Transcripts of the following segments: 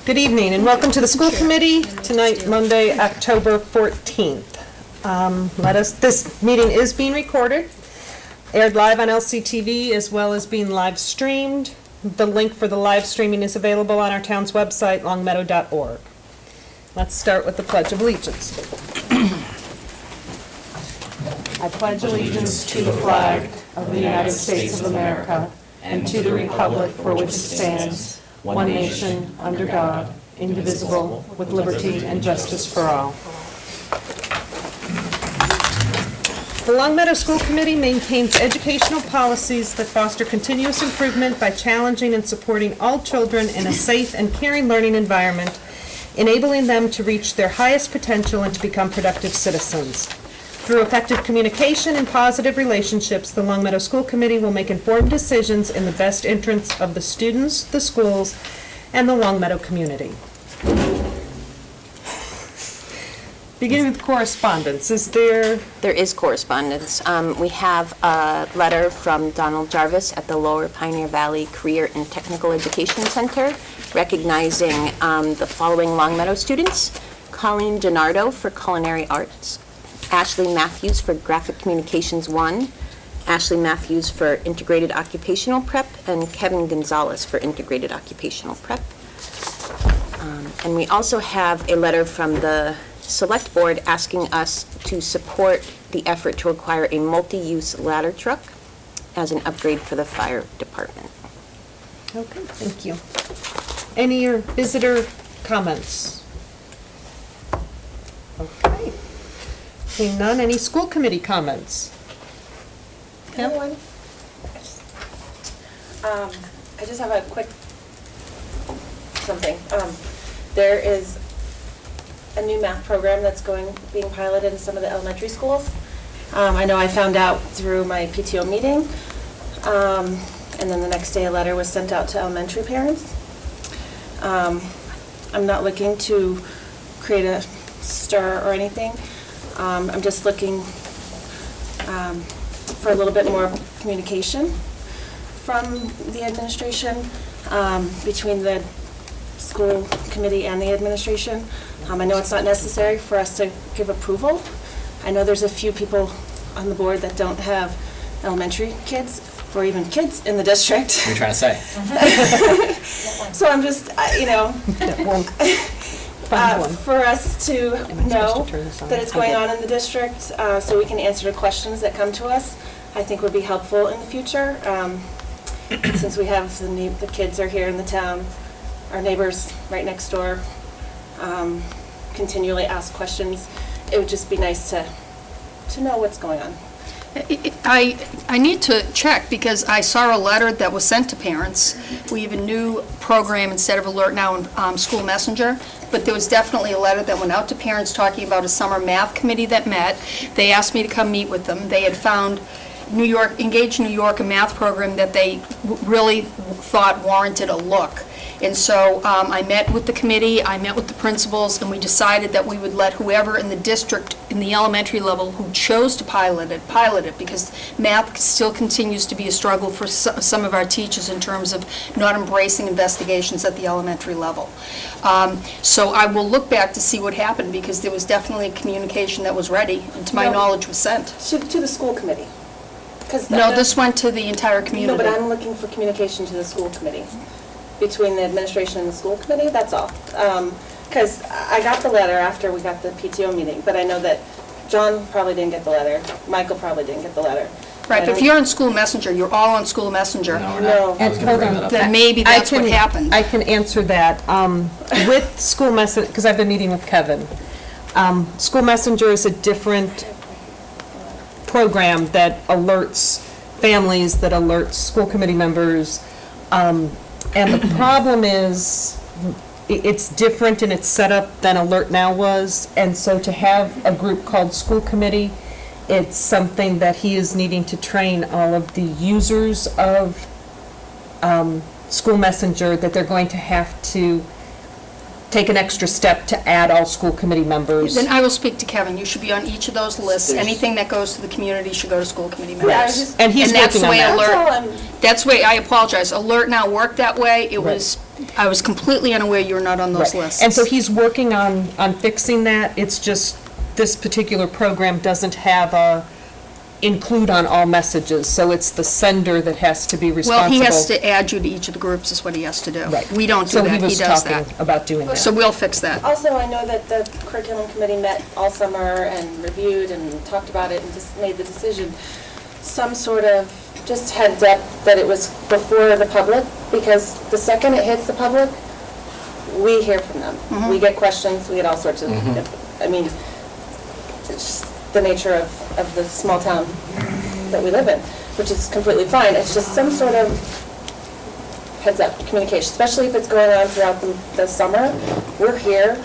Good evening and welcome to the school committee tonight, Monday, October 14th. This meeting is being recorded, aired live on LCTV as well as being live streamed. The link for the live streaming is available on our town's website, longmeadow.org. Let's start with the Pledge of Allegiance. I pledge allegiance to the flag of the United States of America and to the republic for which it stands, one nation, under God, indivisible, with liberty and justice for all. The Long Meadow School Committee maintains educational policies that foster continuous improvement by challenging and supporting all children in a safe and caring learning environment, enabling them to reach their highest potential and to become productive citizens. Through effective communication and positive relationships, the Long Meadow School Committee will make informed decisions in the best interest of the students, the schools, and the Long Meadow community. Beginning with correspondence, is there? There is correspondence. We have a letter from Donald Jarvis at the Lower Pioneer Valley Career and Technical Education Center recognizing the following Long Meadow students: Colleen Gennardo for Culinary Arts, Ashley Matthews for Graphic Communications 1, Ashley Matthews for Integrated Occupational Prep, and Kevin Gonzalez for Integrated Occupational Prep. And we also have a letter from the Select Board asking us to support the effort to acquire a multi-use ladder truck as an upgrade for the fire department. Okay, thank you. Any visitor comments? Okay. Seeing none, any school committee comments? Anyone? I just have a quick something. There is a new math program that's being piloted in some of the elementary schools. I know I found out through my PTO meeting, and then the next day a letter was sent out to elementary parents. I'm not looking to create a stir or anything. I'm just looking for a little bit more communication from the administration, between the school committee and the administration. I know it's not necessary for us to give approval. I know there's a few people on the board that don't have elementary kids or even kids in the district. What are you trying to say? So I'm just, for us to know that it's going on in the district, so we can answer the questions that come to us, I think would be helpful in the future. Since we have the kids are here in the town, our neighbors right next door continually ask questions. It would just be nice to know what's going on. I need to check because I saw a letter that was sent to parents. We have a new program instead of Alert Now in School Messenger, but there was definitely a letter that went out to parents talking about a summer math committee that met. They asked me to come meet with them. They had found Engage New York, a math program that they really thought warranted a look. And so I met with the committee, I met with the principals, and we decided that we would let whoever in the district, in the elementary level, who chose to pilot it, because math still continues to be a struggle for some of our teachers in terms of not embracing investigations at the elementary level. So I will look back to see what happened, because there was definitely a communication that was ready, and to my No. knowledge was sent. To the school committee. No, this went to the entire community. No, but I'm looking for communication to the school committee, between the administration and the school committee, that's all. Because I got the letter after we got the PTO meeting, but I know that John probably didn't get the letter, Michael probably didn't get the letter. Right, but if you're on School Messenger, you're all on School Messenger. No. And hold on. Then maybe that's what happened. I can answer that. With School Messenger, because I've been meeting with Kevin, School Messenger is a different program that alerts families, that alerts school committee members. And the problem is, it's different in its setup than Alert Now was. And so to have a group called School Committee, it's something that he is needing to train all of the users of School Messenger, that they're going to have to take an extra step to add all school committee members. Then I will speak to Kevin. You should be on each of those lists. Anything that goes to the community should go to school committee members. Yeah, I was just- And he's And that's working the on way that. That's all Alert, I'm- that's the way, I apologize, Alert Now worked that way. It was I was completely unaware you were not on those Right. lists. And so he's working on fixing that. It's just, this particular program doesn't have a include on all messages, so it's the sender that has to be responsible. Well, he has to add you to each of the groups is what he has to do. Right. We don't do So that, he was does talking that. about doing that. So we'll fix that. Also, I know that the curriculum committee met all summer and reviewed and talked about it and just made the decision. Some sort of just heads up that it was before the public, because the second it hits the public, we hear from them. We get questions, we get all sorts of, I mean, it's just the nature of the small town that we live in, which is completely fine. It's just some sort of heads up communication, especially if it's going on throughout the summer. We're here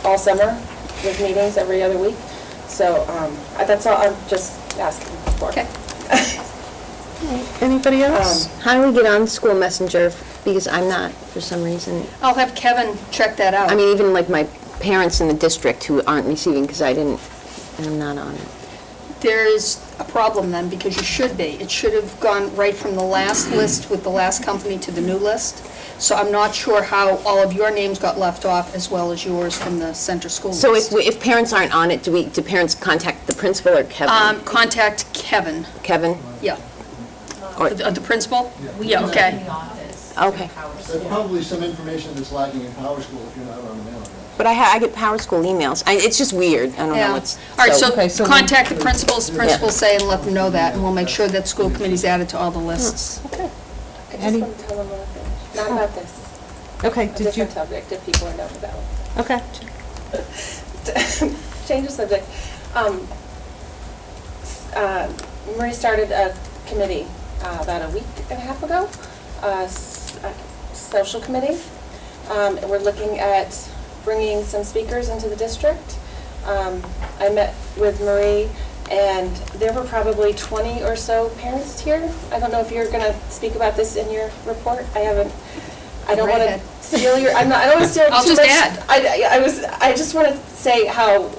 all summer with meetings every other week. So that's all I'm just asking for. Okay. Anybody else? How do we get on School Messenger? Because I'm not, for some reason. I'll have Kevin check that out. I mean, even like my parents in the district who aren't receiving, because I'm not on it. There's a problem then, because you should be. It should have gone right from the last list with the last company to the new list. So I'm not sure how all of your names got left off as well as yours from the center school So list. if parents aren't on it, do parents contact the principal or Kevin? Contact Kevin, Kevin? yeah. Or- The principal? Yeah, okay. Okay. There's probably some information that's lacking in Power School if you're not on the mailing list. But I get Power School emails. It's just weird. I don't know Yeah. what's. All right, Okay, so so contact the principals say and let them know that, and we'll make sure that school committee's added to all the lists. I just Any- want to tell them one thing, not about this, Okay, a did you, different subject, if people are known about it. okay. Change the subject. Marie started a committee about a week and a half ago, a social committee. We're looking at bringing some speakers into the district. I met with Marie, and there were probably 20 or so parents here. I don't know if you're going to speak about this in your report. I don't Right want to ahead. steal your, I don't want to steal I'll too just much. add. I just want to say how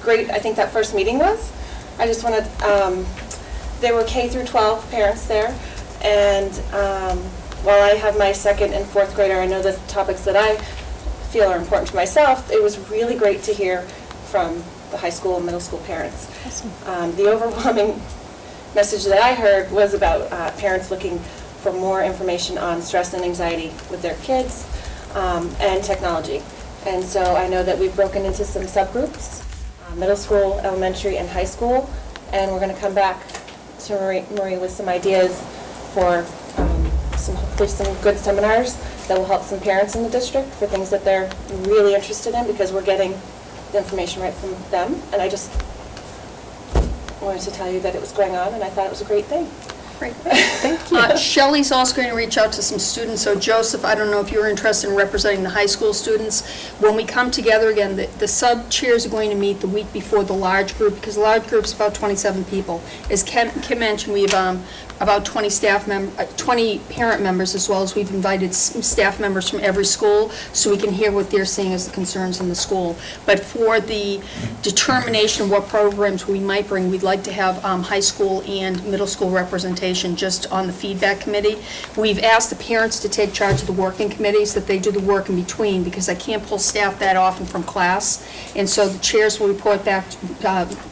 great I think that first meeting was. I just want to, there were K through 12 parents there, and while I have my second and fourth grader, I know the topics that I feel are important to myself. It was really great to hear from the high school and middle school parents. The overwhelming message that I heard was about parents looking for more information on stress and anxiety with their kids and technology. And so I know that we've broken into some subgroups, middle school, elementary, and high school, and we're going to come back to Marie with some ideas for hopefully some good seminars that will help some parents in the district for things that they're really interested in, because we're getting the information right from them. And I just wanted to tell you that it was going on, and I thought it was a great thing. Great. Thank you. Shelley's also going to reach out to some students. So Joseph, I don't know if you're interested in representing the high school students. When we come together again, the sub-chairs are going to meet the week before the large group, because the large group's about 27 people. As Kim mentioned, we have about 20 20 parent members, as well as we've invited staff members from every school, so we can hear what they're seeing as the concerns in the school. But for the determination of what programs we might bring, we'd like to have high school and middle school representation just on the feedback committee. We've asked the parents to take charge of the working committees, that they do the work in between, because I can't pull staff that often from class. And so the chairs will report back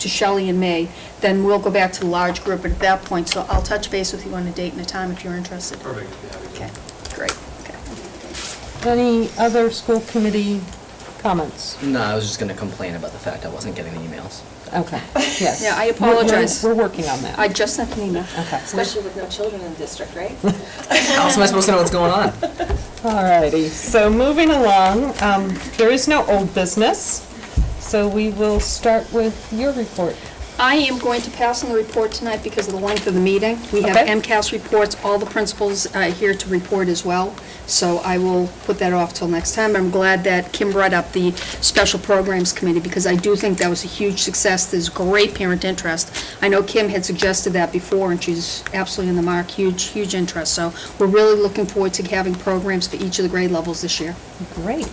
to Shelley in May. Then we'll go back to the large group at that point. So I'll touch base with you on a date and a time if you're interested. Perfect. Okay, great. Okay. Any other school committee comments? No, I was just going to complain about the fact I wasn't getting the emails. Okay, yes. Yeah, I apologize. We're working on that. I just sent an email. Okay. Especially with no children in the district, right? How else am I supposed to know what's going on? All righty, so moving along, there is no old business, so we will start with your report. I am going to pass on the report tonight because of the length of the meeting. We have Okay. MCAS reports, all the principals here to report as well, so I will put that off till next time. I'm glad that Kim brought up the Special Programs Committee, because I do think that was a huge success. There's great parent interest. I know Kim had suggested that before, and she's absolutely in the mark, huge interest. So we're really looking forward to having programs for each of the grade levels this year. Great.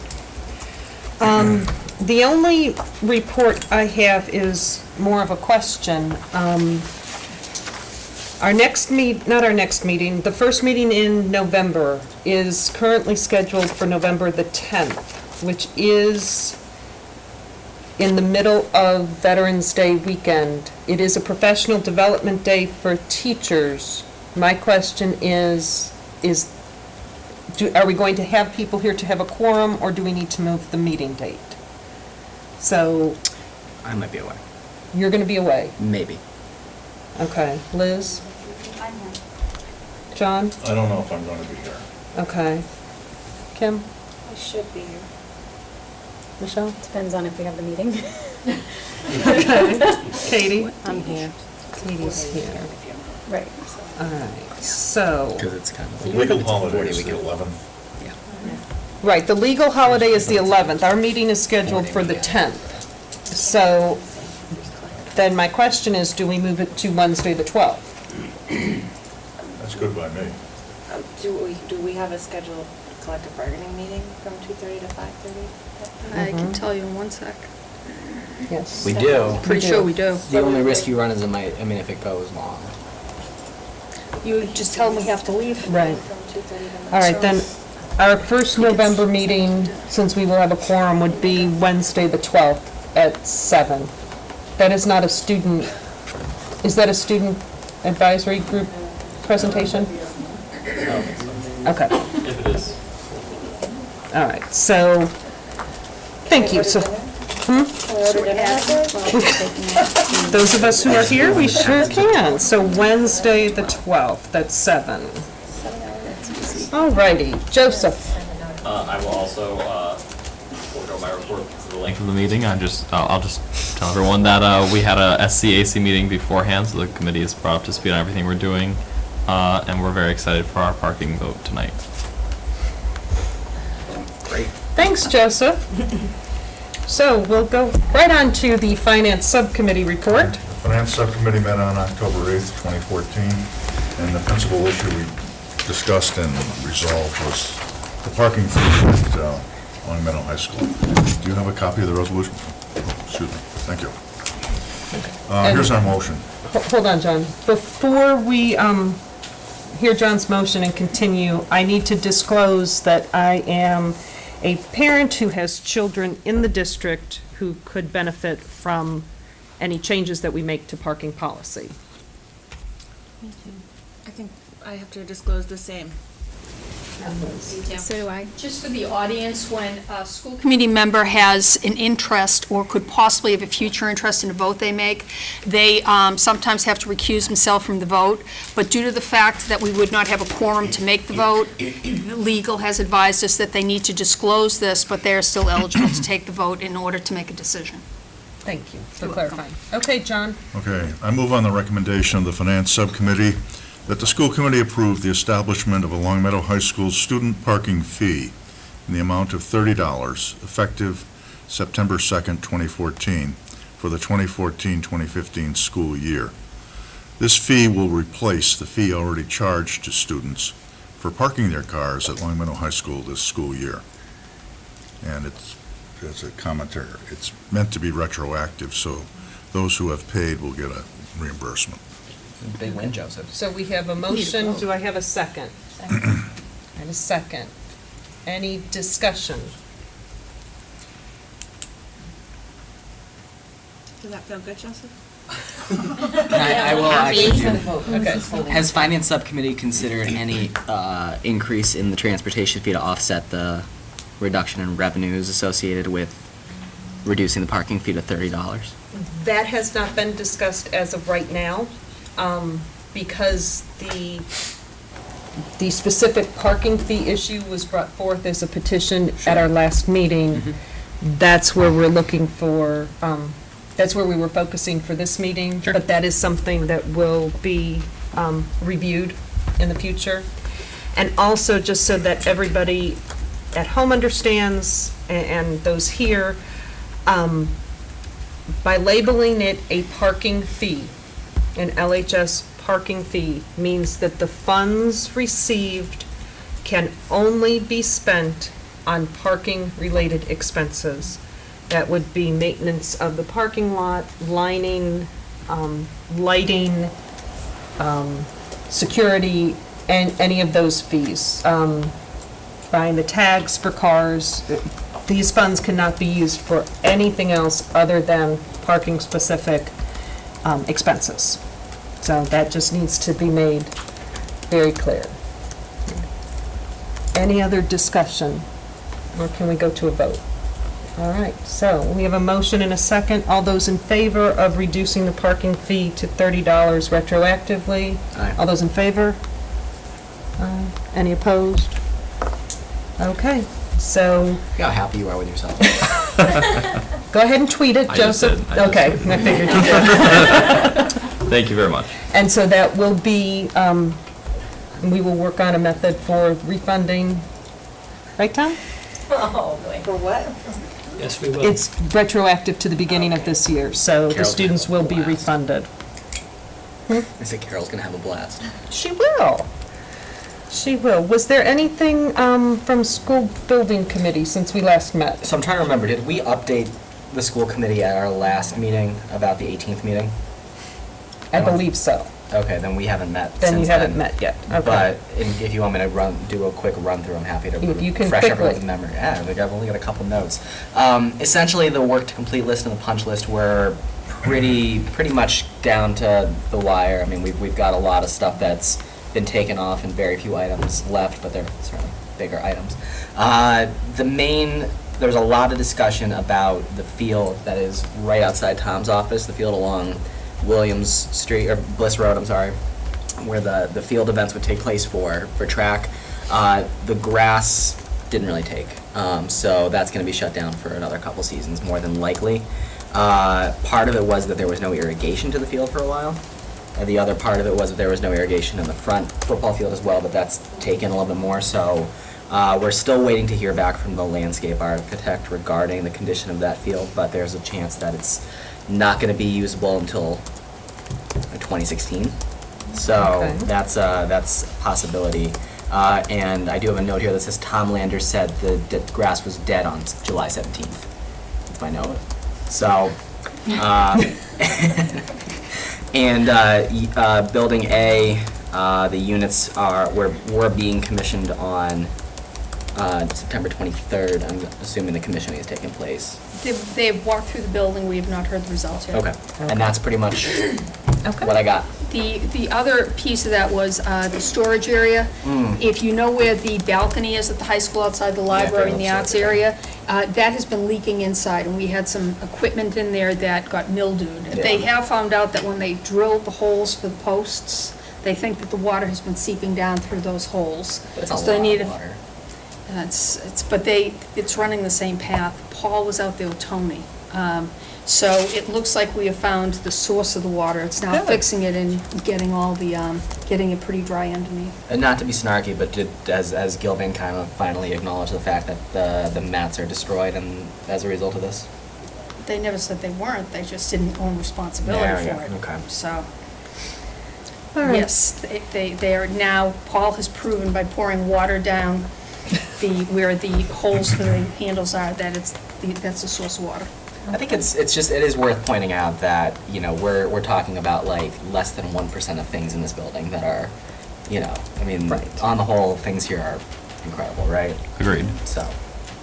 The only report I have is more of a question. Our next not our next meeting, the first meeting in November is currently scheduled for November the 10th, which is in the middle of Veterans Day weekend. It is a professional development day for teachers. My question is, are we going to have people here to have a quorum, or do we need to move the meeting date? So, I might be away. you're gonna be away, Maybe. okay. Liz? John? I don't know if I'm going to be here. Okay. Kim? I should be here. Michelle? Depends on if we have the meeting. Katie? I'm here. Katie's here. Right. All right, so, Because it's kind of The like. legal it's a holiday 40 is the weekend. 11th. Yeah. right, the legal holiday is the 11th. Our meeting is scheduled for the 10th. So, then my question is, do we move it to Wednesday, the 12th? That's good by me. Do we have a scheduled collective bargaining meeting from 2:30 to 5:30? I can tell you in one sec. Yes. We do. Pretty sure we do. The only risk you run is if it goes long. You just tell them we have to leave. Right. From 2:30 to 5:30. All right, then, our first November meeting, since we will have a quorum, would be Wednesday, the 12th at 7. That is not a student, is that a student advisory group presentation? Okay. If it is. All right, so, thank you. So, Can we order dinner after? those of us who are here, we sure can. So Wednesday, the 12th, that's 7. All righty, Joseph. I will also forego my report because of the length of the meeting. I'll just tell everyone that we had a SCAC meeting beforehand, so the committee is brought up to speed on everything we're doing, and we're very excited for our parking vote tonight. Great. Thanks, Joseph. So we'll go right on to the Finance Subcommittee report. The Finance Subcommittee met on October 8th, 2014, and the principal issue we discussed and resolved was the parking fee at Long Meadow High School. Do you have a copy of the resolution? Oh, excuse me, thank you. Here's our motion. Hold on, John. Before we hear John's motion and continue, I need to disclose that I am a parent who has children in the district who could benefit from any changes that we make to parking policy. I think I have to disclose the same. So do I. Just for the audience, when a school committee member has an interest or could possibly have a future interest in a vote they make, they sometimes have to recuse themselves from the vote. But due to the fact that we would not have a quorum to make the vote, legal has advised us that they need to disclose this, but they are still eligible to take the vote in order to make a decision. Thank you for clarifying. Okay, John. Okay, I move on the recommendation of the Finance Subcommittee that the school committee approve the establishment of a Long Meadow High School student parking fee in the amount of $30 effective September 2nd, 2014 for the 2014-2015 school year. This fee will replace the fee already charged to students for parking their cars at Long Meadow High School this school year. And it's a commentary, it's meant to be retroactive, so those who have paid will get a reimbursement. Big win, Joseph. So we have a motion. Do I have a second? I have a second. Any discussion? Does that feel good, Joseph? I will actually. Okay. Has Finance Subcommittee considered any increase in the transportation fee to offset the reduction in revenues associated with reducing the parking fee to $30? That has not been discussed as of right now, because the specific parking fee issue was brought forth as a petition at our last meeting. That's where we're looking for, that's where we were focusing for this meeting. Sure. But that is something that will be reviewed in the future. And also, just so that everybody at home understands, and those here, by labeling it a parking fee, an LHS parking fee means that the funds received can only be spent on parking-related expenses. That would be maintenance of the parking lot, lining, lighting, security, and any of those fees. Buying the tags for cars, these funds cannot be used for anything else other than parking-specific expenses. So that just needs to be made very clear. Any other discussion, or can we go to a vote? All right, so we have a motion and a second. All those in favor of reducing the parking fee to $30 retroactively? Aye. All those in favor? Any opposed? Okay, so Look how happy you are with yourself. go ahead and tweet it, I just Joseph. did. I just Okay, did. I figured you did. Thank you very much. And so that will be, we will work on a method for refunding, right, Tom? For what? Yes, we will. It's retroactive to the beginning of this year, so the Carol's students will be blast. refunded. I said Carol's gonna have a blast. She will. She will. Was there anything from school building committee since we last met? So I'm trying to remember, did we update the school committee at our last meeting about the 18th meeting? I believe so. Okay, then we haven't met since Then then. you haven't met yet. Okay. But if you want me to do a quick run through, I'm happy to If you can refresh quickly. everyone's memory. Yeah, like I've only got a couple notes. Essentially, the work to complete list and the punch list were pretty much down to the wire. I mean, we've got a lot of stuff that's been taken off and very few items left, but they're certainly bigger items. There's a lot of discussion about the field that is right outside Tom's office, the field along Williams Street, or Bliss Road, I'm sorry, where the field events would take place for track. The grass didn't really take, so that's going to be shut down for another couple seasons, more than likely. Part of it was that there was no irrigation to the field for a while. The other part of it was that there was no irrigation in the front football field as well, but that's taken a little bit more, so we're still waiting to hear back from the landscape architect regarding the condition of that field, but there's a chance that it's not going to be usable until 2016. So Okay. that's a possibility. And I do have a note here that says Tom Lander said the grass was dead on July 17th. That's my note. So, and Building A, the units were being commissioned on September 23rd. I'm assuming the commissioning is taking place. They've walked through the building, we have not heard the results yet. Okay. And that's pretty much Okay. what I got. The other piece of that was the storage area. If you know where the balcony is at the high school outside the library in the arts area, that has been leaking inside, and we had some equipment in there that got mildewed. They Yeah. have found out that when they drilled the holes for the posts, they think that the water has been seeping down through those holes. But it's a So they lot needed- of water. It's running the same path. Paul was out there with Tony. So it looks like we have found the source of the water. It's now Good. fixing it and getting all the, getting it pretty dry underneath. And not to be snarky, but as Gilban kind of finally acknowledged the fact that the mats are destroyed and as a result of this? They never said they weren't, they just didn't own responsibility There we for go. it. Okay. So, All right. yes, they are now, Paul has proven by pouring water down where the holes for the handles are, that that's the source of water. I think it is worth pointing out that, we're talking about like less than 1% of things in this building that are, Right. on the whole, things here are incredible, right? Agreed. So,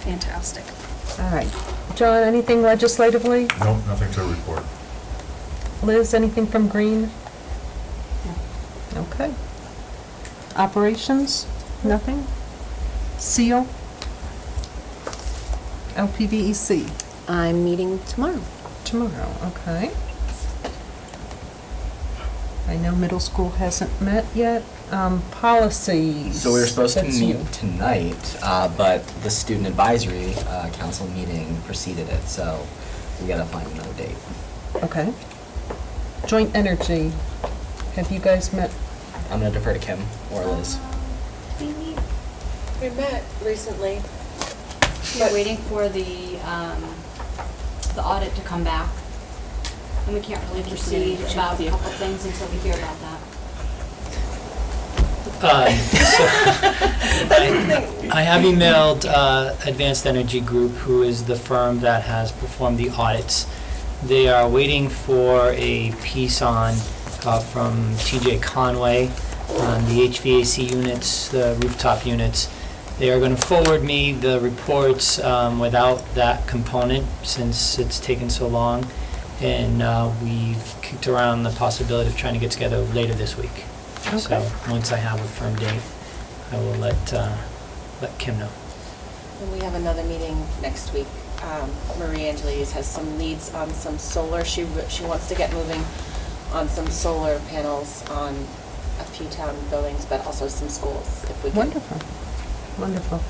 Fantastic. All right. John, anything legislatively? No, nothing to report. Liz, anything from Green? Okay. Operations? Nothing? SEAL? LPVEC? I'm meeting tomorrow. Tomorrow, okay. I know middle school hasn't met yet. Policies. so we were supposed to That's meet you. tonight, but the student advisory council meeting preceded it, so we gotta find another date. Okay. Joint energy. Have you guys met? I'm gonna defer to Kim or Liz. We met recently. We're waiting for the audit to come back. And we can't really proceed about a couple things until we hear about that. I have emailed Advanced Energy Group, who is the firm that has performed the audits. They are waiting for a piece on from TJ Conway on the HVAC units, the rooftop units. They are going to forward me the reports without that component since it's taken so long. And we've kicked around the possibility of trying to get together later this week. So once I have a firm date, I will let Kim know. And we have another meeting next week. Marie Angeles has some leads on some solar. She wants to get moving on some solar panels on a few town buildings, but also some schools, if we can. Wonderful, wonderful.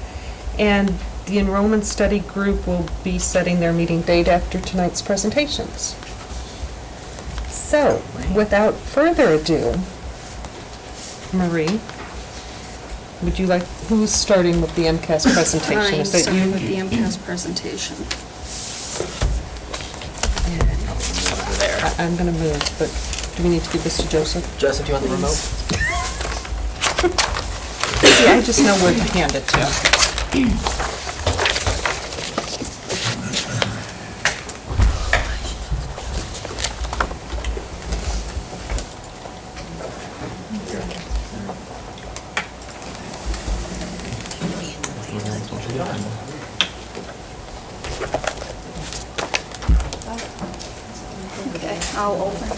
And the enrollment study group will be setting their meeting date after tonight's presentations. So, without further ado, Marie, would you like, who's starting with the MCAS presentation? I'm Is that starting you? with the MCAS presentation. I'm going to move, but do we need to give this to Joseph? Joseph, do you want the remote? See, I just know where to hand it to. Okay, I'll open.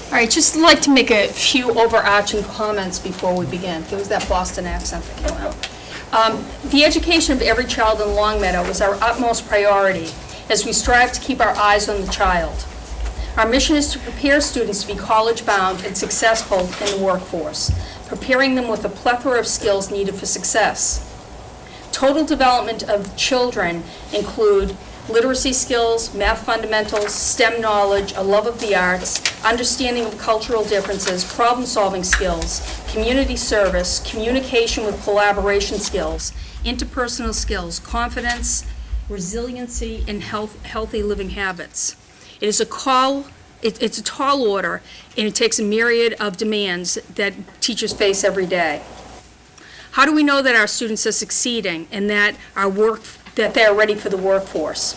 All right, just like to make a few overarching comments before we begin. There was that Boston accent that came out. The education of every child in Longmeadow is our utmost priority as we strive to keep our eyes on the child. Our mission is to prepare students to be college-bound and successful in the workforce, preparing them with a plethora of skills needed for success. Total development of children include literacy skills, math fundamentals, STEM knowledge, a love of the arts, understanding of cultural differences, problem-solving skills, community service, communication with collaboration skills, interpersonal skills, confidence, resiliency, and healthy living habits. It is it's a tall order, and it takes a myriad of demands that teachers face every day. How do we know that our students are succeeding and that they are ready for the workforce?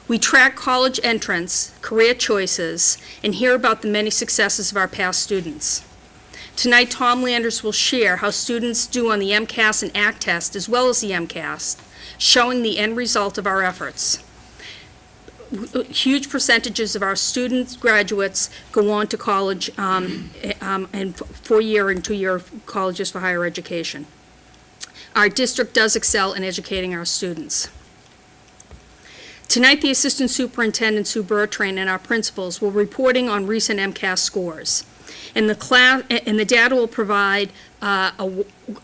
We track college entrance, career choices, and hear about the many successes of our past students. Tonight, Tom Landers will share how students do on the MCAS and ACT test, as well as the MCAS, showing the end result of our efforts. Huge percentages of our students, graduates, go on to college and four-year and two-year colleges for higher education. Our district does excel in educating our students. Tonight, the Assistant Superintendent, Sue Bertrand, and our principals will be reporting on recent MCAS scores. And the data will provide a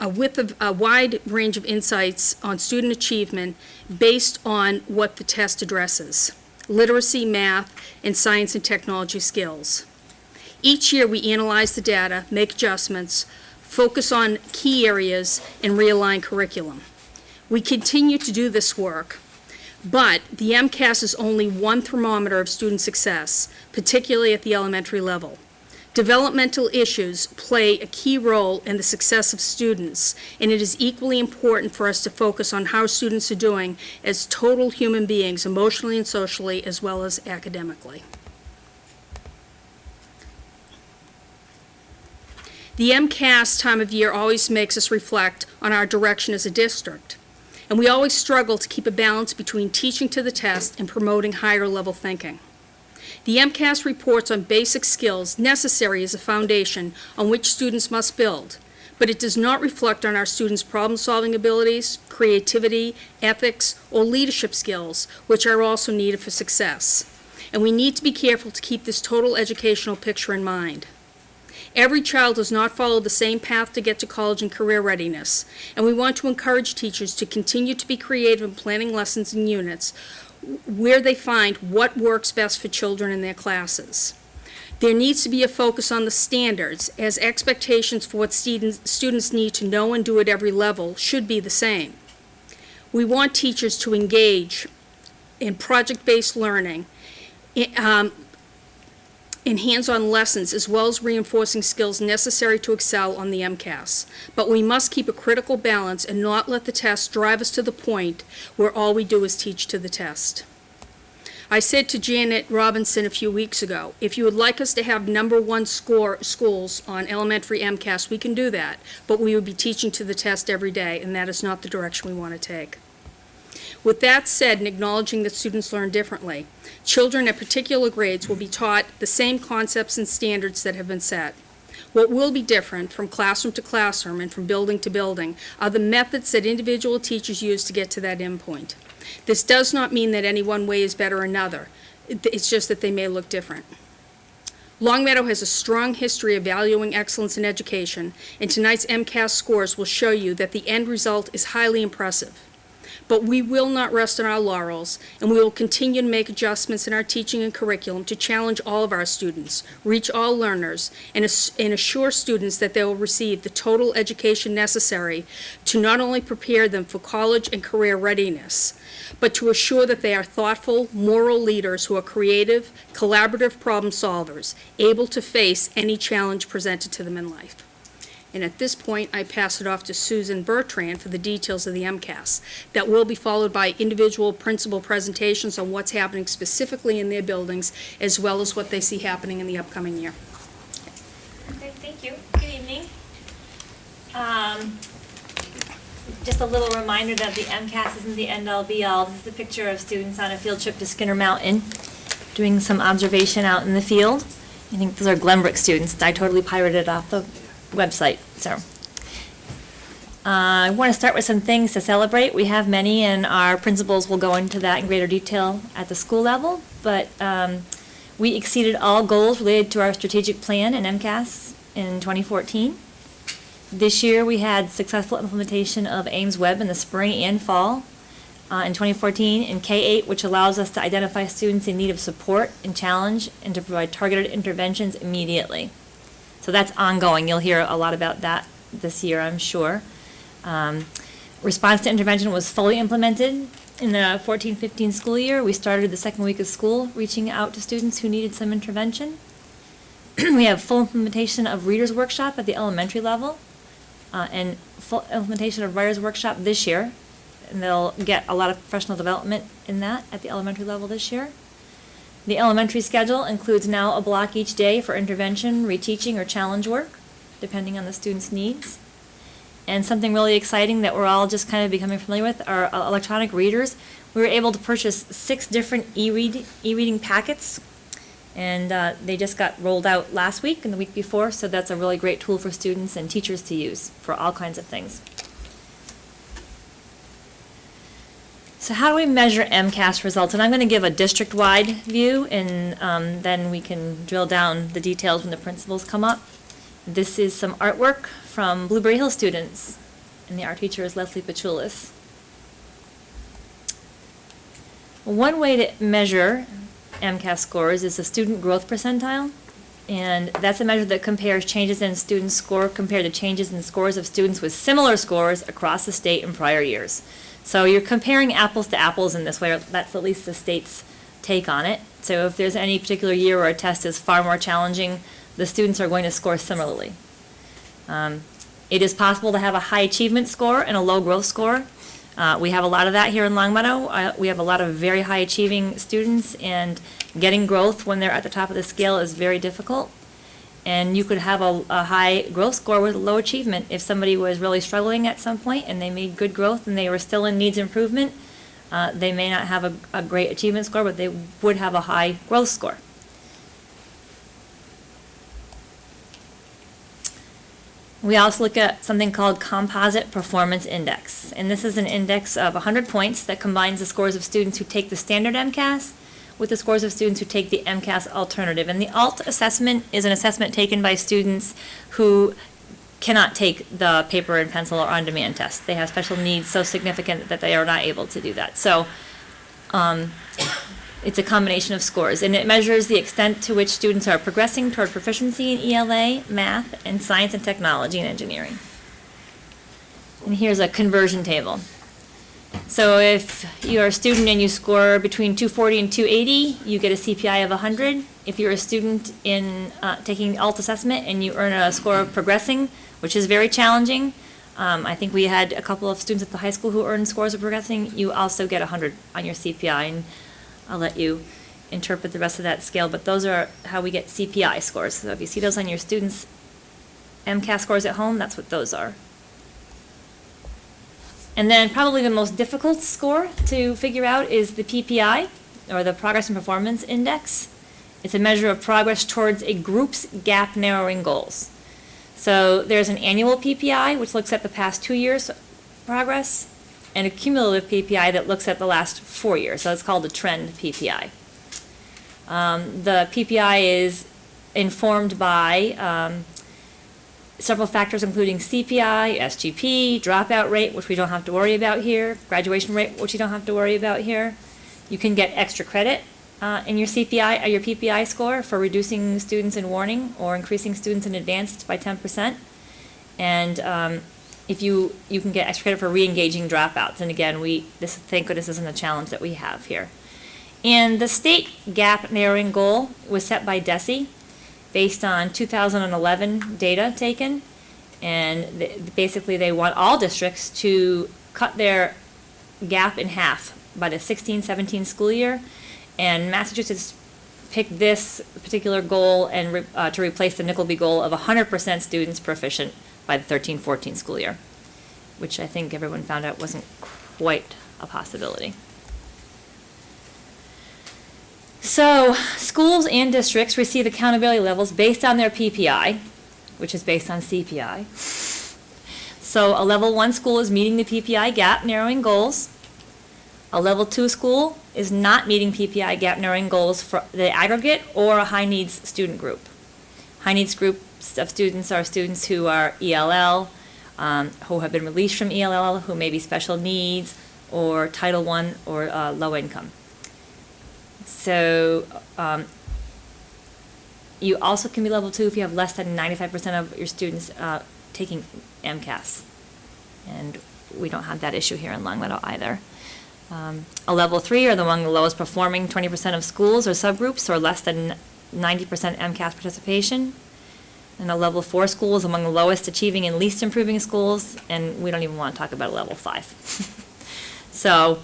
wide range of insights on student achievement based on what the test addresses: literacy, math, and science and technology skills. Each year, we analyze the data, make adjustments, focus on key areas, and realign curriculum. We continue to do this work, but the MCAS is only one thermometer of student success, particularly at the elementary level. Developmental issues play a key role in the success of students, and it is equally important for us to focus on how students are doing as total human beings, emotionally and socially, as well as academically. The MCAS time of year always makes us reflect on our direction as a district, and we always struggle to keep a balance between teaching to the test and promoting higher level thinking. The MCAS reports on basic skills necessary as a foundation on which students must build, but it does not reflect on our students' problem-solving abilities, creativity, ethics, or leadership skills, which are also needed for success. And we need to be careful to keep this total educational picture in mind. Every child does not follow the same path to get to college and career readiness, and we want to encourage teachers to continue to be creative in planning lessons and units where they find what works best for children in their classes. There needs to be a focus on the standards, as expectations for what students need to know and do at every level should be the same. We want teachers to engage in project-based learning, in hands-on lessons, as well as reinforcing skills necessary to excel on the MCAS. But we must keep a critical balance and not let the test drive us to the point where all we do is teach to the test. I said to Janet Robinson a few weeks ago, if you would like us to have #1 schools on elementary MCAS, we can do that, but we would be teaching to the test every day, and that is not the direction we want to take. With that said, and acknowledging that students learn differently, children at particular grades will be taught the same concepts and standards that have been set. What will be different from classroom to classroom and from building to building are the methods that individual teachers use to get to that endpoint. This does not mean that any one way is better than another. It's just that they may look different. Longmeadow has a strong history of valuing excellence in education, and tonight's MCAS scores will show you that the end result is highly impressive. But we will not rest on our laurels, and we will continue to make adjustments in our teaching and curriculum to challenge all of our students, reach all learners, and assure students that they will receive the total education necessary to not only prepare them for college and career readiness, but to assure that they are thoughtful, moral leaders who are creative, collaborative problem solvers, able to face any challenge presented to them in life. And at this point, I pass it off to Susan Bertrand for the details of the MCAS. That will be followed by individual principal presentations on what's happening specifically in their buildings, as well as what they see happening in the upcoming year. Okay, thank you. Good evening. Just a little reminder that the MCAS isn't the end-all be-all. This is a picture of students on a field trip to Skinner Mountain, doing some observation out in the field. I think those are Glenbrook students. I totally pirated it off the website, so. I want to start with some things to celebrate. We have many, and our principals will go into that in greater detail at the school level, but we exceeded all goals related to our strategic plan in MCAS in 2014. This year, we had successful implementation of Ames Web in the spring and fall in 2014 in K-8, which allows us to identify students in need of support and challenge and to provide targeted interventions immediately. So that's ongoing. You'll hear a lot about that this year, I'm sure. Response to intervention was fully implemented in the 14-15 school year. We started the second week of school reaching out to students who needed some intervention. We have full implementation of Reader's Workshop at the elementary level and full implementation of Writer's Workshop this year. And they'll get a lot of professional development in that at the elementary level this year. The elementary schedule includes now a block each day for intervention, reteaching, or challenge work, depending on the student's needs. And something really exciting that we're all just kind of becoming familiar with are electronic readers. We were able to purchase 6 different e-reading packets, and they just got rolled out last week and the week before, so that's a really great tool for students and teachers to use for all kinds of things. So how do we measure MCAS results? And I'm going to give a district-wide view, and then we can drill down the details when the principals come up. This is some artwork from Blueberry Hill students, and the art teacher is Leslie Pachulis. One way to measure MCAS scores is the student growth percentile, and that's a measure that compares changes in student score compared to changes in scores of students with similar scores across the state in prior years. So you're comparing apples to apples in this way, or that's at least the state's take on it. So if there's any particular year where a test is far more challenging, the students are going to score similarly. It is possible to have a high achievement score and a low growth score. We have a lot of that here in Longmeadow. We have a lot of very high achieving students, and getting growth when they're at the top of the scale is very difficult. And you could have a high growth score with low achievement. If somebody was really struggling at some point and they made good growth and they were still in needs improvement, they may not have a great achievement score, but they would have a high growth score. We also look at something called Composite Performance Index. And this is an index of 100 points that combines the scores of students who take the standard MCAS with the scores of students who take the MCAS alternative. And the ALT assessment is an assessment taken by students who cannot take the paper and pencil or on-demand test. They have special needs so significant that they are not able to do that. So it's a combination of scores, and it measures the extent to which students are progressing toward proficiency in ELA, math, and science and technology and engineering. And here's a conversion table. So if you're a student and you score between 240 and 280, you get a CPI of 100. If you're a student in taking ALT assessment and you earn a score of progressing, which is very challenging, I think we had a couple of students at the high school who earned scores of progressing, you also get 100 on your CPI, and I'll let you interpret the rest of that scale, but those are how we get CPI scores. So if you see those on your students' MCAS scores at home, that's what those are. And then probably the most difficult score to figure out is the PPI, or the Progress and Performance Index. It's a measure of progress towards a group's gap narrowing goals. So there's an annual PPI, which looks at the past 2 years' progress, and a cumulative PPI that looks at the last 4 years. So it's called a trend PPI. The PPI is informed by several factors, including CPI, SGP, dropout rate, which we don't have to worry about here, graduation rate, which you don't have to worry about here. You can get extra credit in your CPI or your PPI score for reducing students in warning or increasing students in advanced by 10%. And if you can get extra credit for re-engaging dropouts. And again, thank goodness isn't a challenge that we have here. And the state gap narrowing goal was set by DESE based on 2011 data taken. And basically they want all districts to cut their gap in half by the 16-17 school year. And Massachusetts picked this particular goal and to replace the Nickleby goal of 100% students proficient by the 13-14 school year, which I think everyone found out wasn't quite a possibility. So schools and districts receive accountability levels based on their PPI, which is based on CPI. So a level 1 school is meeting the PPI gap narrowing goals. A level 2 school is not meeting PPI gap narrowing goals for the aggregate or a high needs student group. High needs groups of students are students who are ELL, who have been released from ELL, who may be special needs, or Title I or low income. So you also can be level 2 if you have less than 95% of your students taking MCAS. And we don't have that issue here in Longmeadow either. A level 3 are among the lowest performing 20% of schools or subgroups, or less than 90% MCAS participation. And a level 4 school is among the lowest achieving and least improving schools, and we don't even want to talk about a level 5. So,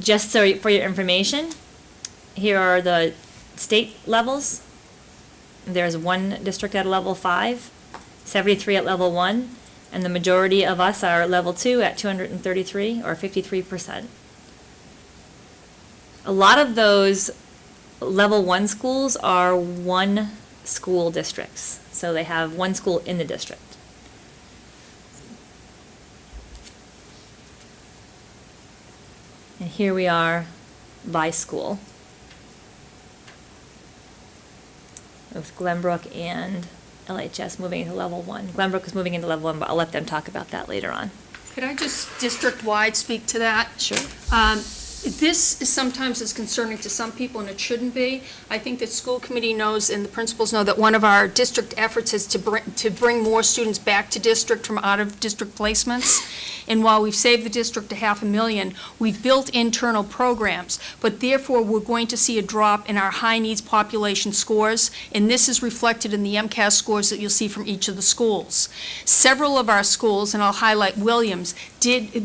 just so for your information, here are the state levels. There's 1 district at level 5, 73 at level 1, and the majority of us are level 2 at 233, or 53%. A lot of those level 1 schools are 1 school districts. So they have 1 school in the district. And here we are by school, with Glenbrook and LHS moving into level 1. Glenbrook is moving into level 1, but I'll let them talk about that later on. Could I just district-wide speak to that? Sure. This is sometimes is concerning to some people, and it shouldn't be. I think that school committee knows and the principals know that one of our district efforts is to bring more students back to district from out-of-district placements. And while we've saved the district $500,000, we've built internal programs, but therefore we're going to see a drop in our high-needs population scores, and this is reflected in the MCAS scores that you'll see from each of the schools. Several of our schools, and I'll highlight Williams,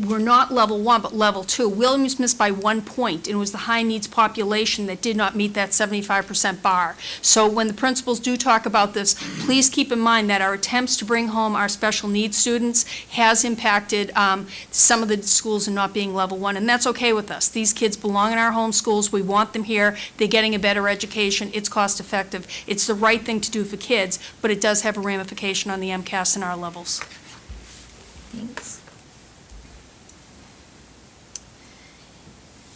were not level 1, but level 2. Williams missed by 1 point, and it was the high-needs population that did not meet that 75% bar. So when the principals do talk about this, please keep in mind that our attempts to bring home our special needs students has impacted some of the schools in not being level 1, and that's okay with us. These kids belong in our home schools. We want them here. They're getting a better education. It's cost-effective. It's the right thing to do for kids, but it does have a ramification on the MCAS and our levels. Thanks.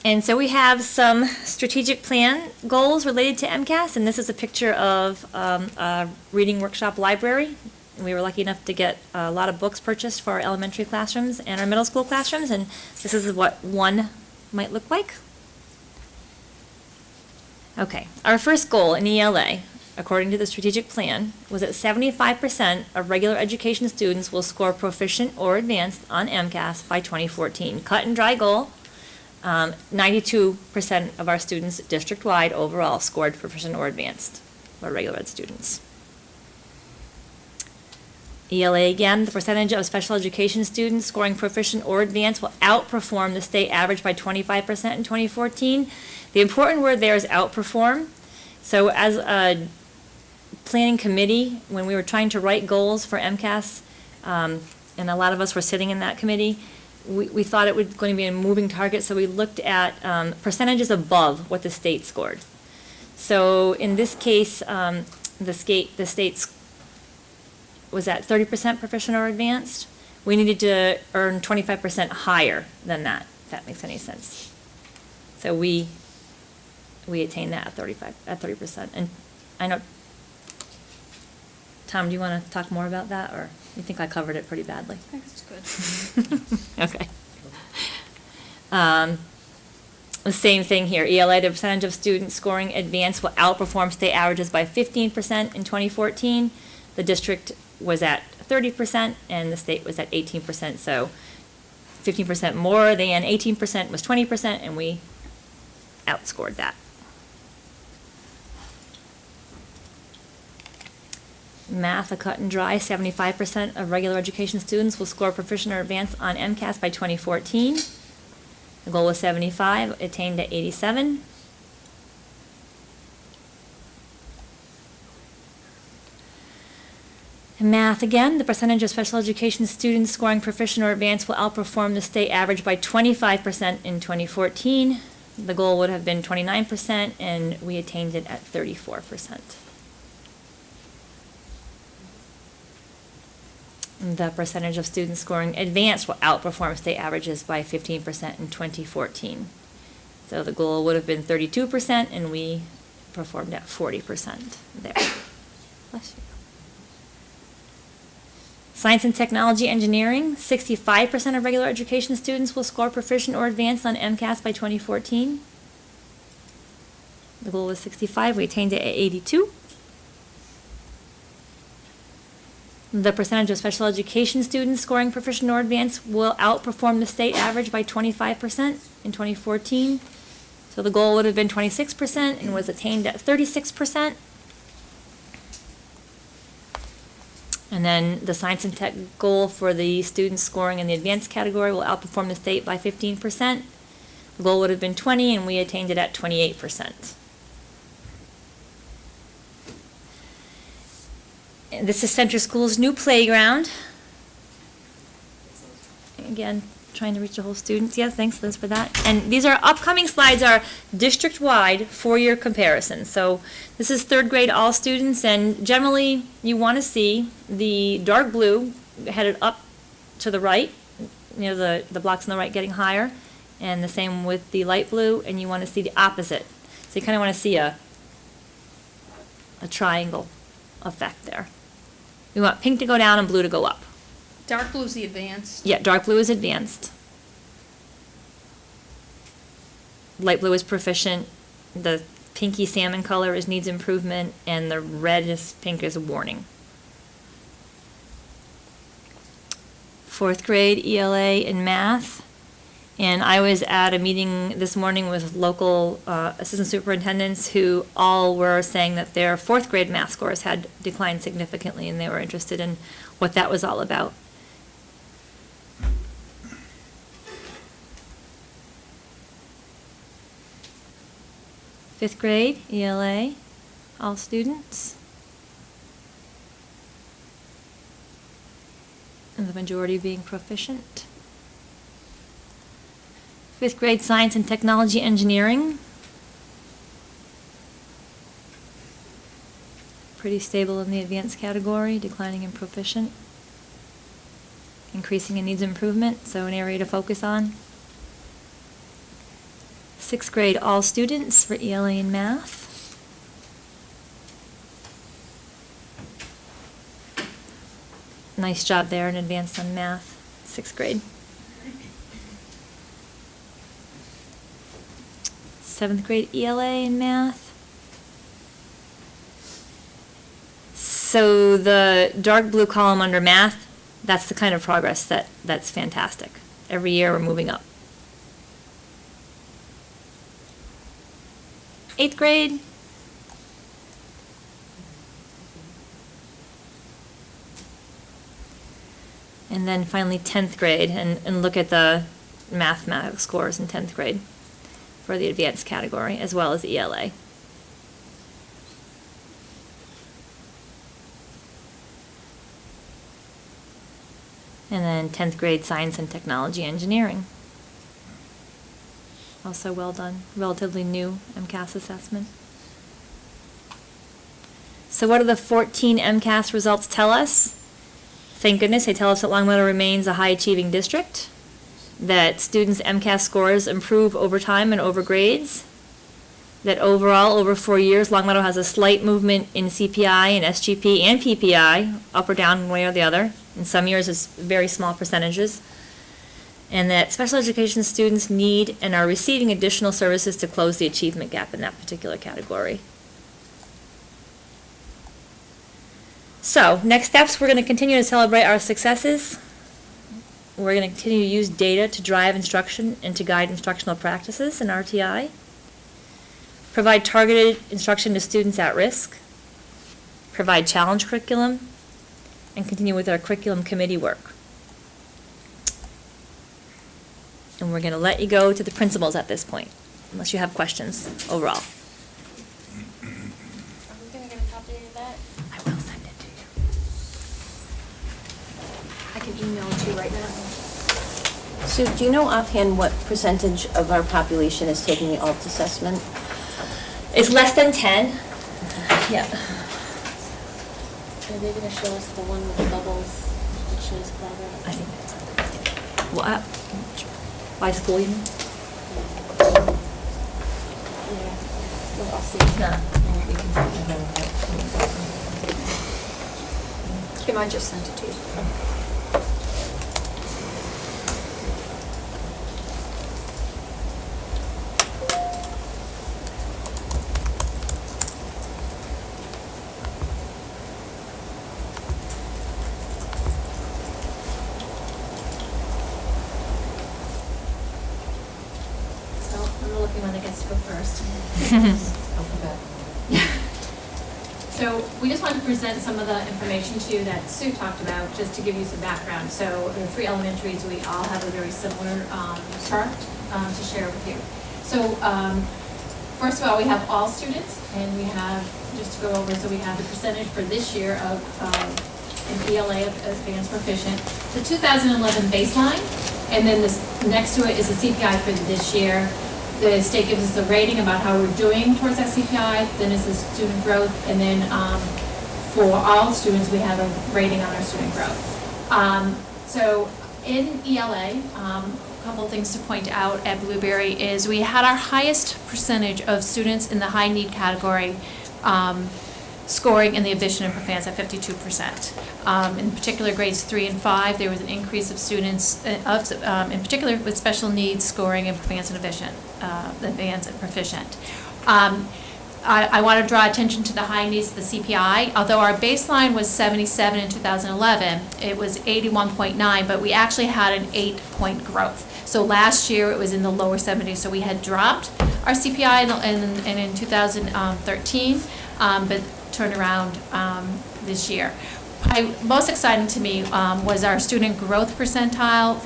And so we have some strategic plan goals related to MCAS, and this is a picture of a reading workshop library. We were lucky enough to get a lot of books purchased for our elementary classrooms and our middle school classrooms, and this is what one might look like. Okay, our first goal in ELA, according to the strategic plan, was that 75% of regular education students will score proficient or advanced on MCAS by 2014. Cut and dry goal. 92% of our students district-wide overall scored proficient or advanced, or regular ed students. ELA again, the percentage of special education students scoring proficient or advanced will outperform the state average by 25% in 2014. The important word there is outperform. So as a planning committee, when we were trying to write goals for MCAS, and a lot of us were sitting in that committee, we thought it was going to be a moving target, so we looked at percentages above what the state scored. So in this case, the state's was at 30% proficient or advanced. We needed to earn 25% higher than that, if that makes any sense. So we attained that at 30%. And I know, Tom, do you want to talk more about that, or you think I covered it pretty badly? I think it's good. Okay. The same thing here. ELA, the percentage of students scoring advanced will outperform state averages by 15% in 2014. The district was at 30% and the state was at 18%. So 15% more than 18% was 20%, and we outscored that. Math, a cut and dry, 75% of regular education students will score proficient or advanced on MCAS by 2014. The goal was 75, attained at 87. In math, again, the percentage of special education students scoring proficient or advanced will outperform the state average by 25% in 2014. The goal would have been 29%, and we attained it at 34%. The percentage of students scoring advanced will outperform state averages by 15% in 2014. So the goal would have been 32%, and we performed at 40% there. Bless you. Science and technology engineering, 65% of regular education students will score proficient or advanced on MCAS by 2014. The goal was 65, we attained it at 82. The percentage of special education students scoring proficient or advanced will outperform the state average by 25% in 2014. So the goal would have been 26% and was attained at 36%. And then the science and tech goal for the students scoring in the advanced category will outperform the state by 15%. The goal would have been 20, and we attained it at 28%. And this is Center School's new playground. Again, trying to reach the whole students. Yeah, thanks, Liz, for that. And these are upcoming slides are district-wide four-year comparisons. So this is third grade all students, and generally you want to see the dark blue headed up to the right, you know, the blocks on the right getting higher, and the same with the light blue, and you want to see the opposite. So you kind of want to see a triangle effect there. We want pink to go down and blue to go up. Dark blue's the advanced. Yeah, dark blue is advanced. Light blue is proficient. The pinky salmon color is needs improvement, and the reddish pink is warning. Fourth grade ELA in math. And I was at a meeting this morning with local assistant superintendents who all were saying that their fourth grade math scores had declined significantly, and they were interested in what that was all about. Fifth grade ELA, all students. And the majority being proficient. Fifth grade science and technology engineering. Pretty stable in the advanced category, declining in proficient. Increasing in needs improvement, so an area to focus on. Sixth grade all students for ELA and math. Nice job there in advanced on math, sixth grade. Seventh grade ELA in math. So the dark blue column under math, that's the kind of progress that's fantastic. Every year we're moving up. Eighth grade. And then finally 10th grade, and look at the mathematics scores in 10th grade for the advanced category, as well as ELA. And then 10th grade science and technology engineering. Also well done, relatively new MCAS assessment. So what do the 14 MCAS results tell us? Thank goodness, they tell us that Long Meadow remains a high-achieving district, that students' MCAS scores improve over time and over grades, that overall, over 4 years, Long Meadow has a slight movement in CPI and SGP and PPI, up or down one way or the other. In some years, it's very small percentages. And that special education students need and are receiving additional services to close the achievement gap in that particular category. So, next steps, we're going to continue to celebrate our successes. We're going to continue to use data to drive instruction and to guide instructional practices in RTI. Provide targeted instruction to students at risk. Provide challenge curriculum. And continue with our curriculum committee work. And we're going to let you go to the principals at this point, unless you have questions overall. Are we gonna get a copy of that? I will send it to you. I can email it to you right now. Sue, do you know offhand what percentage of our population is taking the ALT assessment? It's less than 10. Yeah. Are they gonna show us the one with the bubbles that shows progress? I think. What? By school, you mean? Yeah, well, I'll see. Kim, I just sent it to you. So I'm the lucky one that gets to go first. So we just wanted to present some of the information to you that Sue talked about, just to give you some background. So the three elementaries, we all have a very similar chart to share with you. So first of all, we have all students, and we have, just to go over, so we have the percentage for this year of an ELA of advanced proficient, the 2011 baseline, and then this next to it is the CPI for this year. The state gives us a rating about how we're doing towards that CPI, then it's the student growth, and then for all students, we have a rating on our student growth. So in ELA, a couple things to point out at Blueberry is we had our highest percentage of students in the high need category scoring in the addition and Proficiency at 52%. In particular, grades 3 and 5, there was an increase of students, in particular with special needs, scoring in Proficiency and advanced and proficient. I want to draw attention to the high needs, the CPI. Although our baseline was 77 in 2011, it was 81.9, but we actually had an 8-point growth. So last year, it was in the lower 70s, so we had dropped our CPI in 2013, but turned around this year. Most exciting to me was our student growth percentile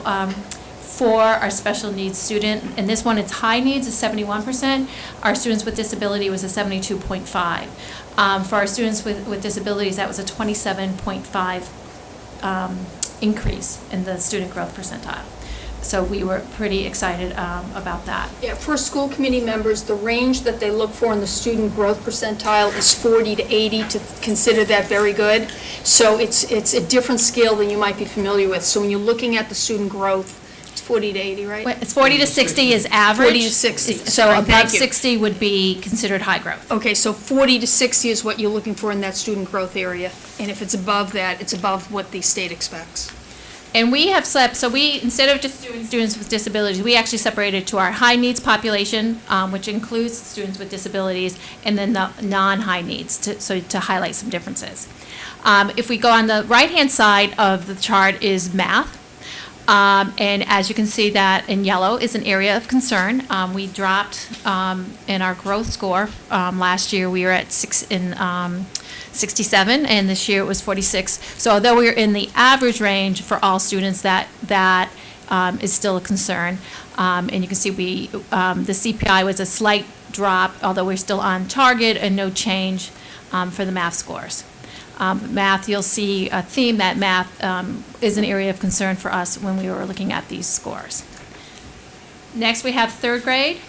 for our special needs student. And this one, it's high needs is 71%. Our students with disability was a 72.5. For our students with disabilities, that was a 27.5 increase in the student growth percentile. So we were pretty excited about that. Yeah, for school committee members, the range that they look for in the student growth percentile is 40 to 80 to consider that very good. So it's a different scale than you might be familiar with. So when you're looking at the student growth, it's 40 to 80, right? It's 40 to 60 is average. 40 to 60. So Right, above thank you. 60 would be considered high growth. Okay, so 40 to 60 is what you're looking for in that student growth area. And if it's above that, it's above what the state expects. And we have so we, instead of just doing students with disabilities, we actually separated to our high needs population, which includes students with disabilities, and then the non-high needs, to highlight some differences. If we go on the right-hand side of the chart is math. And as you can see, that in yellow is an area of concern. We dropped in our growth score. Last year, we were at 67, and this year it was 46. So although we're in the average range for all students, that is still a concern. And you can see the CPI was a slight drop, although we're still on target, and no change for the math scores. Math, you'll see a theme that math is an area of concern for us when we were looking at these scores. Next, we have third grade.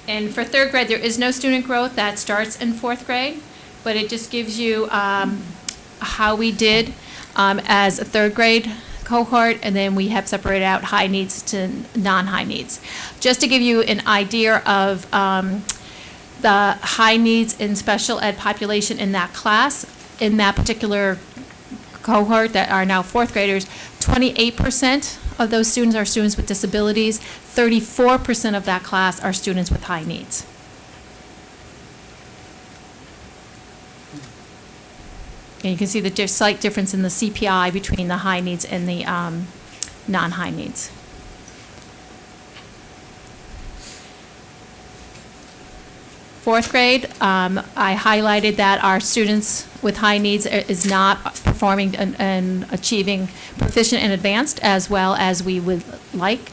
And for third grade, there is no student growth. That starts in fourth grade, but it just gives you how we did as a third grade cohort, and then we have separated out high needs to non-high needs. Just to give you an idea of the high needs in special ed population in that class, in that particular cohort that are now fourth graders, 28% of those students are students with disabilities, 34% of that class are students with high needs. And you can see the slight difference in the CPI between the high needs and the non-high needs. Fourth grade, I highlighted that our students with high needs is not performing and achieving proficient and advanced as well as we would like.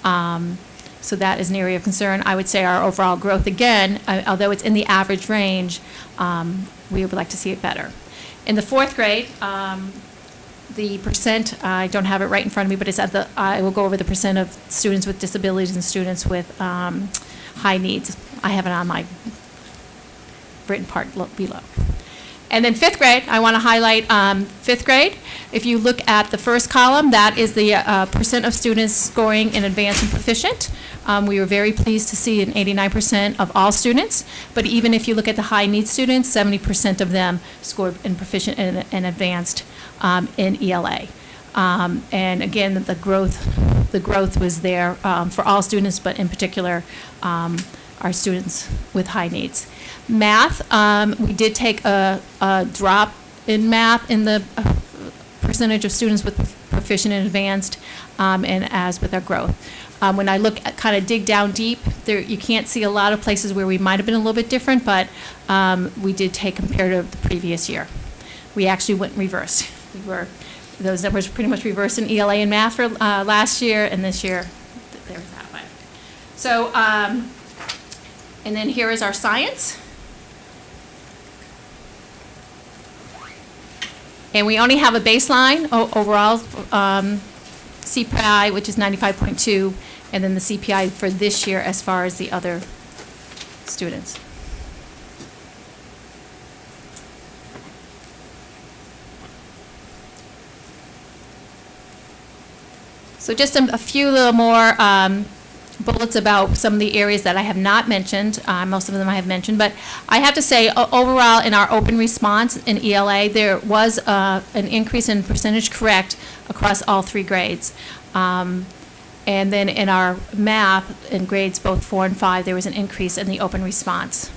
So that is an area of concern. I would say our overall growth, again, although it's in the average range, we would like to see it better. In the fourth grade, the percent, I don't have it right in front of me, but it's at I will go over the percent of students with disabilities and students with high needs. I have it on my written part below. And then fifth grade, I want to highlight fifth grade. If you look at the first column, that is the percent of students scoring in advanced and proficient. We were very pleased to see an 89% of all students, but even if you look at the high needs students, 70% of them scored in proficient and advanced in ELA. And again, the growth was there for all students, but in particular, our students with high needs. Math, we did take a drop in math in the percentage of students with proficient and advanced, and as with our growth. When I look at, kind of dig down deep, there you can't see a lot of places where we might have been a little bit different, but we did take compared to the previous year. We actually went reverse. Those numbers were pretty much reversed in ELA and math for last year, and this year they were that way. So, and then here is our science. And we only have a baseline overall CPI, which is 95.2, and then the CPI for this year as far as the other students. So just a few little more bullets about some of the areas that I have not mentioned. Most of them I have mentioned, but I have to say overall in our open response in ELA, there was an increase in percentage correct across all three grades. And then in our math in grades both 4 and 5, there was an increase in the open response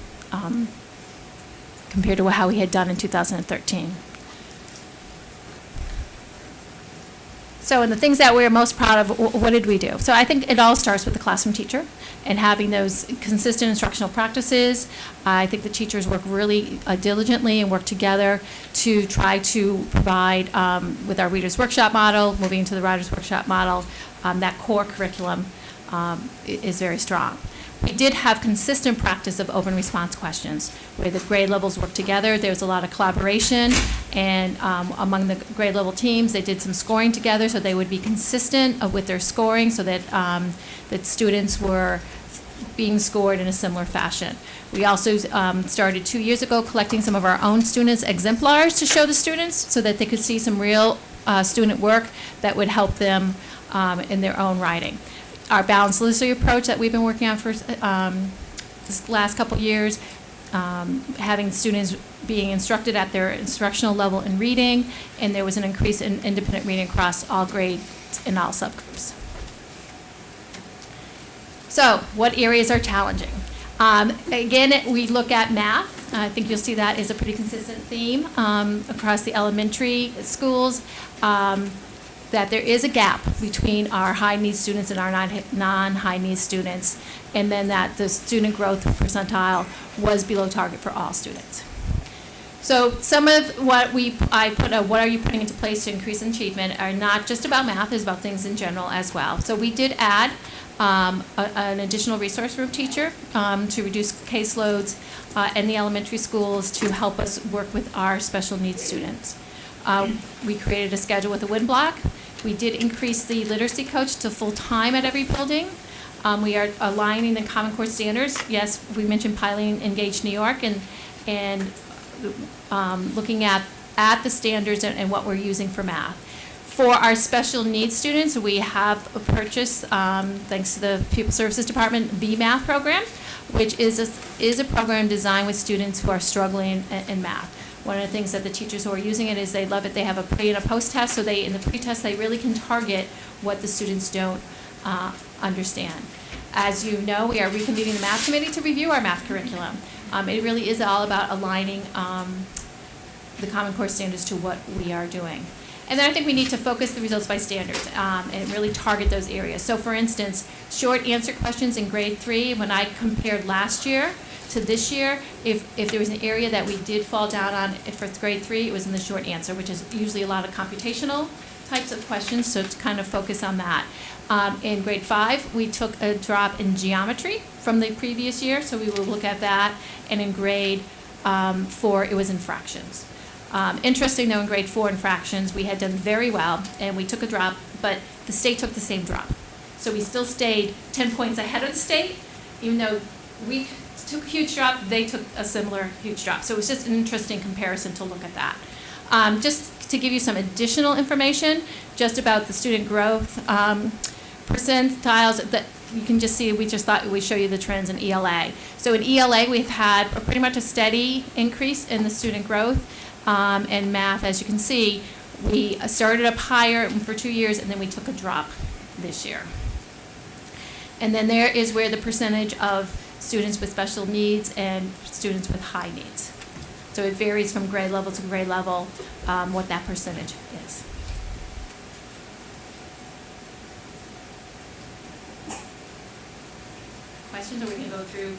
compared to how we had done in 2013. So, and the things that we're most proud of, what did we do? So I think it all starts with the classroom teacher and having those consistent instructional practices. I think the teachers work really diligently and work together to try to provide, with our Reader's Workshop model, moving into the Writer's Workshop model, that core curriculum is very strong. We did have consistent practice of open response questions where the grade levels worked together. There was a lot of collaboration, and among the grade level teams, they did some scoring together so they would be consistent with their scoring so that that students were being scored in a similar fashion. We also started 2 years ago collecting some of our own students' exemplars to show the students so that they could see some real student work that would help them in their own writing. Our balanced literacy approach that we've been working on for this last couple of years, having students being instructed at their instructional level in reading, and there was an increase in independent reading across all grades and all subgroups. So, what areas are challenging? Again, we look at math. I think you'll see that is a pretty consistent theme across the elementary schools. that there is a gap between our high needs students and our non-high needs students, and then that the student growth percentile was below target for all students. So some of what what are you putting into place to increase achievement are not just about math, it's about things in general as well. So we did add an additional resource room teacher to reduce caseloads in the elementary schools to help us work with our special needs students. We created a schedule with a win block. We did increase the literacy coach to full-time at every building. We are aligning the Common Core standards. Yes, we mentioned piloting Engage New York and looking at the standards and what we're using for math. For our special needs students, we have purchased, thanks to the Pupil Services Department, BMath program, which is a program designed with students who are struggling in math. One of the things that the teachers who are using it is they love it. They have a pre and a post test, so in the pre-test they really can target what the students don't understand. As you know, we are reconvening the math committee to review our math curriculum. It really is all about aligning the Common Core standards to what we are doing. And then I think we need to focus the results by standards and really target those areas. So for instance, short answer questions in grade 3, when I compared last year to this year, if there was an area that we did fall down on for grade 3, it was in the short answer, which is usually a lot of computational types of questions, so to kind of focus on that. In grade 5, we took a drop in geometry from the previous year, so we will look at that. And in grade 4, it was in fractions. Interesting though, in grade 4 in fractions, we had done very well, and we took a drop, but the state took the same drop. So we still stayed 10 points ahead of the state, even though we took a huge drop, they took a similar huge drop. So it was just an interesting comparison to look at that. Just to give you some additional information, just about the student growth percentiles, that you can just see, we just thought we'd show you the trends in ELA. So in ELA, we've had pretty much a steady increase in the student growth. In math, as you can see, we started up higher for 2 years, and then we took a drop this year. And then there is where the percentage of students with special needs and students with high needs. So it varies from grade level to grade level, what that percentage is. Questions, or we can go through?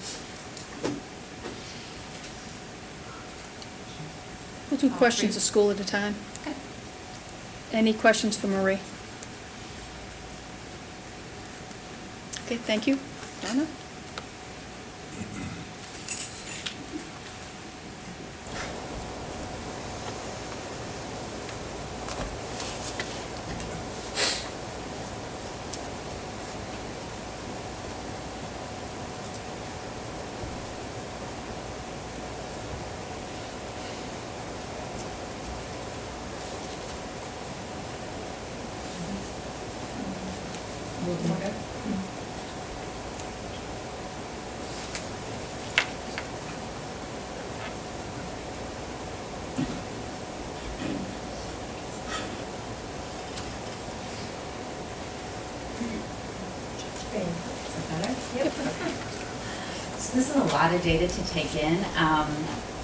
We'll do questions of school at a time. Okay. Any questions for Marie? Okay, thank you. Donna? So this is a lot of data to take in.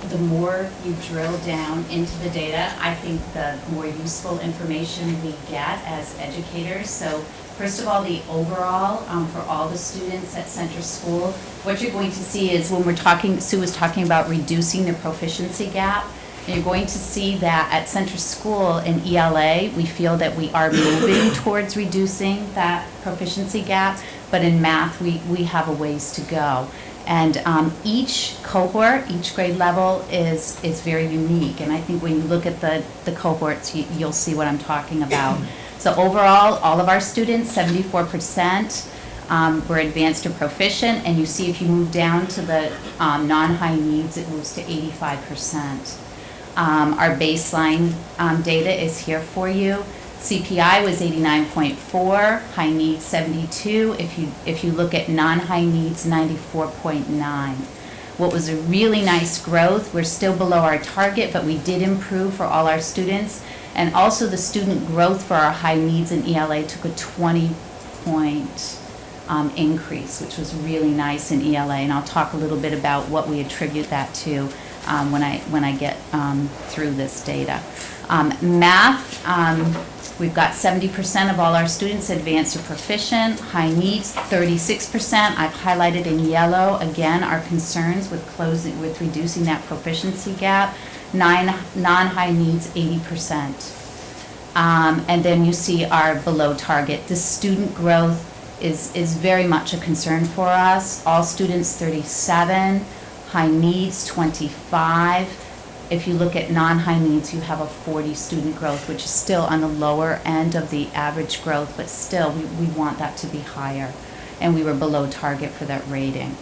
The more you drill down into the data, I think the more useful information we get as educators. So first of all, the overall for all the students at Center School, what you're going to see is when we're talking, Sue was talking about reducing the proficiency gap. And you're going to see that at Center School in ELA, we feel that we are moving towards reducing that proficiency gap, but in math, we have a ways to go. And each cohort, each grade level is very unique. And I think when you look at the cohorts, you'll see what I'm talking about. So overall, all of our students, 74%, were advanced or proficient. And you see if you move down to the non-high needs, it moves to 85%. Our baseline data is here for you. CPI was 89.4, high needs 72. If you look at non-high needs, 94.9. What was a really nice growth, we're still below our target, but we did improve for all our students. And also the student growth for our high needs in ELA took a 20-point increase, which was really nice in ELA. And I'll talk a little bit about what we attribute that to when I get through this data. Math, We've got 70% of all our students advanced or proficient, high needs 36%. I've highlighted in yellow, again, our concerns with reducing that proficiency gap. Non-high needs 80%. And then you see our below target. The student growth is very much a concern for us. All students 37, high needs 25. If you look at non-high needs, you have a 40 student growth, which is still on the lower end of the average growth, but still we want that to be higher. And we were below target for that rating.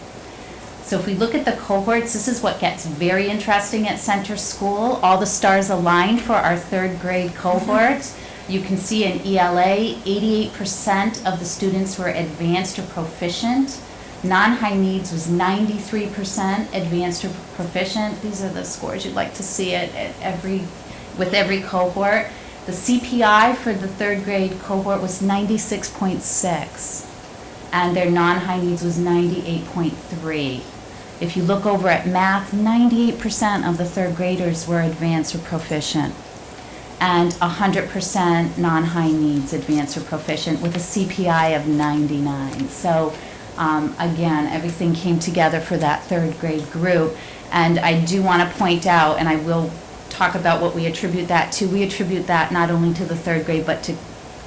So if we look at the cohorts, this is what gets very interesting at Center School. All the stars aligned for our third grade cohort. You can see in ELA, 88% of the students were advanced or proficient. Non-high needs was 93% advanced or proficient. These are the scores you'd like to see with every cohort. The CPI for the third grade cohort was 96.6, and their non-high needs was 98.3. If you look over at math, 98% of the third graders were advanced or proficient, and 100% non-high needs advanced or proficient with a CPI of 99. So again, everything came together for that third grade group. And I do want to point out, and I will talk about what we attribute that to. We attribute that not only to the third grade, but to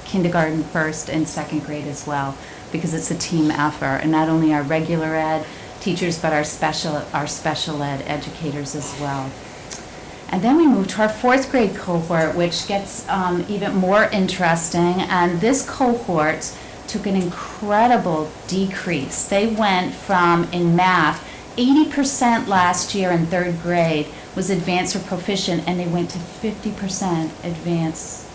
kindergarten, first, and second grade as well, because it's a team effort. And not only our regular ed teachers, but our special ed educators as well. And then we move to our fourth grade cohort, which gets even more interesting. And this cohort took an incredible decrease. They went from, in math, 80% last year in third grade was advanced or proficient, and they went to 50% advanced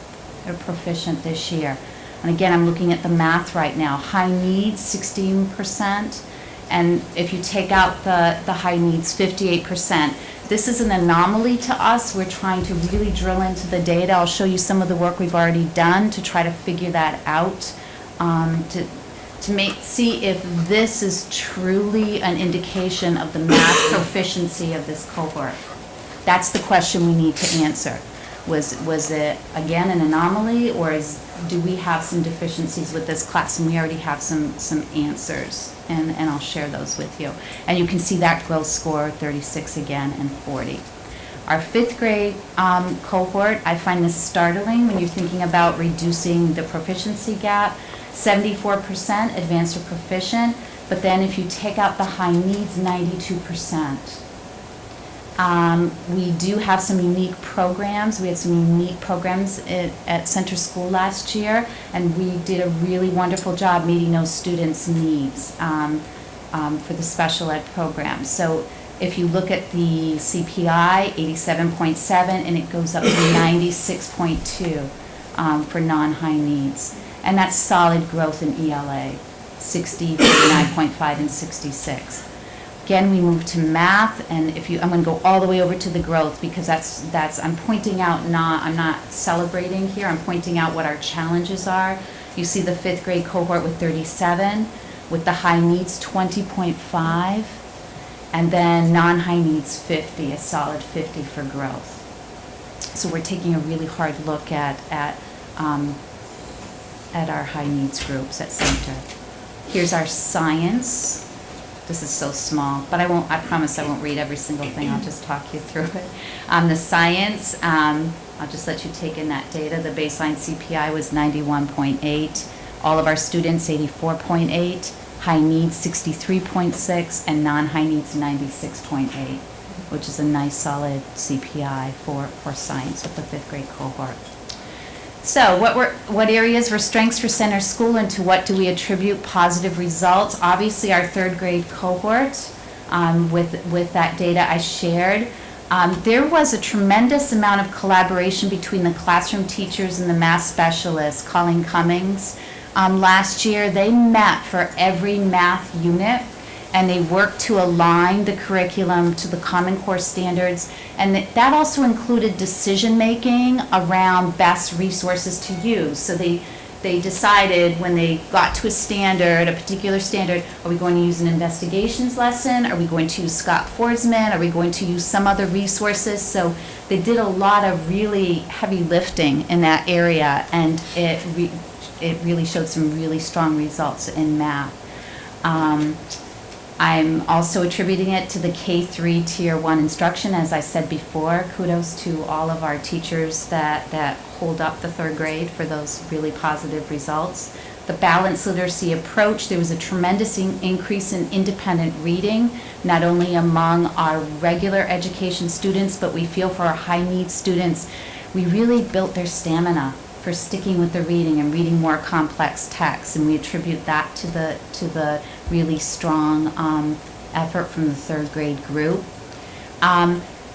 or proficient this year. And again, I'm looking at the math right now. High needs, 16%, and if you take out the high needs, 58%. This is an anomaly to us. We're trying to really drill into the data. I'll show you some of the work we've already done to try to figure that out. To see if this is truly an indication of the math proficiency of this cohort. That's the question we need to answer. Was it, again, an anomaly, or do we have some deficiencies with this class? And we already have some answers, and I'll share those with you. And you can see that growth score, 36 again, and 40. Our fifth grade cohort, I find this startling when you're thinking about reducing the proficiency gap. 74% advanced or proficient, but then if you take out the high needs, 92%. We do have some unique programs. We had some unique programs at Center School last year, and we did a really wonderful job meeting those students' needs for the special ed program. So if you look at the CPI, 87.7, and it goes up to 96.2 for non-high needs. And that's solid growth in ELA, 60, 59.5, and 66. Again, we move to math, and I'm going to go all the way over to the growth, because I'm pointing out, I'm not celebrating here, I'm pointing out what our challenges are. You see the fifth grade cohort with 37, with the high needs 20.5, and then non-high needs 50, a solid 50 for growth. So we're taking a really hard look at our high needs groups at Center. Here's our science. This is so small, but I promise I won't read every single thing, I'll just talk you through it. The science, I'll just let you take in that data. The baseline CPI was 91.8. All of our students, 84.8. High needs, 63.6, and non-high needs, 96.8, which is a nice solid CPI for science with the fifth grade cohort. So what areas were strengths for Center School, and to what do we attribute positive results? Obviously, our third grade cohort, with that data I shared, there was a tremendous amount of collaboration between the classroom teachers and the math specialists, Colleen Cummings. Last year, they met for every math unit, and they worked to align the curriculum to the Common Core standards. And that also included decision-making around best resources to use. So they they decided when they got to a standard, a particular standard, are we going to use an investigations lesson? Are we going to use Scott Forsman? Are we going to use some other resources? So they did a lot of really heavy lifting in that area, and it really showed some really strong results in math. I'm also attributing it to the K-3 Tier 1 instruction. As I said before, kudos to all of our teachers that hold up the third grade for those really positive results. The balanced literacy approach, there was a tremendous increase in independent reading, not only among our regular education students, but we feel for our high-need students, we really built their stamina for sticking with the reading and reading more complex texts, and we attribute that to the really strong effort from the third grade group.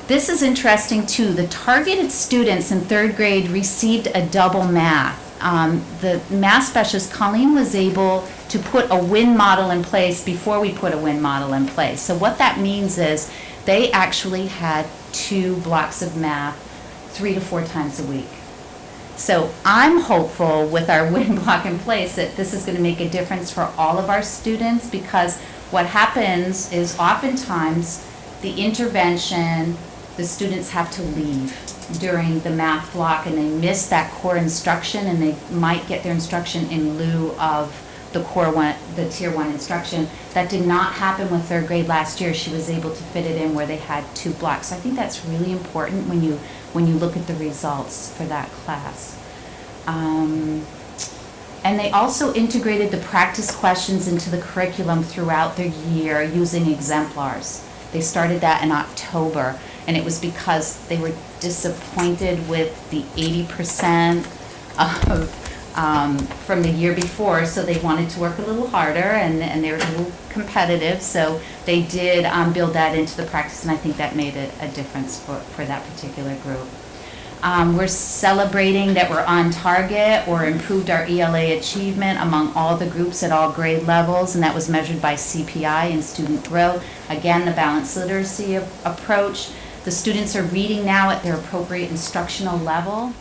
This is interesting too. The targeted students in third grade received a double math. The math specialist, Colleen, was able to put a WIN model in place before we put a WIN model in place. So what that means is they actually had 2 blocks of math 3 to 4 times a week. So I'm hopeful with our WIN block in place that this is going to make a difference for all of our students, because what happens is oftentimes the intervention, the students have to leave during the math block and they miss that core instruction, and they might get their instruction in lieu of the core one, the tier 1 instruction. That did not happen with third grade last year. She was able to fit it in where they had 2 blocks. So I think that's really important when you look at the results for that class. And they also integrated the practice questions into the curriculum throughout the year using exemplars. They started that in October, and it was because they were disappointed with the 80% of from the year before, so they wanted to work a little harder, and they were a little competitive, so they did build that into the practice, and I think that made a difference for that particular group. We're celebrating that we're on target or improved our ELA achievement among all the groups at all grade levels, and that was measured by CPI and student growth. Again, the balanced literacy approach. The students are reading now at their appropriate instructional level,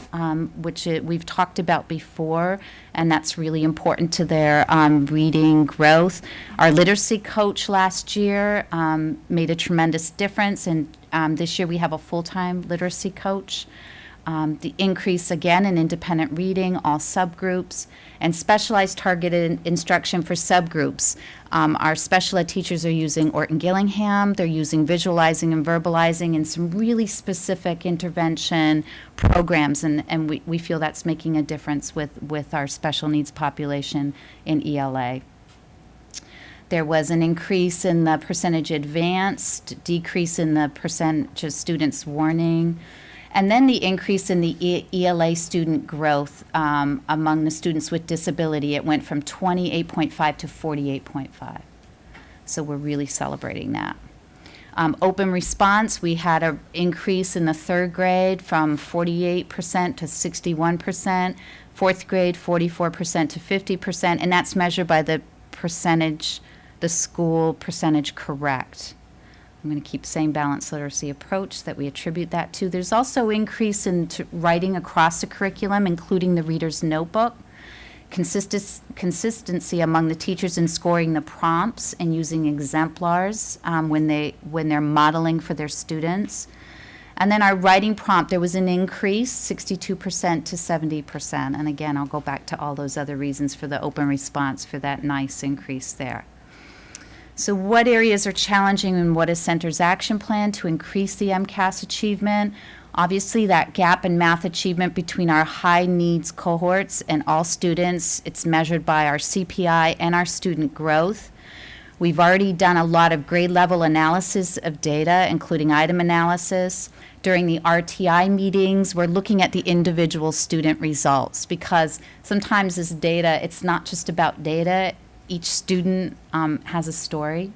which we've talked about before, and that's really important to their reading growth. Our literacy coach last year made a tremendous difference, and this year we have a full-time literacy coach. The increase again in independent reading, all subgroups, and specialized targeted instruction for subgroups. Our special ed teachers are using Orton Gillingham, they're using visualizing and verbalizing and some really specific intervention programs, and we feel that's making a difference with our special needs population in ELA. There was an increase in the percentage advanced, decrease in the percentage of students warning, and then the increase in the ELA student growth among the students with disability. It went from 28.5 to 48.5. So we're really celebrating that. Open response, we had an increase in the third grade from 48% to 61%, fourth grade 44% to 50%, and that's measured by the percentage, the school percentage correct. I'm going to keep saying balanced literacy approach, that we attribute that to. There's also increase in writing across the curriculum, including the reader's notebook, consistency among the teachers in scoring the prompts and using exemplars when they're modeling for their students. And then our writing prompt, there was an increase, 62% to 70%. And again, I'll go back to all those other reasons for the open response for that nice increase there. So what areas are challenging, and what is Center's action plan to increase the MCAS achievement? Obviously, that gap in math achievement between our high needs cohorts and all students, it's measured by our CPI and our student growth. We've already done a lot of grade level analysis of data, including item analysis. During the RTI meetings, we're looking at the individual student results, because sometimes this data, it's not just about data. Each student has a story,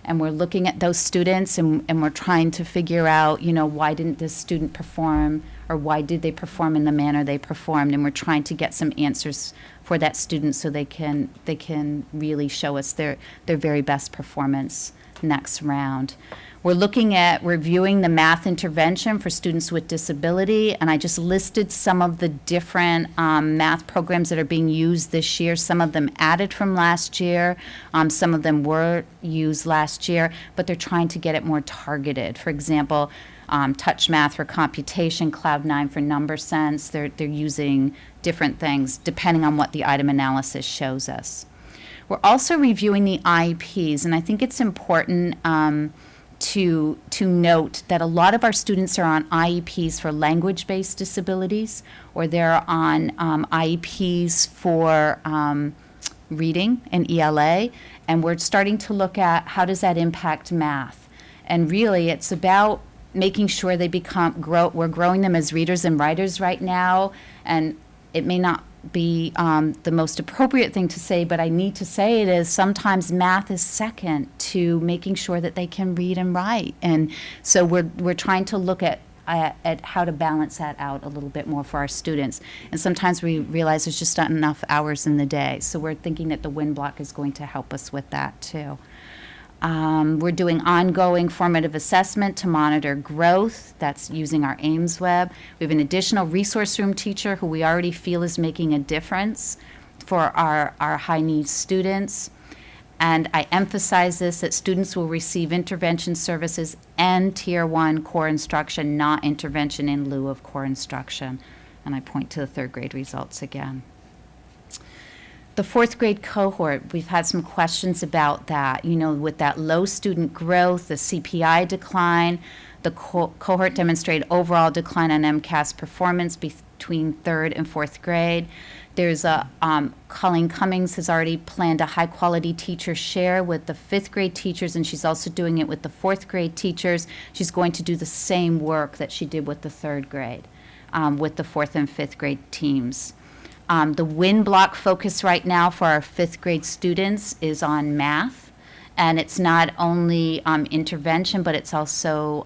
and we're looking at those students, and we're trying to figure out, why didn't this student perform, or why did they perform in the manner they performed, and we're trying to get some answers for that student so they can really show us their very best performance next round. We're looking at reviewing the math intervention for students with disability, and I just listed some of the different math programs that are being used this year, some of them added from last year, some of them were used last year, but they're trying to get it more targeted. For example, Touch Math for computation, Cloud9 for number sense. They're using different things depending on what the item analysis shows us. We're also reviewing the IEPs, and I think it's important to note that a lot of our students are on IEPs for language-based disabilities, or they're on IEPs for reading and ELA, and we're starting to look at how does that impact math. And really, it's about making sure they we're growing them as readers and writers right now, and it may not be the most appropriate thing to say, but I need to say it is sometimes math is second to making sure that they can read and write. And so we're trying to look at how to balance that out a little bit more for our students. And sometimes we realize there's just not enough hours in the day. So we're thinking that the WIN block is going to help us with that too. We're doing ongoing formative assessment to monitor growth. That's using our Ames Web. We have an additional resource room teacher who we already feel is making a difference for our high needs students. And I emphasize this, that students will receive intervention services and Tier 1 core instruction, not intervention in lieu of core instruction. And I point to the third grade results again. The fourth grade cohort, we've had some questions about that. You know, with that low student growth, the CPI decline, the cohort demonstrated overall decline on MCAS performance between third and fourth grade. There's Colleen Cummings has already planned a high quality teacher share with the fifth grade teachers, and she's also doing it with the fourth grade teachers. She's going to do the same work that she did with the third grade, with the fourth and fifth grade teams. The WIN block focus right now for our fifth grade students is on math, and it's not only intervention, but it's also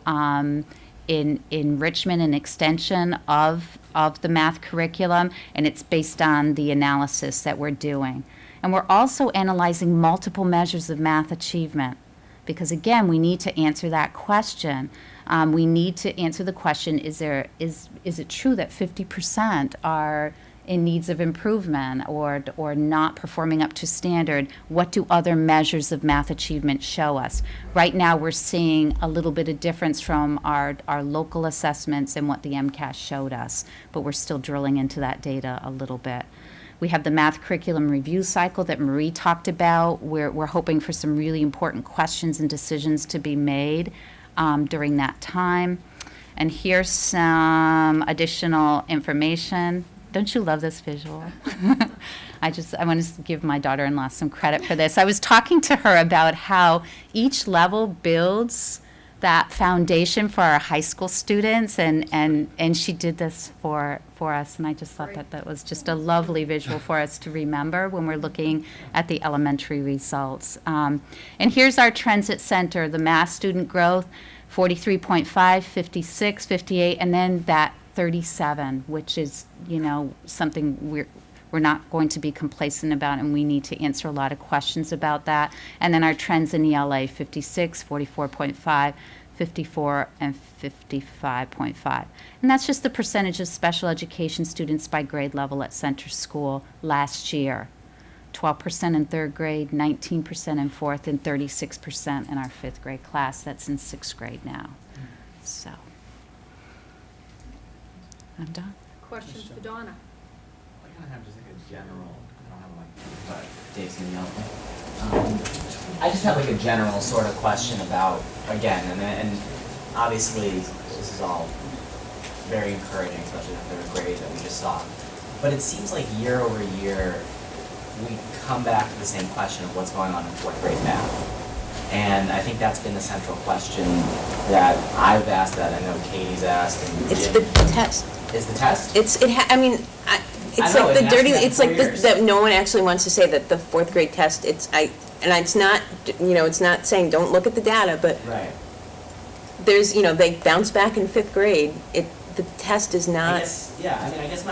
in enrichment and extension of the math curriculum, and it's based on the analysis that we're doing. And we're also analyzing multiple measures of math achievement, because again, we need to answer that question. We need to answer the question, is it true that 50% are in needs of improvement or not performing up to standard? What do other measures of math achievement show us? Right now we're seeing a little bit of difference from our local assessments and what the MCAS showed us, but we're still drilling into that data a little bit. We have the math curriculum review cycle that Marie talked about. We're hoping for some really important questions and decisions to be made during that time. And here's some additional information. Don't you love this visual? I want to give my daughter-in-law some credit for this. I was talking to her about how each level builds that foundation for our high school students, and she did this for us, and I just thought that was just a lovely visual for us to remember when we're looking at the elementary results. And here's our Transit Center, the math student growth, 43.5, 56, 58, and then that 37, which is, you know, something we're not going to be complacent about, and we need to answer a lot of questions about that. And then our trends in ELA, 56, 44.5, 54, and 55.5. And that's just the percentage of special education students by grade level at Center School last year. 12% in third grade, 19% in fourth, and 36% in our fifth grade class. That's in sixth grade now. So. I'm done. Questions for Donna? I kind of have just like a general, I don't have like, but Dave's gonna yell at me. I just have like a general sort of question about, again, and obviously this is all very encouraging, especially the third grade that we just saw. But it seems like year over year, we come back to the same question of what's going on in fourth grade math. And I think that's been the central question that I've asked, that I know Katie's asked, and It's Jim- the test. Is the test? It's know, like it the has dirty, been it's like for the, years. that no one actually wants to say that the fourth grade test, it's not, you know, it's not saying don't look at the data, but Right. there's, you know, they bounce back in fifth grade. The test is I not. guess, yeah, I mean, I guess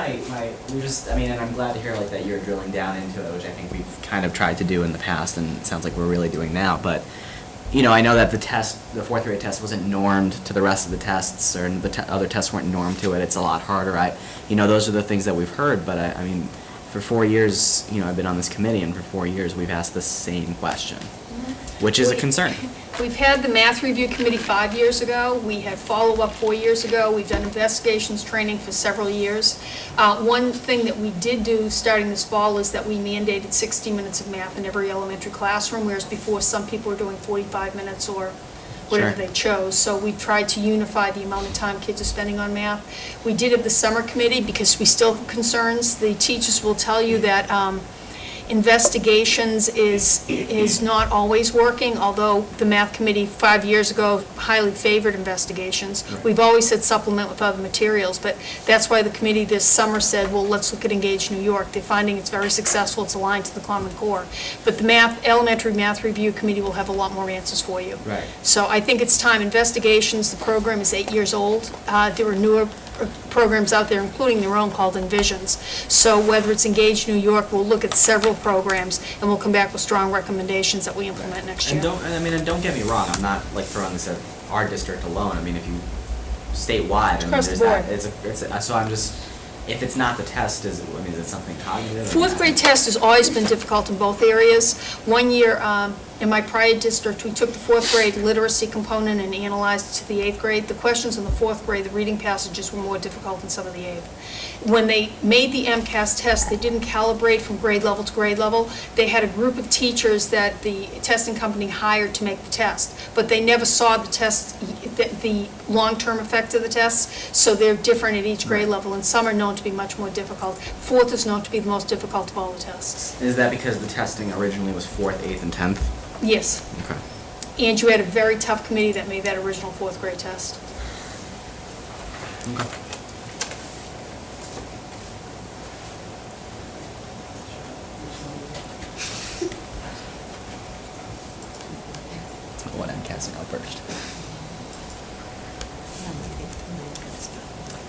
we're just, I mean, and I'm glad to hear like that you're drilling down into it, which I think we've kind of tried to do in the past, and it sounds like we're really doing now, but, you know, I know that the fourth grade test wasn't normed to the rest of the tests, or the other tests weren't normed to it. It's a lot harder. You know, those are the things that we've heard, but I mean, for 4 years, you know, I've been on this committee, and for 4 years, we've asked the same question, which is a concern. We've had the math review committee 5 years ago. We had follow-up 4 years ago. We've done investigations training for several years. One thing that we did do starting this fall is that we mandated 60 minutes of math in every elementary classroom, whereas before some people were doing 45 minutes or whatever Sure. they chose. So we've tried to unify the amount of time kids are spending on math. We did have the summer committee because we still have concerns. The teachers will tell you that investigations is not always working, although the math committee 5 years ago highly favored investigations. We've always said supplement with other materials, but that's why the committee this summer said, well, let's look at Engage New York. They're finding it's very successful, it's aligned to the Common Core. But the elementary math review committee will have a lot more answers for you. Right. So I think it's time. Investigations, the program is 8 years old. There are newer programs out there, including their own, called Envisions. So whether it's Engage New York, we'll look at several programs, and we'll come back with strong recommendations that we implement next year. And don't get me wrong, I'm not like throwing this at our district alone. I mean, if you statewide, I mean, Across the there's that. board. So I'm just, if it's not the test, is it something cognitive? Fourth grade test has always been difficult in both areas. One year, in my prior district, we took the fourth grade literacy component and analyzed it to the eighth grade. The questions in the fourth grade, the reading passages were more difficult than some of the eighth. When they made the MCAS test, they didn't calibrate from grade level to grade level. They had a group of teachers that the testing company hired to make the test, but they never saw the test, the long-term effect of the tests, so they're different at each grade level, and some are known to be much more difficult. Fourth is known to be the most difficult of all the tests. Is that because the testing originally was 4th, 8th, and 10th? Yes. Okay. And you had a very tough committee that made that original fourth grade test. Okay. What MCAS out first?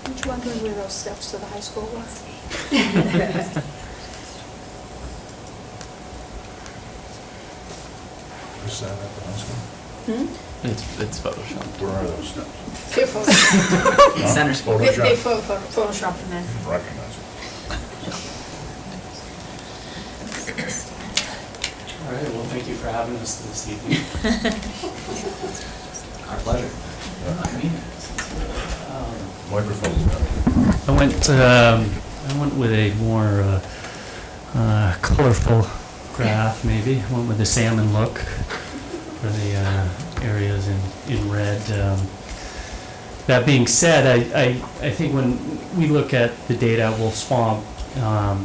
Aren't you wondering where those steps to the high school were? Is that at the high school? It's Photoshop. Where are those steps? They're Photoshop. Center school. They Photoshopped them in. Recognize it. All right, well, thank you for having us this evening. Our pleasure. Microphone's I went with a more colorful graph, maybe. I went with the salmon look for the areas in red. That being said, I think when we look at the data at Wolf Swamp, a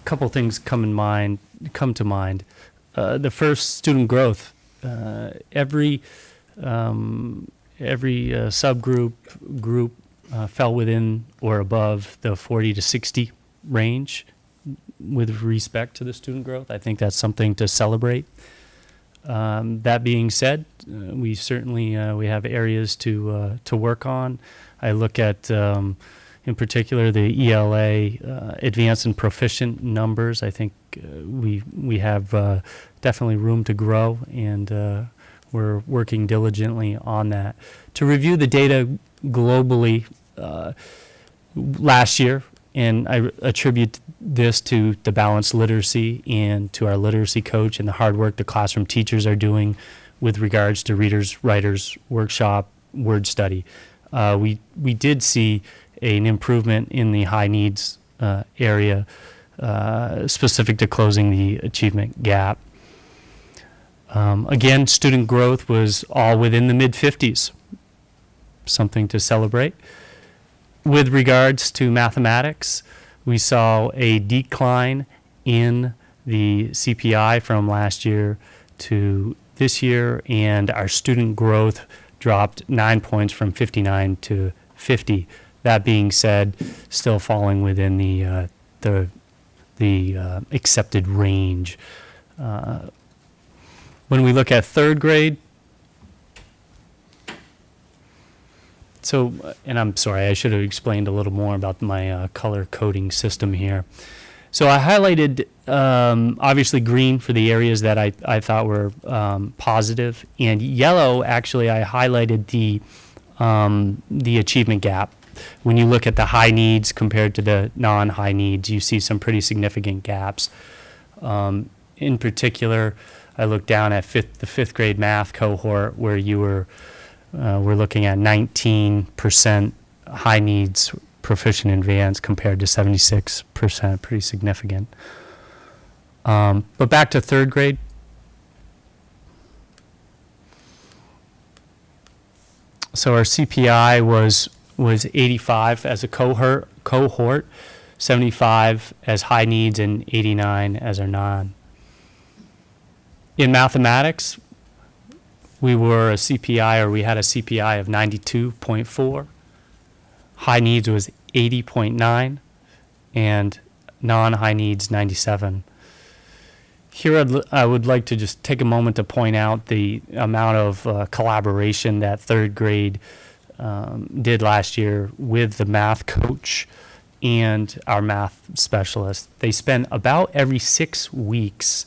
couple things come to mind. The first, student growth. Every group fell within or above the 40 to 60 range with respect to the student growth. I think that's something to celebrate. That being said, we certainly we have areas to work on. I look at, in particular, the ELA advanced and proficient numbers. I think we have definitely room to grow, and we're working diligently on that. To review the data globally, last year, and I attribute this to the balanced literacy and to our literacy coach and the hard work the classroom teachers are doing with regards to readers, writers, workshop, word study. We did see an improvement in the high needs area specific to closing the achievement gap. Again, student growth was all within the mid-50s, something to celebrate. With regards to mathematics, we saw a decline in the CPI from last year to this year, and our student growth dropped 9 points from 59 to 50. That being said, still falling within the accepted range. When we look at third grade, so, and I'm sorry, I should have explained a little more about my color coding system here. So I highlighted, obviously, green for the areas that I thought were positive, and yellow, actually, I highlighted the achievement gap. When you look at the high needs compared to the non-high needs, you see some pretty significant gaps. In particular, I looked down at the fifth grade math cohort where we're looking at 19% high needs proficient in advanced compared to 76%, pretty significant. But back to third grade. So our CPI was 85 as a cohort, 75 as high needs, and 89 as our non. In mathematics, we had a CPI of 92.4. High needs was 80.9, and non-high needs 97. Here I would like to just take a moment to point out the amount of collaboration that third grade did last year with the math coach and our math specialist. They spent about every 6 weeks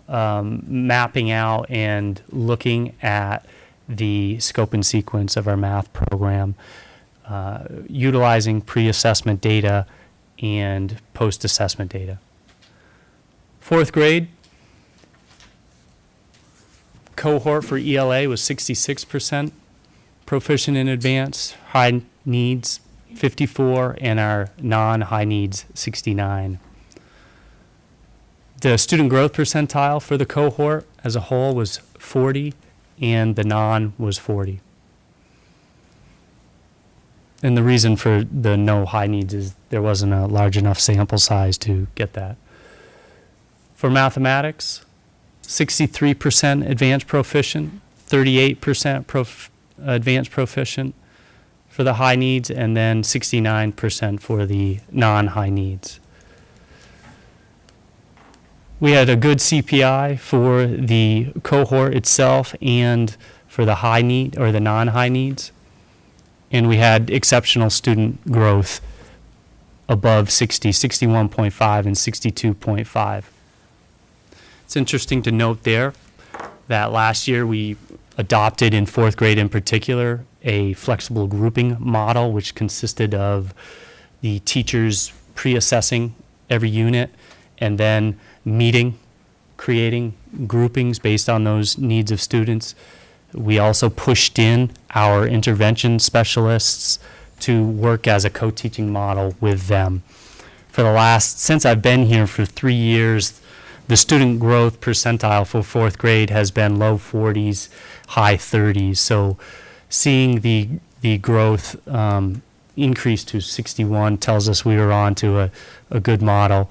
mapping out and looking at the scope and sequence of our math program, utilizing pre-assessment data and post-assessment data. Fourth grade cohort for ELA was 66% proficient in advanced, high needs 54, and our non-high needs 69. The student growth percentile for the cohort as a whole was 40, and the non was 40. And the reason for the no high needs is there wasn't a large enough sample size to get that. For mathematics, 63% advanced proficient, 38% advanced proficient for the high needs, and then 69% for the non-high needs. We had a good CPI for the cohort itself and for the high need or the non-high needs. And we had exceptional student growth above 60, 61.5 and 62.5. It's interesting to note there that last year we adopted in fourth grade in particular a flexible grouping model, which consisted of the teachers pre-assessing every unit and then creating groupings based on those needs of students. We also pushed in our intervention specialists to work as a co-teaching model with them. Since I've been here for 3 years, the student growth percentile for fourth grade has been low 40s, high 30s. So seeing the growth increase to 61 tells us we were on to a good model.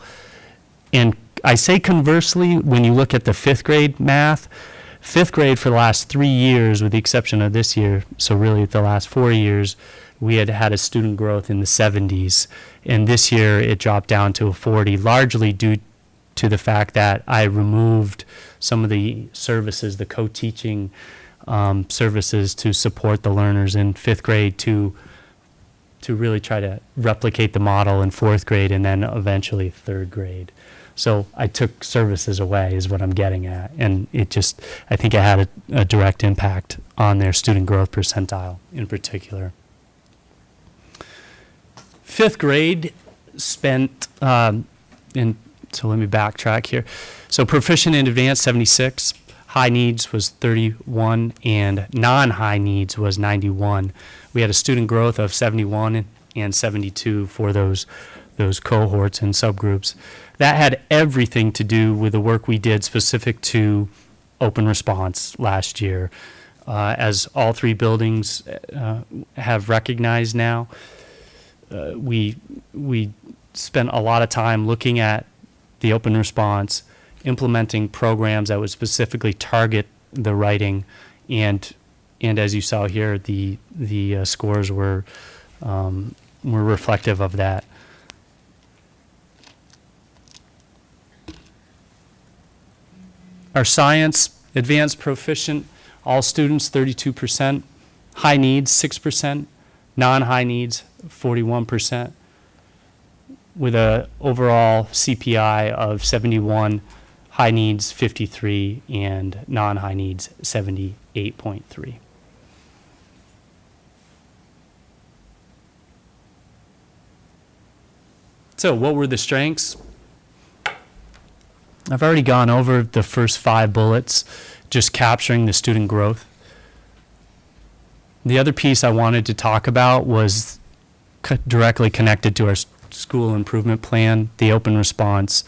And I say conversely, when you look at the fifth grade math, fifth grade for the last 3 years, with the exception of this year, so really the last 4 years, we had a student growth in the 70s. And this year it dropped down to a 40, largely due to the fact that I removed some of the services, the co-teaching services to support the learners in fifth grade to really try to replicate the model in fourth grade and then eventually third grade. So I took services away is what I'm getting at. And I think it had a direct impact on their student growth percentile in particular. Fifth grade spent, so let me backtrack here. So proficient in advanced, 76. High needs was 31, and non-high needs was 91. We had a student growth of 71 and 72 for those cohorts and subgroups. That had everything to do with the work we did specific to open response last year. As all 3 buildings have recognized now, we spent a lot of time looking at the open response, implementing programs that would specifically target the writing, and as you saw here, the scores were reflective of that. Our science, advanced proficient, all students 32%, high needs 6%, non-high needs 41%. with a overall CPI of 71, high needs 53, and non-high needs 78.3. So what were the strengths? I've already gone over the first 5 bullets, just capturing the student growth. The other piece I wanted to talk about was directly connected to our school improvement plan, the open response.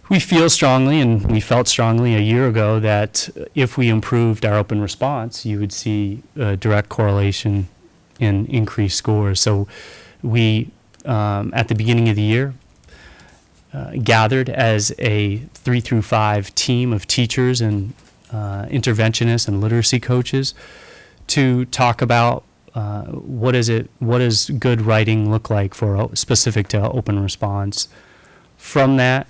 We feel strongly, and we felt strongly a year ago, that if we improved our open response, you would see a direct correlation in increased scores. So we, at the beginning of the year, gathered as a 3 through 5 team of teachers and interventionists and literacy coaches to talk about what does good writing look like for specific to open response. From that,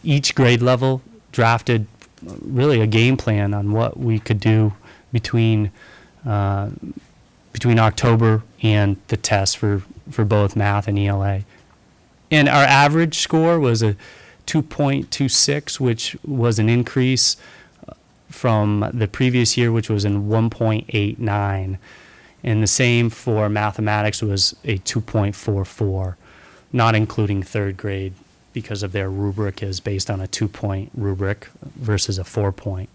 each grade level drafted really a game plan on what we could do between October and the test for both math and ELA. And our average score was a 2.26, which was an increase from the previous year, which was in 1.89. And the same for mathematics was a 2.44, not including third grade, because of their rubric is based on a 2-point rubric versus a 4-point.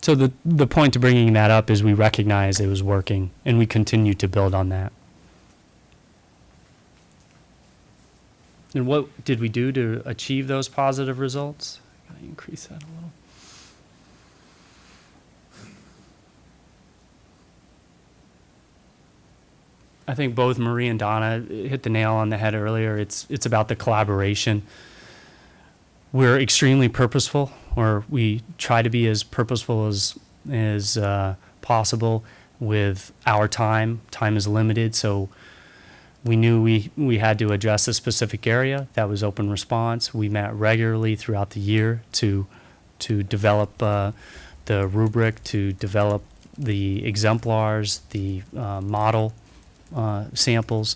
So the point to bringing that up is we recognize it was working, and we continue to build on that. And what did we do to achieve those positive results? Can I increase that a little? I think both Marie and Donna hit the nail on the head earlier. It's about the collaboration. We're extremely purposeful, or we try to be as purposeful as possible with our time. Time is limited, so we knew we had to address a specific area. That was open response. We met regularly throughout the year to develop the rubric, to develop the exemplars, the model samples,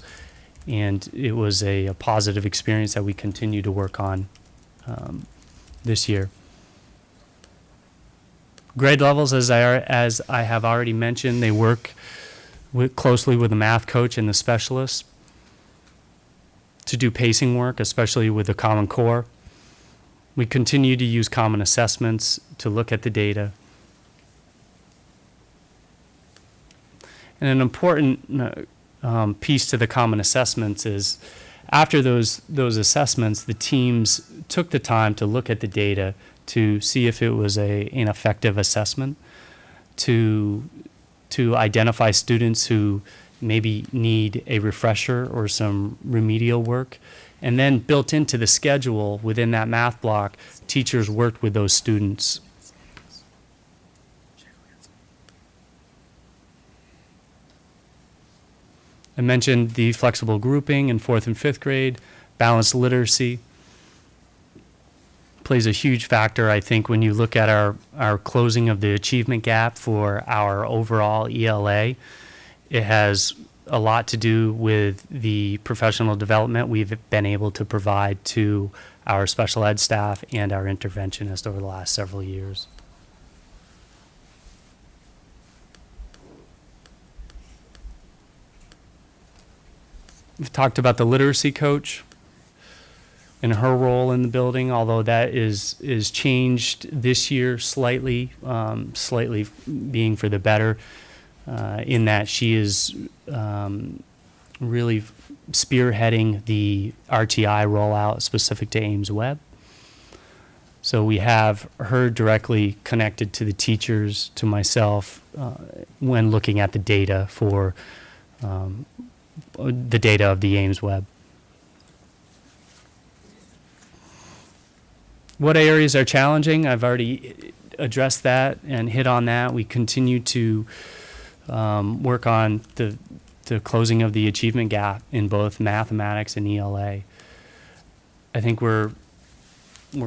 and it was a positive experience that we continue to work on this year. Grade levels, as I have already mentioned, they work closely with the math coach and the specialist to do pacing work, especially with the Common Core. We continue to use common assessments to look at the data. And an important piece to the common assessments is after those assessments, the teams took the time to look at the data to see if it was an effective assessment, to identify students who maybe need a refresher or some remedial work. And then built into the schedule within that math block, teachers worked with those students. I mentioned the flexible grouping in 4th and 5th grade, balanced literacy plays a huge factor, I think, when you look at our closing of the achievement gap for our overall ELA. It has a lot to do with the professional development we've been able to provide to our special ed staff and our interventionists over the last several years. We've talked about the literacy coach and her role in the building, although that is changed this year slightly, slightly being for the better, in that she is really spearheading the RTI rollout specific to Ames Web. So we have her directly connected to the teachers, to myself, when looking at the data for the data of the Ames Web. What areas are challenging? I've already addressed that and hit on that. We continue to work on the closing of the achievement gap in both mathematics and ELA. I think we're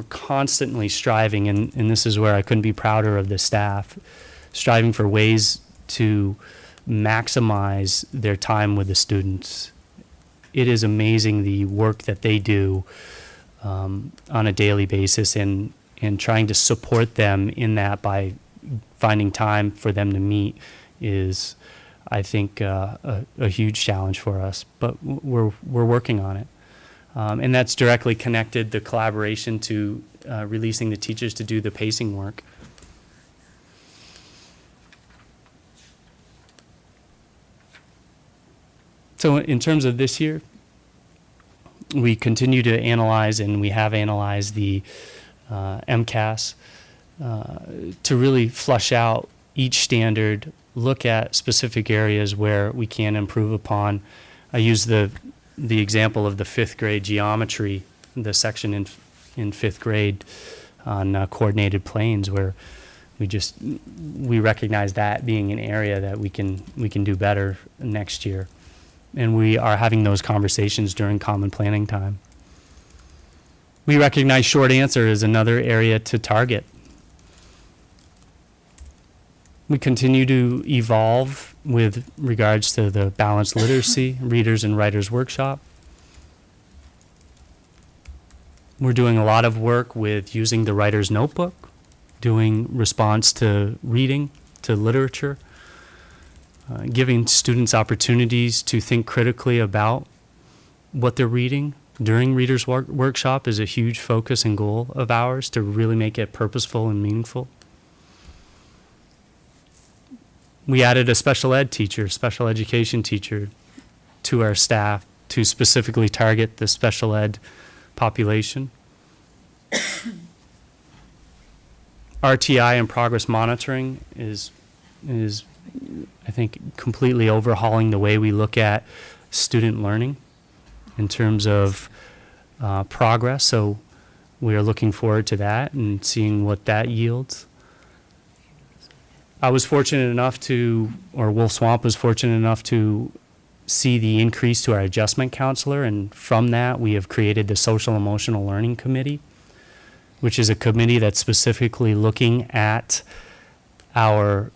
constantly striving, and this is where I couldn't be prouder of the staff, striving for ways to maximize their time with the students. It is amazing the work that they do on a daily basis, and trying to support them in that by finding time for them to meet is, I think, a huge challenge for us. But we're working on it. And that's directly connected, the collaboration, to releasing the teachers to do the pacing work. So in terms of this year, we continue to analyze, and we have analyzed the MCAS to really flush out each standard, look at specific areas where we can improve upon. I use the example of the 5th grade geometry, the section in 5th grade on coordinated planes, where we recognize that being an area that we can do better next year. And we are having those conversations during common planning time. We recognize short answer is another area to target. We continue to evolve with regards to the balanced literacy, readers and writers workshop. We're doing a lot of work with using the writer's notebook, doing response to reading, to literature, giving students opportunities to think critically about what they're reading during Reader's Workshop is a huge focus and goal of ours, to really make it purposeful and meaningful. We added a special ed teacher, special education teacher, to our staff to specifically target the special ed population. RTI and progress monitoring is I think completely overhauling the way we look at student learning in terms of progress. So we are looking forward to that and seeing what that yields. I was fortunate enough Wolf Swamp was fortunate enough to see the increase to our adjustment counselor, and from that we have created the Social Emotional Learning Committee, which is a committee that's specifically looking at our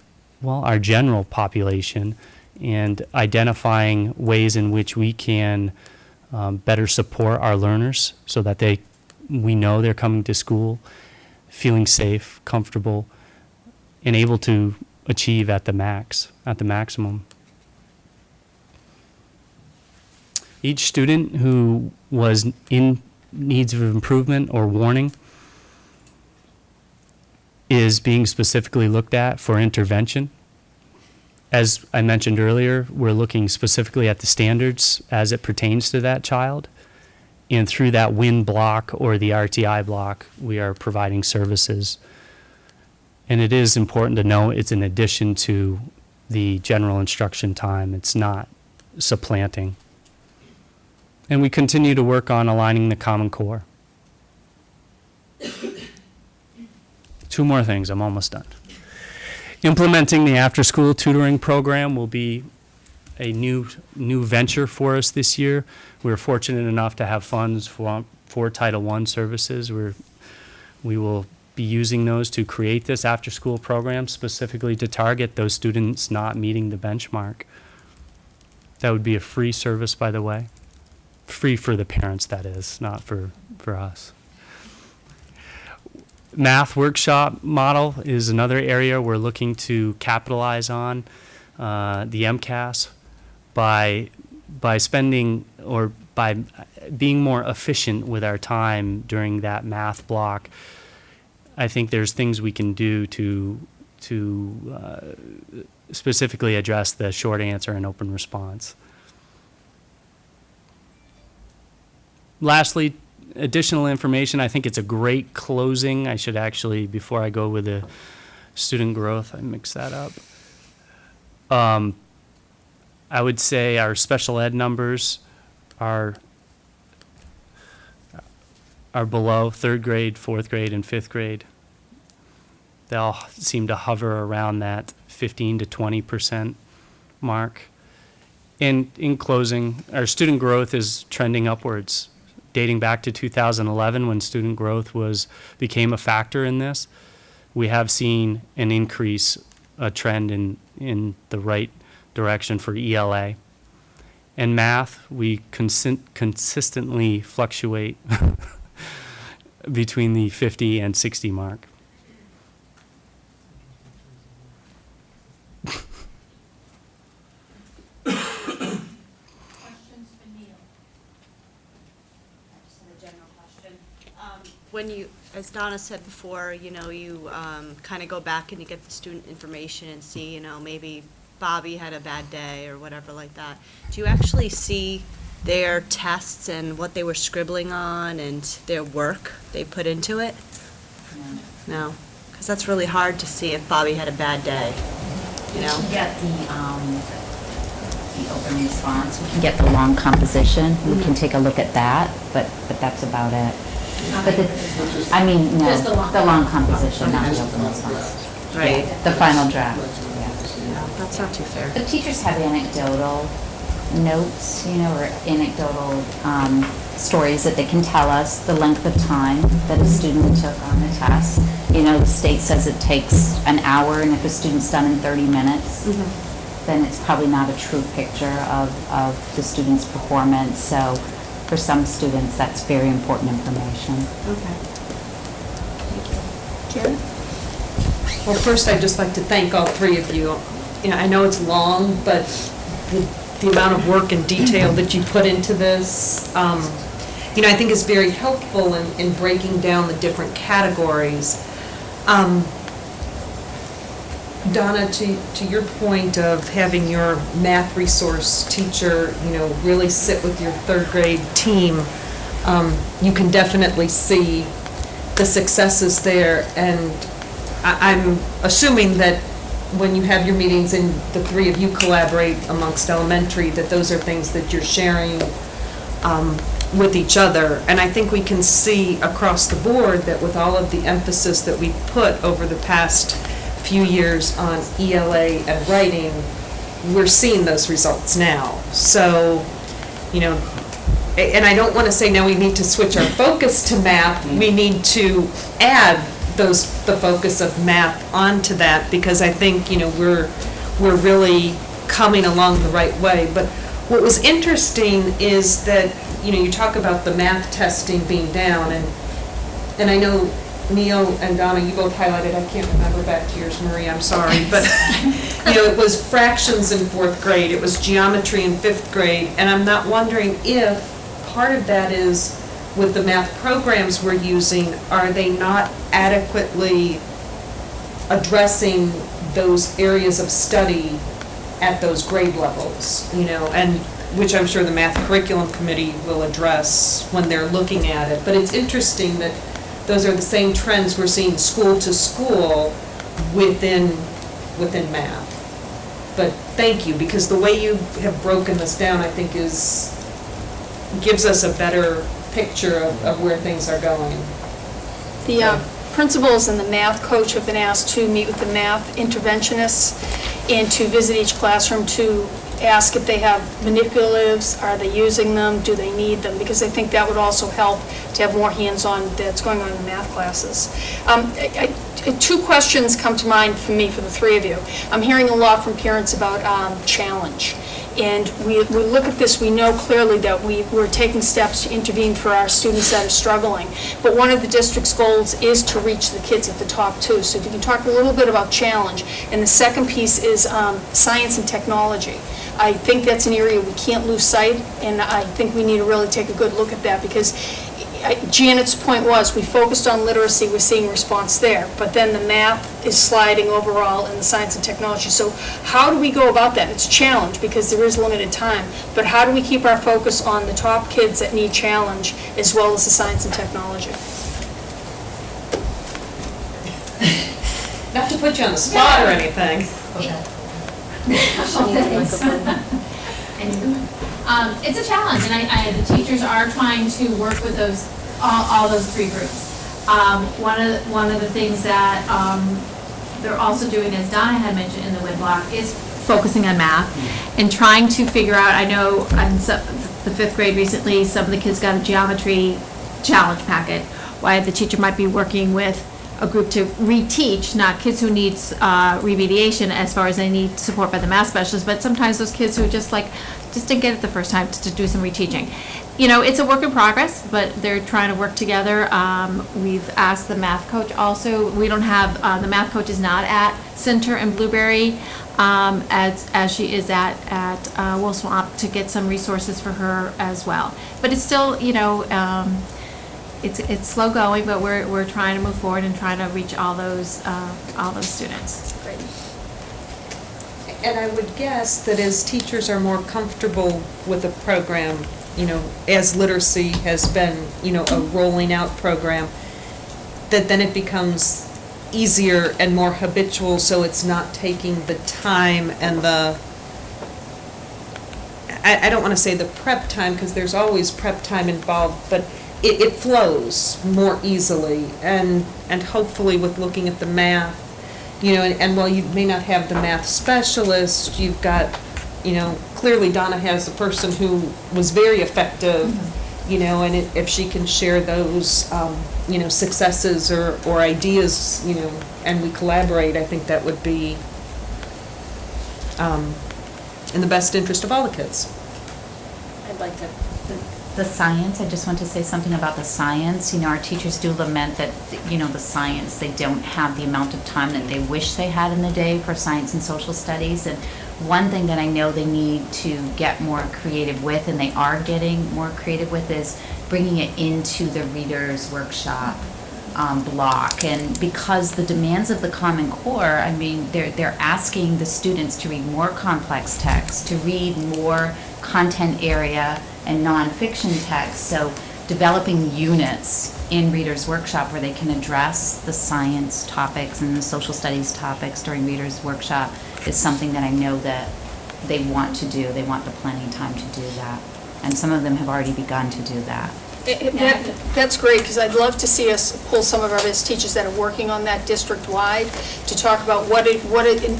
general population and identifying ways in which we can better support our learners so that we know they're coming to school feeling safe, comfortable, and able to achieve at the maximum. Each student who was in needs of improvement or warning is being specifically looked at for intervention. As I mentioned earlier, we're looking specifically at the standards as it pertains to that child. And through that WIN block or the RTI block, we are providing services. And it is important to know it's in addition to the general instruction time. It's not supplanting. And we continue to work on aligning the Common Core. 2 more things, I'm almost done. Implementing the after-school tutoring program will be a new venture for us this year. We're fortunate enough to have funds for Title I services. We will be using those to create this after-school program specifically to target those students not meeting the benchmark. That would be a free service, by the way. Free for the parents, that is, not for us. Math workshop model is another area we're looking to capitalize on the MCAS by spending or by being more efficient with our time during that math block. I think there's things we can do to specifically address the short answer and open response. Lastly, additional information. I think it's a great closing. I should actually, before I go with the student growth, I mixed that up. I would say our special ed numbers are below 3rd grade, 4th grade, and 5th grade. They all seem to hover around that 15 to 20% mark. And in closing, our student growth is trending upwards. Dating back to 2011, when student growth became a factor in this, we have seen an increase, a trend in the right direction for ELA. And math, we consistently fluctuate between the 50 and 60 mark. Questions for Neil? Just have a general question. When you, as Donna said before, you know, you kind of go back and you get the student information and see, you know, maybe Bobby had a bad day or whatever like that. Do you actually see their tests and what they were scribbling on and their work they put into it? No? Because that's really hard to see if Bobby had a bad day, you know? We can get the open response, we can get the long composition, we can take a look at that, but that's about it. But I mean, no, Just the the long- long composition, not the open response. Right. Yeah, the final draft, yeah. That's not too fair. The teachers have anecdotal notes, you know, or anecdotal stories that they can tell us, the length of time that a student took on the test. You know, the state says it takes an hour, and if a student's done in 30 minutes, then it's probably not a true picture of the student's performance. So for some students, that's very important information. Okay. Janet? Well, first, I'd just like to thank all three of you. You know, I know it's long, but the amount of work and detail that you put into this, you know, I think is very helpful in breaking down the different categories. Donna, to your point of having your math resource teacher, you know, really sit with your third grade team, you can definitely see the successes there. And I'm assuming that when you have your meetings and the three of you collaborate amongst elementary, that those are things that you're sharing with each other. And I think we can see across the board that with all of the emphasis that we put over the past few years on ELA and writing, we're seeing those results now. So, you know, and I don't want to say now we need to switch our focus to math. We need to add the focus of math onto that, because I think, you know, we're really coming along the right way. But what was interesting is that, you know, you talk about the math testing being down, and I know Neil and Donna, you both highlighted, I can't remember back to yours, Marie, I'm sorry, but, you know, it was fractions in 4th grade, it was geometry in 5th grade, and I'm not wondering if part of that is with the math programs we're using, are they not adequately addressing those areas of study at those grade levels, you know, and which I'm sure the math curriculum committee will address when they're looking at it. But it's interesting that those are the same trends we're seeing school to school within math. But thank you, because the way you have broken this down, I think gives us a better picture of where things are going. The principals and the math coach have been asked to meet with the math interventionists and to visit each classroom to ask if they have manipulatives, are they using them, do they need them, because I think that would also help to have more hands-on that's going on in the math classes. Two questions come to mind for me, for the three of you. I'm hearing a lot from parents about challenge. And we look at this, we know clearly that we're taking steps to intervene for our students that are struggling. But one of the district's goals is to reach the kids at the top too. So if you can talk a little bit about challenge. And the second piece is science and technology. I think that's an area we can't lose sight, and I think we need to really take a good look at that, because Janet's point was, we focused on literacy, we're seeing response there, but then the math is sliding overall in the science and technology. So how do we go about that? It's a challenge because there is limited time, but how do we keep our focus on the top kids that need challenge as well as the science and technology? Not to put you on the spot or anything. It's a challenge, and the teachers are trying to work with all those three groups. One of the things that they're also doing, as Donna had mentioned in the WIN block, is focusing on math and trying to figure out. I know in the 5th grade recently, some of the kids got a geometry challenge packet. Why the teacher might be working with a group to reteach, not kids who need remediation as far as they need support by the math specialist, but sometimes those kids who just didn't get it the first time to do some reteaching. You know, it's a work in progress, but they're trying to work together. We've asked the math coach also, we don't have, the math coach is not at Center in Blueberry, as she is at Wolf Swamp, to get some resources for her as well. But it's still, you know, it's slow going, but we're trying to move forward and trying to reach all those students. Great. And I would guess that as teachers are more comfortable with a program, you know, as literacy has been, you know, a rolling out program, that then it becomes easier and more habitual, so it's not taking the time and I don't want to say the prep time, because there's always prep time involved, but it flows more easily, and hopefully with looking at the math, you know, and while you may not have the math specialist, you've got, you know, clearly Donna has a person who was very effective, you know, and if she can share those, you know, successes or ideas, you know, and we collaborate, I think that would be in the best interest of all the kids. I'd like to. The science, I just want to say something about the science. You know, our teachers do lament that, you know, the science, they don't have the amount of time that they wish they had in the day for science and social studies. And one thing that I know they need to get more creative with, and they are getting more creative with, is bringing it into the readers' workshop block. And because the demands of the Common Core, I mean, they're asking the students to read more complex text, to read more content area and nonfiction text. So developing units in Reader's Workshop where they can address the science topics and the social studies topics during Reader's Workshop is something that I know that they want to do. They want the planning time to do that. And some of them have already begun to do that. That's great, because I'd love to see us pull some of our best teachers that are working on that district-wide to talk about what a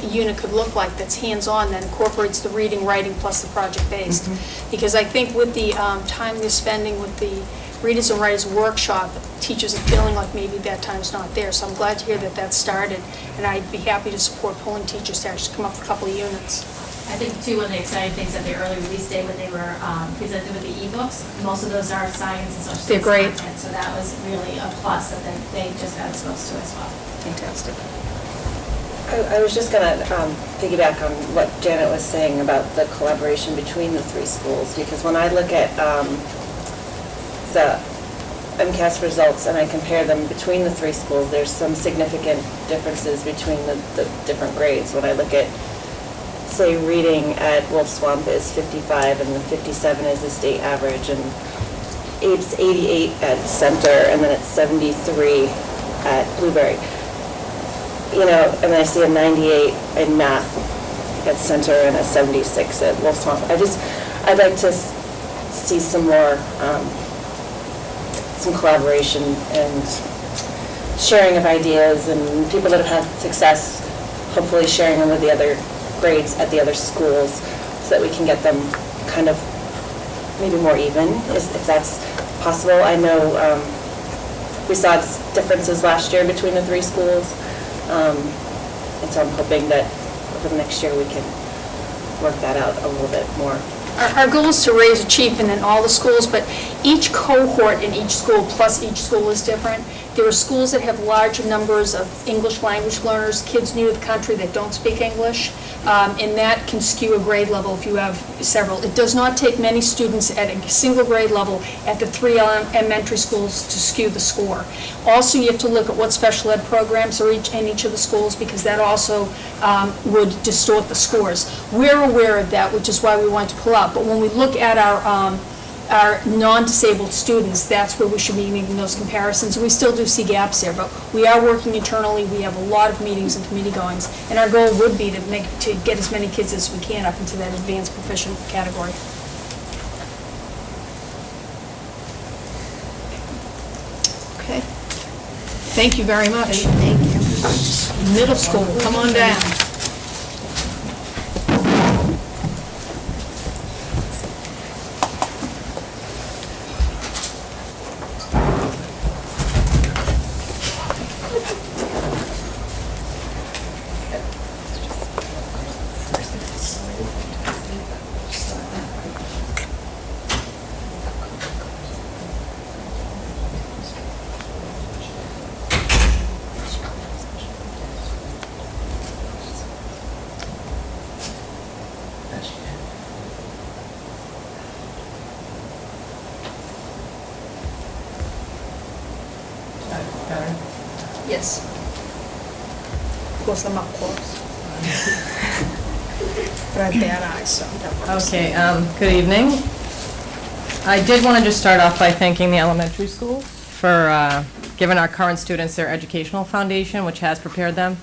unit could look like that's hands-on, that incorporates the reading, writing, plus the project-based. Because I think with the time they're spending with the Readers and Writers Workshop, teachers are feeling like maybe that time's not there. So I'm glad to hear that that started, and I'd be happy to support pulling teachers to actually come up with a couple of units. I think too, one of the exciting things at the early release day when they were presented with the ebooks, most of those are science and social They're studies great. content, so that was really a plus that they just got exposed to as well. Fantastic. I was just going to piggyback on what Janet was saying about the collaboration between the three schools, because when I look at the MCAS results and I compare them between the three schools, there's some significant differences between the different grades. When I look at, say, reading at Wolf Swamp is 55 and the 57 is the state average, and it's 88 at Center, and then it's 73 at Blueberry. You know, and then I see a 98 in math at Center and a 76 at Wolf Swamp. I'd like to see some more, some collaboration and sharing of ideas, and people that have had success, hopefully sharing them with the other grades at the other schools so that we can get them kind of maybe more even, if that's possible. I know we saw differences last year between the three schools, and so I'm hoping that over the next year we can work that out a little bit more. Our goal is to raise achievement in all the schools, but each cohort in each school plus each school is different. There are schools that have large numbers of English language learners, kids new to the country that don't speak English, and that can skew a grade level if you have several. It does not take many students at a single grade level at the three elementary schools to skew the score. Also, you have to look at what special ed programs are in each of the schools, because that also would distort the scores. We're aware of that, which is why we want to pull out. But when we look at our non-disabled students, that's where we should be making those comparisons. And we still do see gaps there, but we are working internally. We have a lot of meetings and committee goings, and our goal would be to get as many kids as we can up into that advanced proficient category. Okay. Thank you very much. Thank you. Middle school, come on down. Yes. Course, I'm up close. But I have bad eyes, so that works. Okay, good evening. I did want to just start off by thanking the elementary school for giving our current students their educational foundation, which has prepared them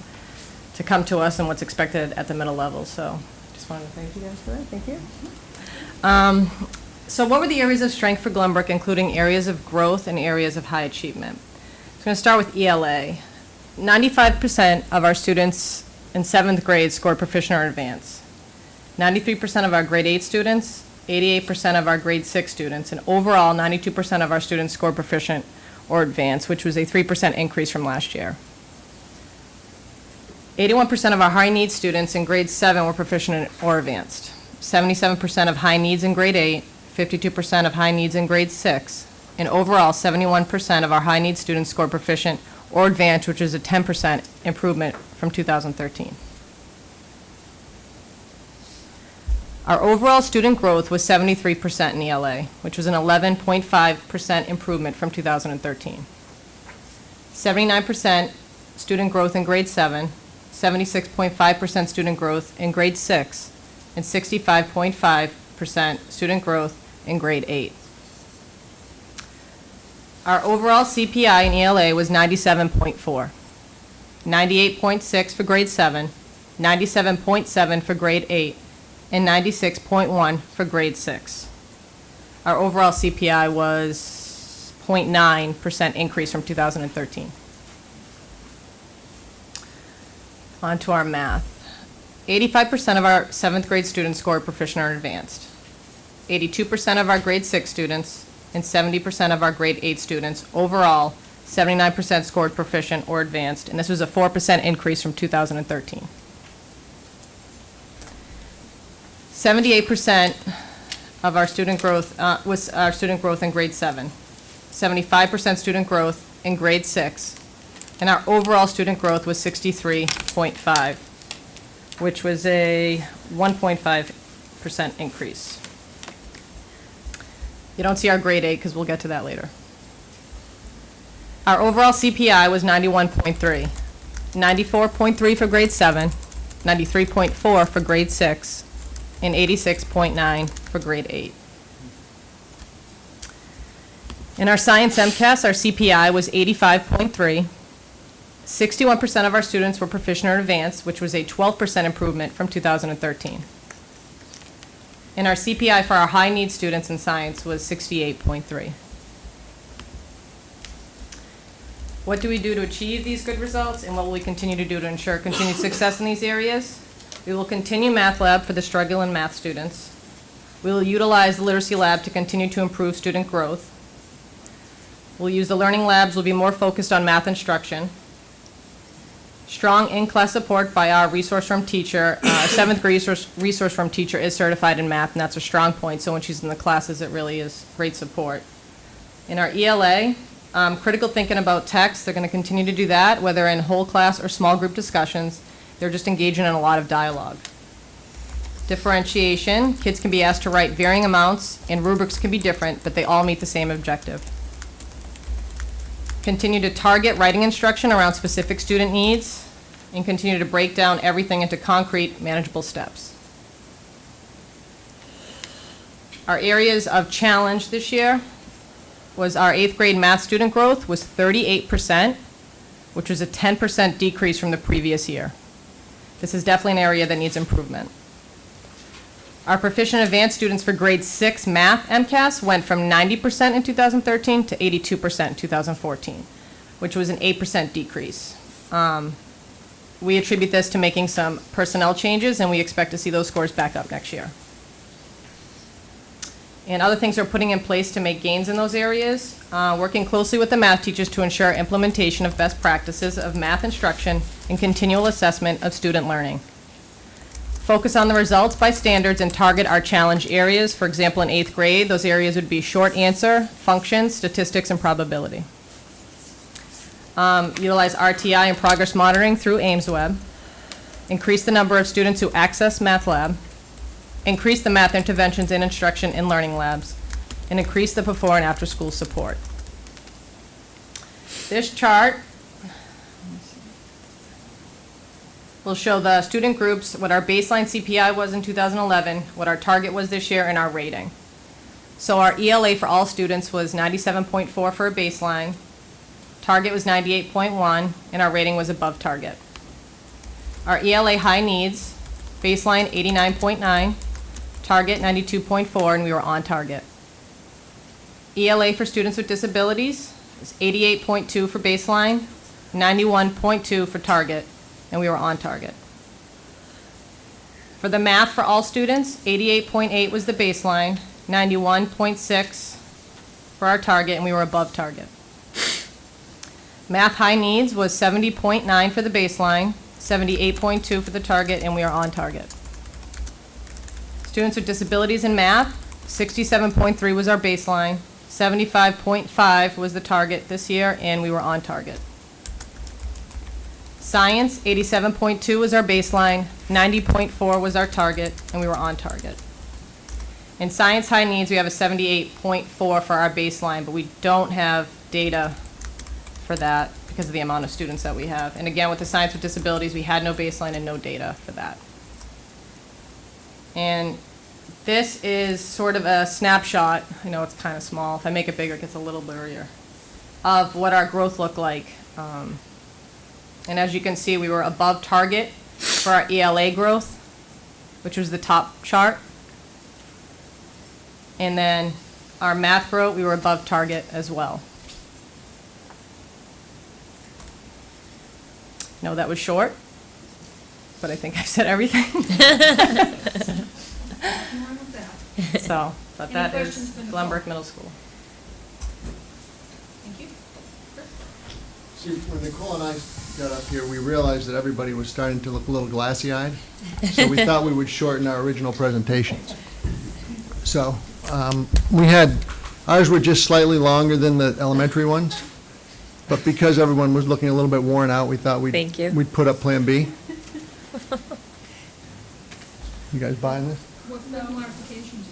to come to us and what's expected at the middle level. So just wanted to thank you guys for that. Thank you. So what were the areas of strength for Glenbrook, including areas of growth and areas of high achievement? So I'm going to start with ELA. 95% of our students in 7th grade scored proficient or advanced. 93% of our grade 8 students, 88% of our grade 6 students, and overall 92% of our students scored proficient or advanced, which was a 3% increase from last year. 81% of our high needs students in grade 7 were proficient or advanced. 77% of high needs in grade 8, 52% of high needs in grade 6, and overall 71% of our high needs students scored proficient or advanced, which is a 10% improvement from 2013. Our overall student growth was 73% in ELA, which was an 11.5% improvement from 2013. 79% student growth in grade 7, 76.5% student growth in grade 6, and 65.5% student growth in grade 8. Our overall CPI in ELA was 97.4, 98.6 for grade 7, 97.7 for grade 8, and 96.1 for grade 6. Our overall CPI was 0.9% increase from 2013. On to our math. 85% of our 7th grade students scored proficient or advanced. 82% of our grade 6 students and 70% of our grade 8 students. Overall, 79% scored proficient or advanced, and this was a 4% increase from 2013. 78% of our student growth was our student growth in grade 7, 75% student growth in grade 6, and our overall student growth was 63.5, which was a 1.5% increase. You don't see our grade 8 because we'll get to that later. Our overall CPI was 91.3, 94.3 for grade 7, 93.4 for grade 6, and 86.9 for grade 8. In our science MCAS, our CPI was 85.3. 61% of our students were proficient or advanced, which was a 12% improvement from 2013. And our CPI for our high need students in science was 68.3. What do we do to achieve these good results, and what will we continue to do to ensure continued success in these areas? We will continue Math Lab for the struggling math students. We will utilize the Literacy Lab to continue to improve student growth. We'll use the Learning Labs, will be more focused on math instruction. Strong in-class support by our resource room teacher. Our 7th grade resource room teacher is certified in math, and that's a strong point, so when she's in the classes, it really is great support. In our ELA, critical thinking about text, they're going to continue to do that, whether in whole class or small group discussions. They're just engaging in a lot of dialogue. Differentiation, kids can be asked to write varying amounts, and rubrics can be different, but they all meet the same objective. Continue to target writing instruction around specific student needs, and continue to break down everything into concrete, manageable steps. Our areas of challenge this year was our 8th grade math student growth was 38%, which was a 10% decrease from the previous year. This is definitely an area that needs improvement. Our proficient advanced students for grade 6 math MCAS went from 90% in 2013 to 82% in 2014, which was an 8% decrease. We attribute this to making some personnel changes, and we expect to see those scores back up next year. And other things we're putting in place to make gains in those areas, working closely with the math teachers to ensure implementation of best practices of math instruction and continual assessment of student learning. Focus on the results by standards and target our challenge areas. For example, in 8th grade, those areas would be short answer, functions, statistics, and probability. Utilize RTI and progress monitoring through AIMSweb. Increase the number of students who access Math Lab. Increase the math interventions in instruction in learning labs. And increase the before and after school support. This chart will show the student groups, what our baseline CPI was in 2011, what our target was this year, and our rating. So our ELA for all students was 97.4 for a baseline, target was 98.1, and our rating was above target. Our ELA high needs, baseline 89.9, target 92.4, and we were on target. ELA for students with disabilities is 88.2 for baseline, 91.2 for target, and we were on target. For the math for all students, 88.8 was the baseline, 91.6 for our target, and we were above target. Math high needs was 70.9 for the baseline, 78.2 for the target, and we are on target. Students with disabilities in math, 67.3 was our baseline, 75.5 was the target this year, and we were on target. Science, 87.2 was our baseline, 90.4 was our target, and we were on target. In science high needs, we have a 78.4 for our baseline, but we don't have data for that because of the amount of students that we have. And again, with the science with disabilities, we had no baseline and no data for that. And this is sort of a snapshot, I know it's kind of small, if I make it bigger it gets a little blurrier, of what our growth looked like. And as you can see, we were above target for our ELA growth, which was the top chart. And then our math growth, we were above target as well. No, that was short, but I think I've said everything. So, but Any that questions is for Nicole? Glenbrook Middle School. Thank you. See, when Nicole and I got up here, we realized that everybody was starting to look a little glassy-eyed, so we thought we would shorten our original presentations. So, ours were just slightly longer than the elementary ones, but because everyone was looking a little bit worn out, we thought Thank you. we'd put up Plan B. You guys buying this? What modifications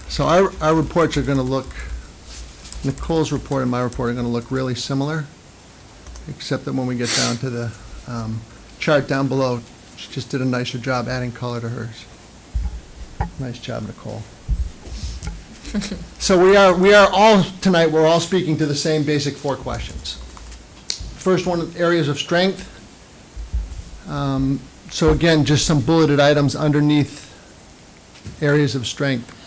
So our reports are going to look, Nicole's report and my report are going to look really similar, except that when we get down to the chart down below, she just did a nicer job adding color to hers. Nice job, Nicole. So we are all, tonight, we're all speaking to the same basic 4 questions. First one, areas of strength. So again, just some bulleted items underneath areas of strength.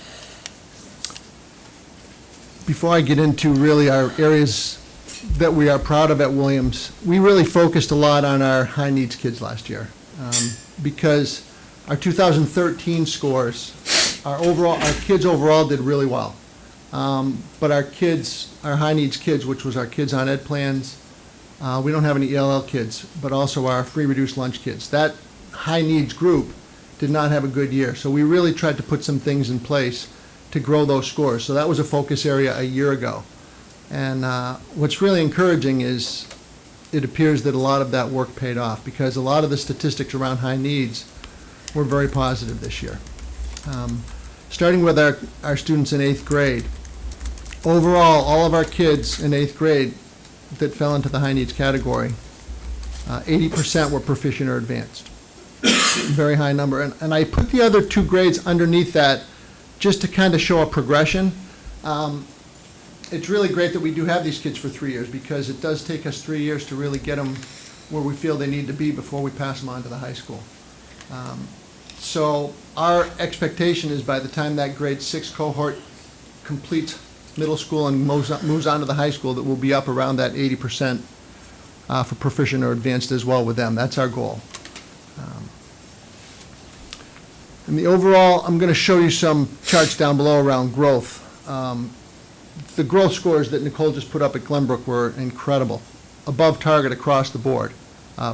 Before I get into really our areas that we are proud of at Williams, we really focused a lot on our high needs kids last year, because our 2013 scores, our kids overall did really well. But our high needs kids, which was our kids on ed plans, we don't have any ELL kids, but also our free reduced lunch kids. That high needs group did not have a good year. So we really tried to put some things in place to grow those scores. So that was a focus area a year ago. And what's really encouraging is it appears that a lot of that work paid off, because a lot of the statistics around high needs were very positive this year. Starting with our students in 8th grade. Overall, all of our kids in 8th grade that fell into the high needs category, 80% were proficient or advanced. Very high number. And I put the other 2 grades underneath that just to kind of show a progression. It's really great that we do have these kids for 3 years, because it does take us 3 years to really get them where we feel they need to be before we pass them on to the high school. So our expectation is by the time that grade 6 cohort completes middle school and moves on to the high school, that we'll be up around that 80% for proficient or advanced as well with them. That's our goal. And the overall, I'm going to show you some charts down below around growth. The growth scores that Nicole just put up at Glenbrook were incredible, above target across the board,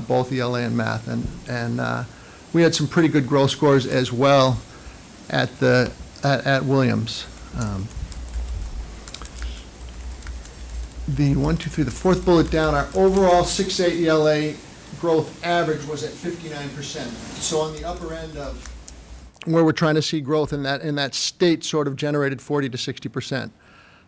both ELA and math. And we had some pretty good growth scores as well at Williams. The 1, 2, 3, the 4th bullet down, our overall 6A ELA growth average was at 59%. So on the upper end of where we're trying to see growth in that state sort of generated 40 to 60%.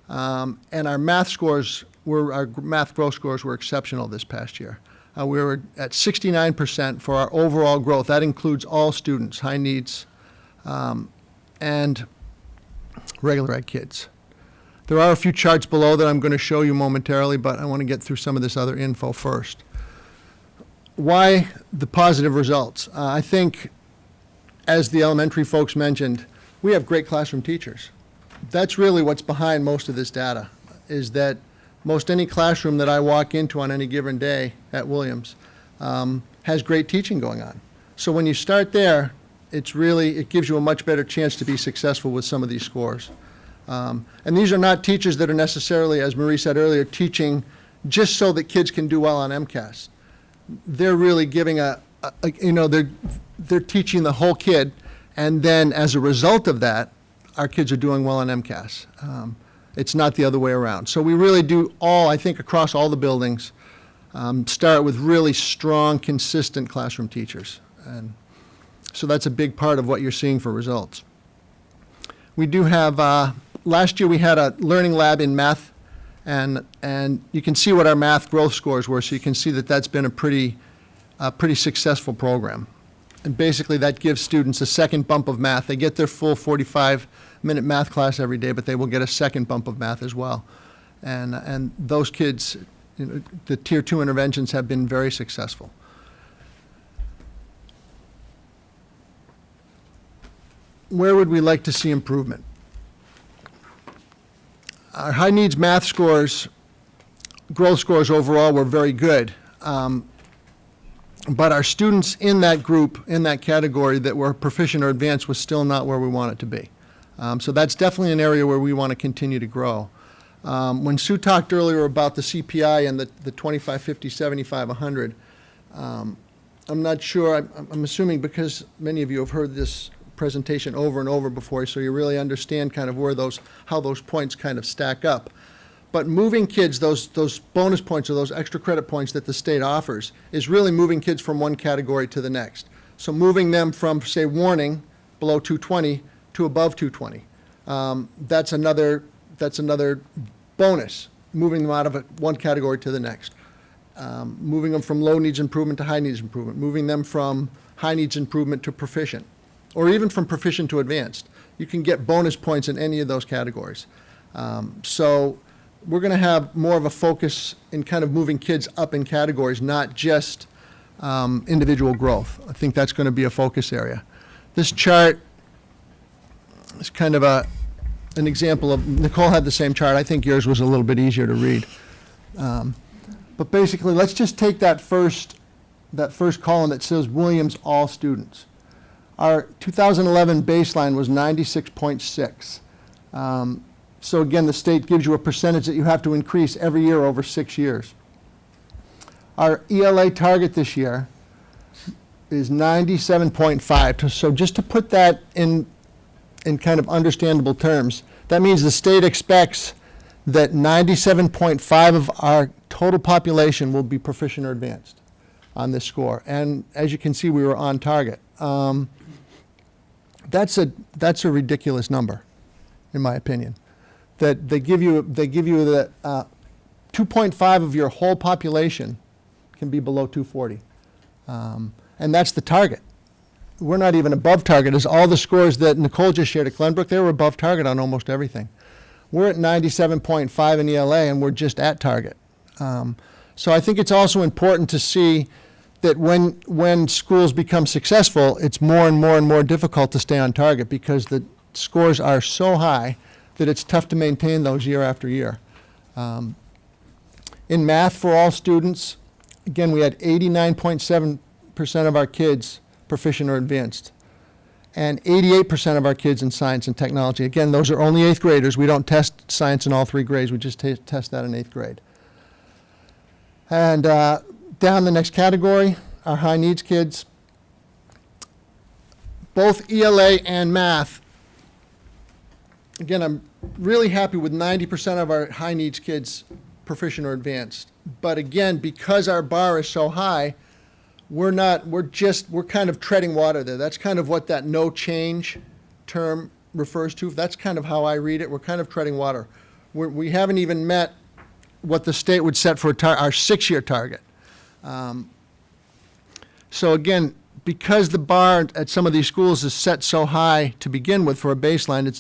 And our math scores our math growth scores were exceptional this past year. We were at 69% for our overall growth. That includes all students, high needs, and regular ed kids. There are a few charts below that I'm going to show you momentarily, but I want to get through some of this other info first. Why the positive results? I think, as the elementary folks mentioned, we have great classroom teachers. That's really what's behind most of this data, is that most any classroom that I walk into on any given day at Williams has great teaching going on. So when you start there, it gives you a much better chance to be successful with some of these scores. And these are not teachers that are necessarily, as Marie said earlier, teaching just so that kids can do well on MCAS. They're really giving they're teaching the whole kid, and then as a result of that, our kids are doing well on MCAS. It's not the other way around. So we really do I think across all the buildings, start with really strong, consistent classroom teachers. And so that's a big part of what you're seeing for results. We do have, last year we had a learning lab in math, and you can see what our math growth scores were, so you can see that that's been a pretty successful program. And basically that gives students a second bump of math. They get their full 45-minute math class every day, but they will get a second bump of math as well. And those kids, the Tier 2 interventions have been very successful. Where would we like to see improvement? Our high needs math scores, growth scores overall were very good. But our students in that group, in that category that were proficient or advanced was still not where we want it to be. So that's definitely an area where we want to continue to grow. When Sue talked earlier about the CPI and the 25, 50, 75, 100, I'm not sure, I'm assuming because many of you have heard this presentation over and over before, so you really understand kind of how those points kind of stack up. But moving kids, those bonus points or those extra credit points that the state offers, is really moving kids from one category to the next. So moving them from, say, warning below 220 to above 220. That's another bonus, moving them out of one category to the next. Moving them from low needs improvement to high needs improvement, moving them from high needs improvement to proficient, or even from proficient to advanced. You can get bonus points in any of those categories. So we're going to have more of a focus in kind of moving kids up in categories, not just individual growth. I think that's going to be a focus area. This chart is kind of an example of, Nicole had the same chart. I think yours was a little bit easier to read. But basically, let's just take that first column that says Williams all students. Our 2011 baseline was 96.6. So again, the state gives you a percentage that you have to increase every year over 6 years. Our ELA target this year is 97.5. So just to put that in kind of understandable terms, that means the state expects that 97.5 of our total population will be proficient or advanced on this score. And as you can see, we were on target. That's a ridiculous number, in my opinion. That they give you that 2.5 of your whole population can be below 240, and that's the target. We're not even above target. As all the scores that Nicole just shared at Glenbrook, they were above target on almost everything. We're at 97.5 in ELA, and we're just at target. So I think it's also important to see that when schools become successful, it's more and more and more difficult to stay on target because the scores are so high that it's tough to maintain those year after year. In math for all students, again, we had 89.7% of our kids proficient or advanced, and 88% of our kids in science and technology. Again, those are only 8th graders. We don't test science in all 3 grades. We just test that in 8th grade. And down the next category, our high needs kids, both ELA and math. Again, I'm really happy with 90% of our high needs kids proficient or advanced. But again, because our bar is so high, we're kind of treading water there. That's kind of what that no change term refers to. That's kind of how I read it. We're kind of treading water. We haven't even met what the state would set for our 6-year target. So again, because the bar at some of these schools is set so high to begin with for a baseline, it's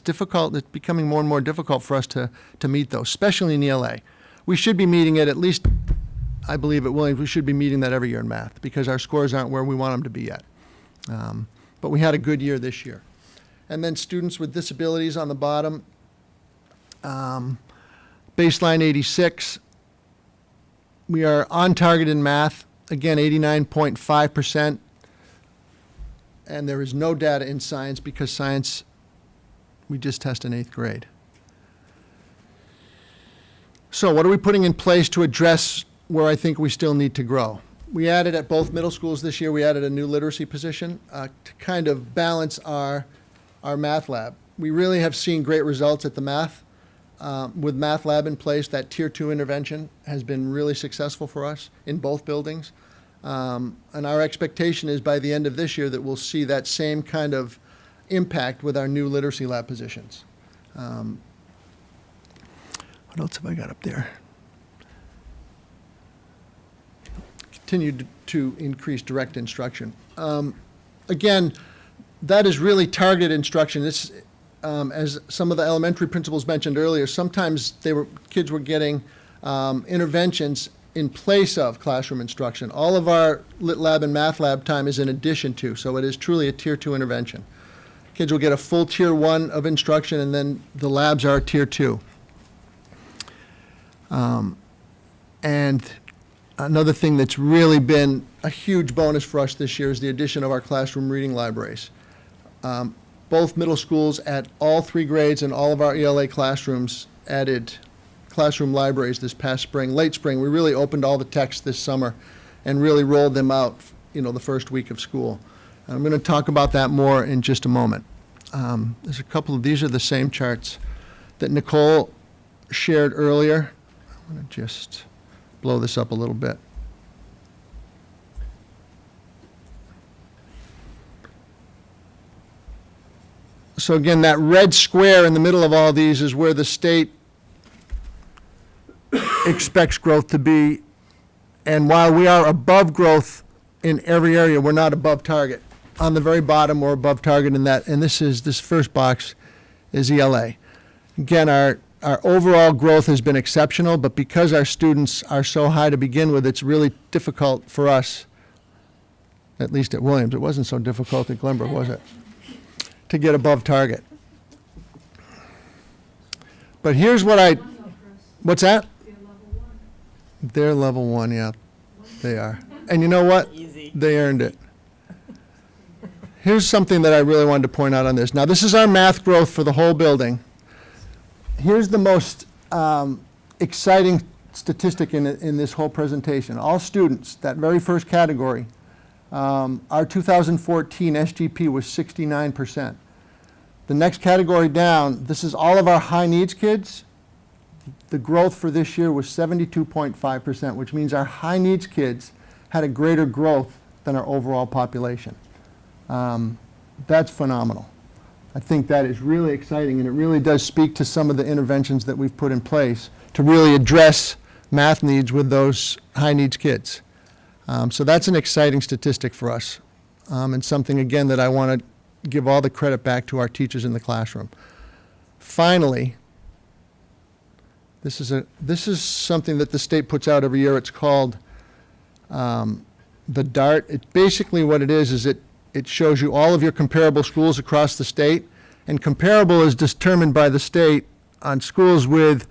becoming more and more difficult for us to meet those, especially in ELA. We should be meeting it at least, I believe at Williams, we should be meeting that every year in math because our scores aren't where we want them to be yet. But we had a good year this year. And then students with disabilities on the bottom, baseline 86. We are on target in math, again, 89.5%. And there is no data in science because science, we just test in 8th grade. So what are we putting in place to address where I think we still need to grow? We added at both middle schools this year, we added a new literacy position to kind of balance our math lab. We really have seen great results at the math. With math lab in place, that tier 2 intervention has been really successful for us in both buildings. And our expectation is by the end of this year that we'll see that same kind of impact with our new literacy lab positions. What else have I got up there? Continue to increase direct instruction. Again, that is really targeted instruction. This, as some of the elementary principals mentioned earlier, sometimes kids were getting interventions in place of classroom instruction. All of our lit lab and math lab time is in addition to, so it is truly a tier 2 intervention. Kids will get a full tier 1 of instruction and then the labs are tier 2. And another thing that's really been a huge bonus for us this year is the addition of our classroom reading libraries. Both middle schools at all 3 grades and all of our ELA classrooms added classroom libraries this past spring. Late spring, we really opened all the texts this summer and really rolled them out, the first week of school. I'm going to talk about that more in just a moment. There's a couple of, these are the same charts that Nicole shared earlier. I'm going to just blow this up a little bit. So again, that red square in the middle of all these is where the state expects growth to be. And while we are above growth in every area, we're not above target. On the very bottom, we're above target in that, and this first box is ELA. Again, our overall growth has been exceptional, but because our students are so high to begin with, it's really difficult for us, at least at Williams. It wasn't so difficult at Glenbrook, was it? To get above target. But here's what's that? They're level 1, yeah, they are. And you know what? They earned it. Here's something that I really wanted to point out on this. Now, this is our math growth for the whole building. Here's the most exciting statistic in this whole presentation. All students, that very first category, our 2014 SGP was 69%. The next category down, this is all of our high needs kids. The growth for this year was 72.5%, which means our high needs kids had a greater growth than our overall population. That's phenomenal. I think that is really exciting, and it really does speak to some of the interventions that we've put in place to really address math needs with those high needs kids. So that's an exciting statistic for us, and something, again, that I want to give all the credit back to our teachers in the classroom. Finally, this is something that the state puts out every year. It's called the DART. Basically what it is it shows you all of your comparable schools across the state, and comparable is determined by the state on schools with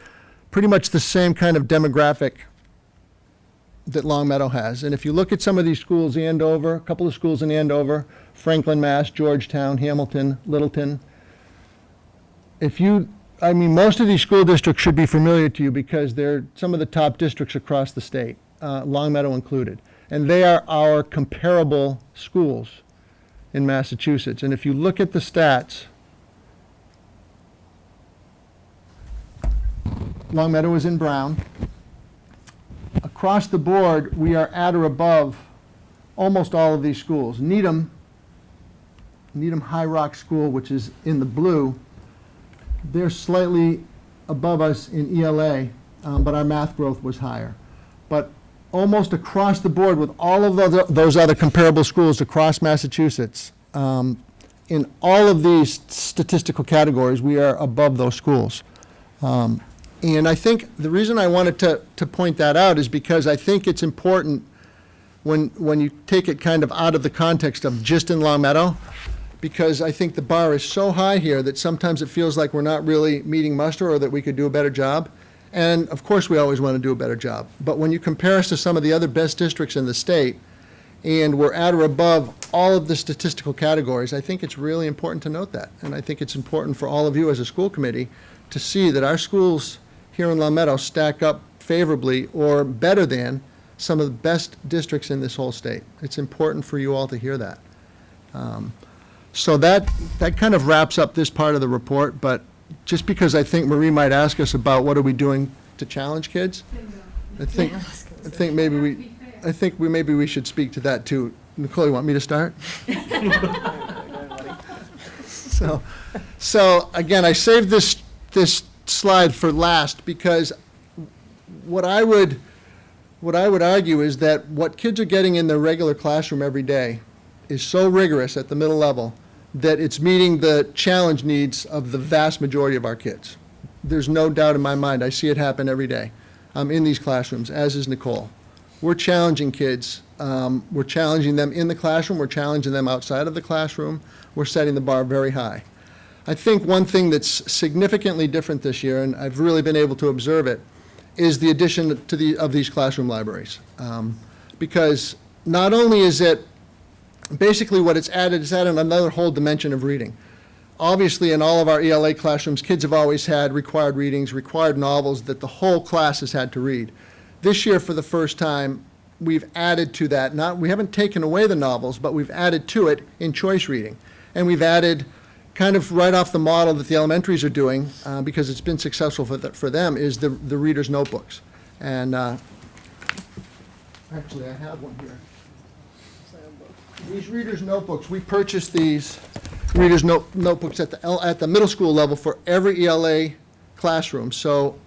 pretty much the same kind of demographic that Longmeadow has. And if you look at some of these schools, Andover, a couple of schools in Andover, Franklin, Mass, Georgetown, Hamilton, Littleton, most of these school districts should be familiar to you because they're some of the top districts across the state, Longmeadow included. And they are our comparable schools in Massachusetts. And if you look at the stats, Longmeadow is in brown. Across the board, we are at or above almost all of these schools. Needham High Rock School, which is in the blue, they're slightly above us in ELA, but our math growth was higher. But almost across the board with all of those other comparable schools across Massachusetts, in all of these statistical categories, we are above those schools. And I think the reason I wanted to point that out is because I think it's important when you take it kind of out of the context of just in Long Meadow, because I think the bar is so high here that sometimes it feels like we're not really meeting muster or that we could do a better job. And of course, we always want to do a better job. But when you compare us to some of the other best districts in the state, and we're at or above all of the statistical categories, I think it's really important to note that. And I think it's important for all of you as a school committee to see that our schools here in Long Meadow stack up favorably or better than some of the best districts in this whole state. It's important for you all to hear that. So that kind of wraps up this part of the report, but just because I think Marie might ask us about what are we doing to challenge kids, I think maybe we should speak to that too. Nicole, you want me to start? So again, I saved this slide for last because what I would argue is that what kids are getting in their regular classroom every day is so rigorous at the middle level that it's meeting the challenge needs of the vast majority of our kids. There's no doubt in my mind. I see it happen every day in these classrooms, as is Nicole. We're challenging kids. We're challenging them in the classroom. We're challenging them outside of the classroom. We're setting the bar very high. I think one thing that's significantly different this year, and I've really been able to observe it, is the addition of these classroom libraries. Because not only is it basically what it's added another whole dimension of reading. Obviously, in all of our ELA classrooms, kids have always had required readings, required novels that the whole class has had to read. This year, for the first time, we've added to that. We haven't taken away the novels, but we've added to it in choice reading. And we've added, kind of right off the model that the elementaries are doing, because it's been successful for them, is the reader's notebooks. And actually, I have one here. These reader's notebooks, we purchased these reader's notebooks at the middle school level for every ELA classroom. So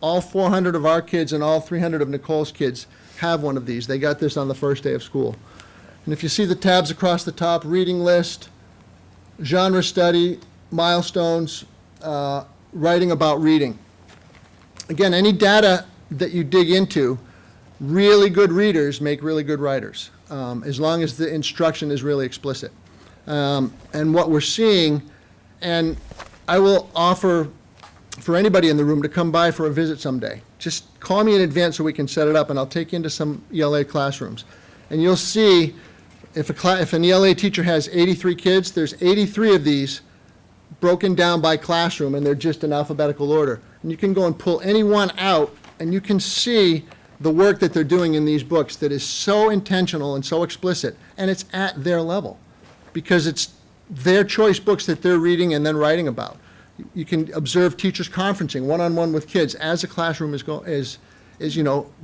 all 400 of our kids and all 300 of Nicole's kids have one of these. They got this on the first day of school. And if you see the tabs across the top, reading list, genre study, milestones, writing about reading. Again, any data that you dig into, really good readers make really good writers, as long as the instruction is really explicit. And what we're seeing, and I will offer for anybody in the room to come by for a visit someday. Just call me in advance so we can set it up, and I'll take you into some ELA classrooms. And you'll see if an ELA teacher has 83 kids, there's 83 of these broken down by classroom, and they're just in alphabetical order. And you can go and pull any one out, and you can see the work that they're doing in these books that is so intentional and so explicit, and it's at their level, because it's their choice books that they're reading and then writing about. You can observe teachers conferencing one-on-one with kids as the classroom is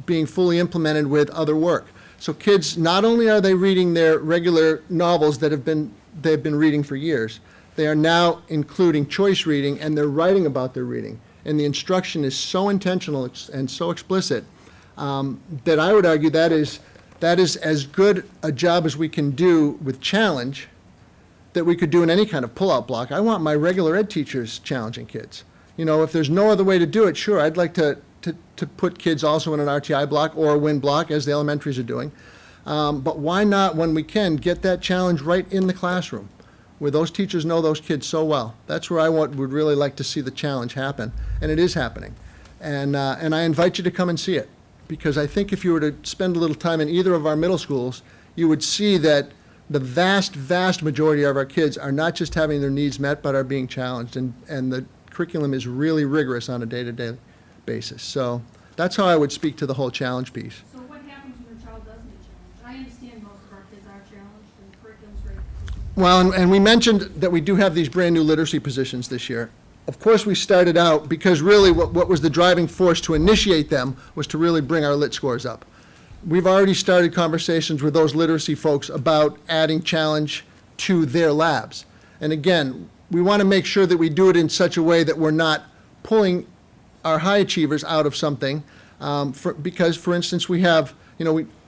being fully implemented with other work. So kids, not only are they reading their regular novels that they've been reading for years, they are now including choice reading, and they're writing about their reading. And the instruction is so intentional and so explicit that I would argue that is as good a job as we can do with challenge that we could do in any kind of pull-out block. I want my regular ed teachers challenging kids. If there's no other way to do it, sure, I'd like to put kids also in an RTI block or a WIN block, as the elementaries are doing. But why not, when we can, get that challenge right in the classroom, where those teachers know those kids so well. That's where I would really like to see the challenge happen, and it is happening. And I invite you to come and see it, because I think if you were to spend a little time in either of our middle schools, you would see that the vast, vast majority of our kids are not just having their needs met, but are being challenged, and the curriculum is really rigorous on a day-to-day basis. So that's how I would speak to the whole challenge piece. So what happens when a child doesn't get challenged? I understand most of our kids are challenged and the curriculum's great. Well, and we mentioned that we do have these brand-new literacy positions this year. Of course, we started out because really what was the driving force to initiate them was to really bring our lit scores up. We've already started conversations with those literacy folks about adding challenge to their labs. And again, we want to make sure that we do it in such a way that we're not pulling our high achievers out of something, because, for instance, we have,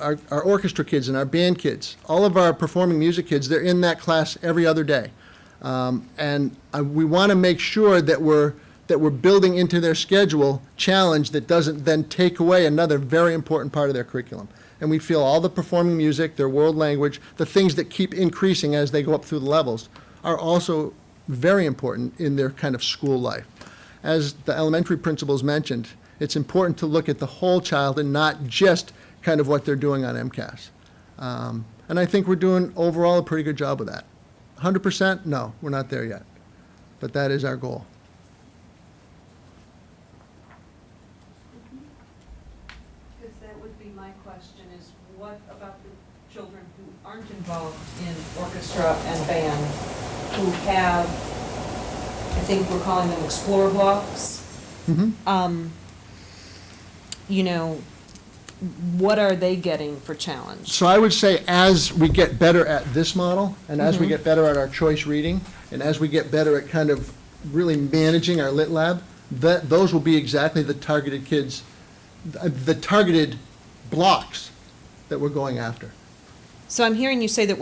our orchestra kids and our band kids, all of our performing music kids, they're in that class every other day. We want to make sure that we're building into their schedule challenge that doesn't then take away another very important part of their curriculum. And we feel all the performing music, their world language, the things that keep increasing as they go up through the levels are also very important in their kind of school life. As the elementary principals mentioned, it's important to look at the whole child and not just kind of what they're doing on MCAS. And I think we're doing overall a pretty good job of that. 100%? No, we're not there yet. But that is our goal. Because that would be my question, is what about the children who aren't involved in orchestra and band, who have, I think we're calling them explore blocks? What are they getting for challenge? So I would say as we get better at this model, and as we get better at our choice reading, and as we get better at kind of really managing our lit lab, those will be exactly the targeted kids, the targeted blocks that we're going after. So I'm hearing you say that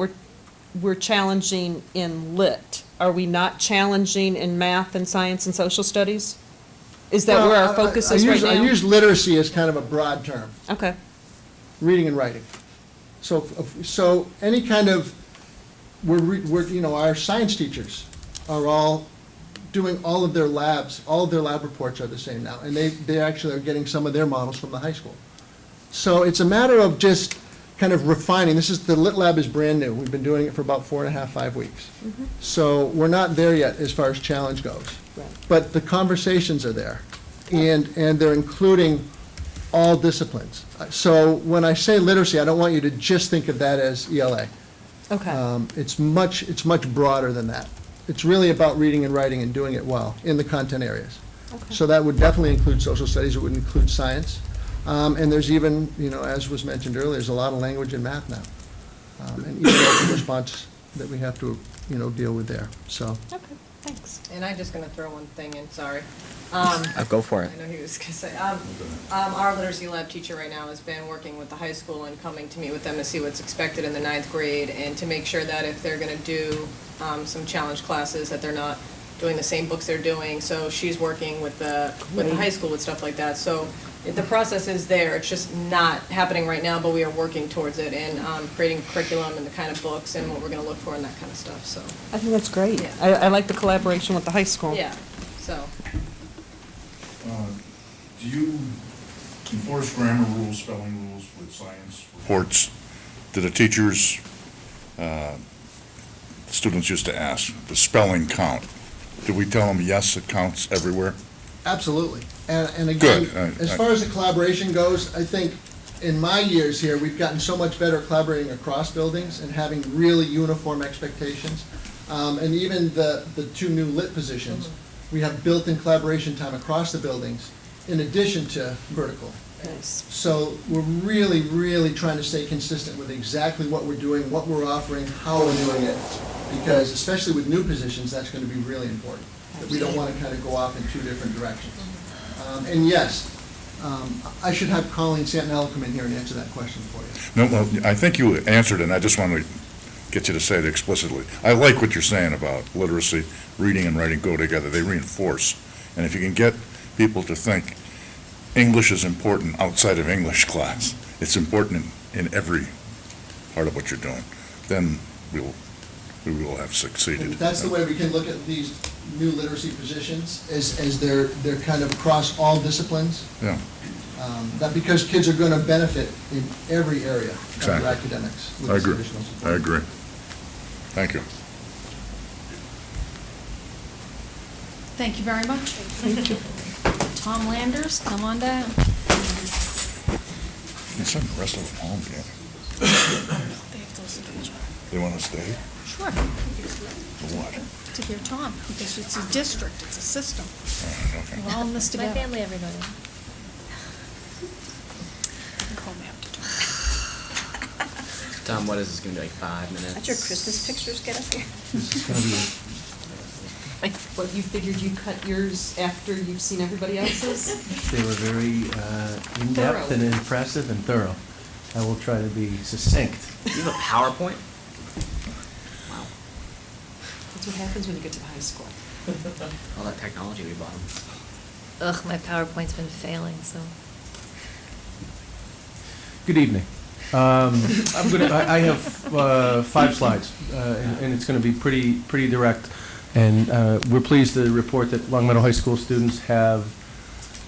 we're challenging in lit. Are we not challenging in math and science and social studies? Is that where our focus is right now? I use literacy as kind of a broad term. Okay. Reading and writing. So any kind of, our science teachers are all doing all of their labs, all of their lab reports are the same now, and they actually are getting some of their models from the high school. So it's a matter of just kind of refining. The Lit Lab is brand new. We've been doing it for about 4.5, 5 weeks. So we're not there yet as far as challenge goes. Right. But the conversations are there, and they're including all disciplines. So when I say literacy, I don't want you to just think of that as ELA. Okay. It's much broader than that. It's really about reading and writing and doing it well in the content areas. Okay. So that would definitely include social studies, it would include science. And there's even, as was mentioned earlier, there's a lot of language in math now. And even open response that we have to, deal with there, so. Okay, thanks. And I'm just gonna throw one thing in, sorry. Go for it. I know he was gonna say, our literacy lab teacher right now has been working with the high school and coming to meet with them to see what's expected in the 9th grade and to make sure that if they're gonna do, some challenge classes, that they're not doing the same books they're doing. So she's working with the high school with stuff like that. So the process is there, it's just not happening right now, but we are working towards it and, creating curriculum and the kind of books and what we're gonna look for and that kind of stuff, so. I think that's great. Yeah. I like the collaboration with the high school. Yeah, so. Do you enforce grammar rules, spelling rules with science reports? Do the teachers, students used to ask, the spelling count? Do we tell them, yes, it counts everywhere? Absolutely. And again, Good. as far as the collaboration goes, I think in my years here, we've gotten so much better at collaborating across buildings and having really uniform expectations. And even the 2 new lit positions, we have built-in collaboration time across the buildings in addition to vertical. Nice. So we're really, really trying to stay consistent with exactly what we're doing, what we're offering, how we're doing it. Because especially with new positions, that's going to be really important. That we don't want to kind of go off in 2 different directions. And yes, I should have Colleen Santinello come in here and answer that question for you. No, well, I think you answered it, and I just want to get you to say it explicitly. I like what you're saying about literacy, reading and writing go together. They reinforce. And if you can get people to think English is important outside of English class, it's important in every part of what you're doing, then we will have succeeded. And that's the way we can look at these new literacy positions, as they're kind of across all disciplines. Yeah. That because kids are going to benefit in every area of Exactly. their academics with I this agree. additional support. I agree. Thank you. Thank you very much. Thank you. Tom Landers, come on down. You send the rest of them home, yeah? They want to stay? Sure. For what? To hear Tom, because it's a district, it's a system. Okay. We're all in this My together. family, everybody. Call me after Tom. Tom, what is this gonna be, like 5 minutes? That's your Christmas pictures get up here. This is going to be What, you figured you'd cut yours after you've seen everybody else's? They were very in-depth and impressive and thorough. I will try to be succinct. Do you have a PowerPoint? That's what happens when you get to the high school. All that technology we bought them. Ugh, my PowerPoint's been failing, so. Good evening. I have 5 slides, and it's going to be pretty direct. And we're pleased to report that Long Meadow High School students have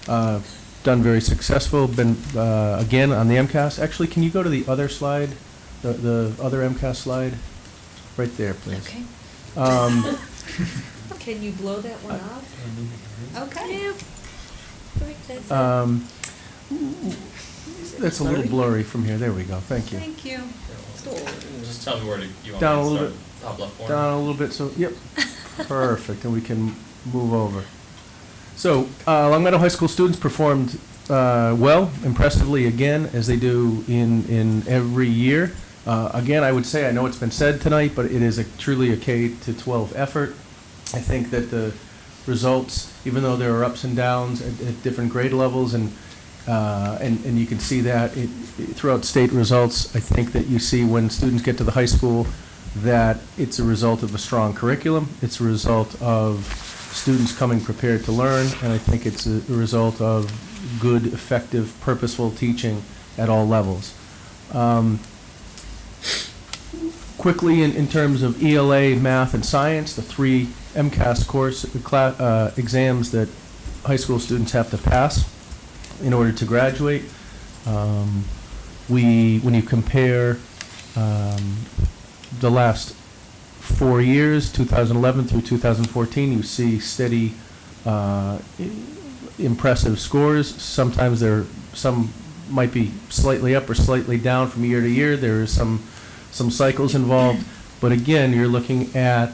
done very successful, been again on the MCAS. Actually, can you go to the other slide, the other MCAS slide? Right there, please. Okay. Can you blow that one up? Okay. That's a little blurry from here. There we go. Thank you. Thank you. Just tell me where you want Down me a to little start. Top left corner? Down a little bit, so, yep, perfect, and we can move over. So, Long Meadow High School students performed well, impressively again, as they do in every year. Again, I would say, I know it's been said tonight, but it is truly a K-12 effort. I think that the results, even though there are ups and downs at different grade levels, and you can see that throughout state results, I think that you see when students get to the high school that it's a result of a strong curriculum, it's a result of students coming prepared to learn, and I think it's a result of good, effective, purposeful teaching at all levels. Quickly, in terms of ELA, math, and science, the 3 MCAS exams that high school students have to pass in order to graduate. When you compare the last 4 years, 2011 through 2014, you see steady, impressive scores. Sometimes some might be slightly up or slightly down from year to year. There are some cycles involved, but again, you're looking at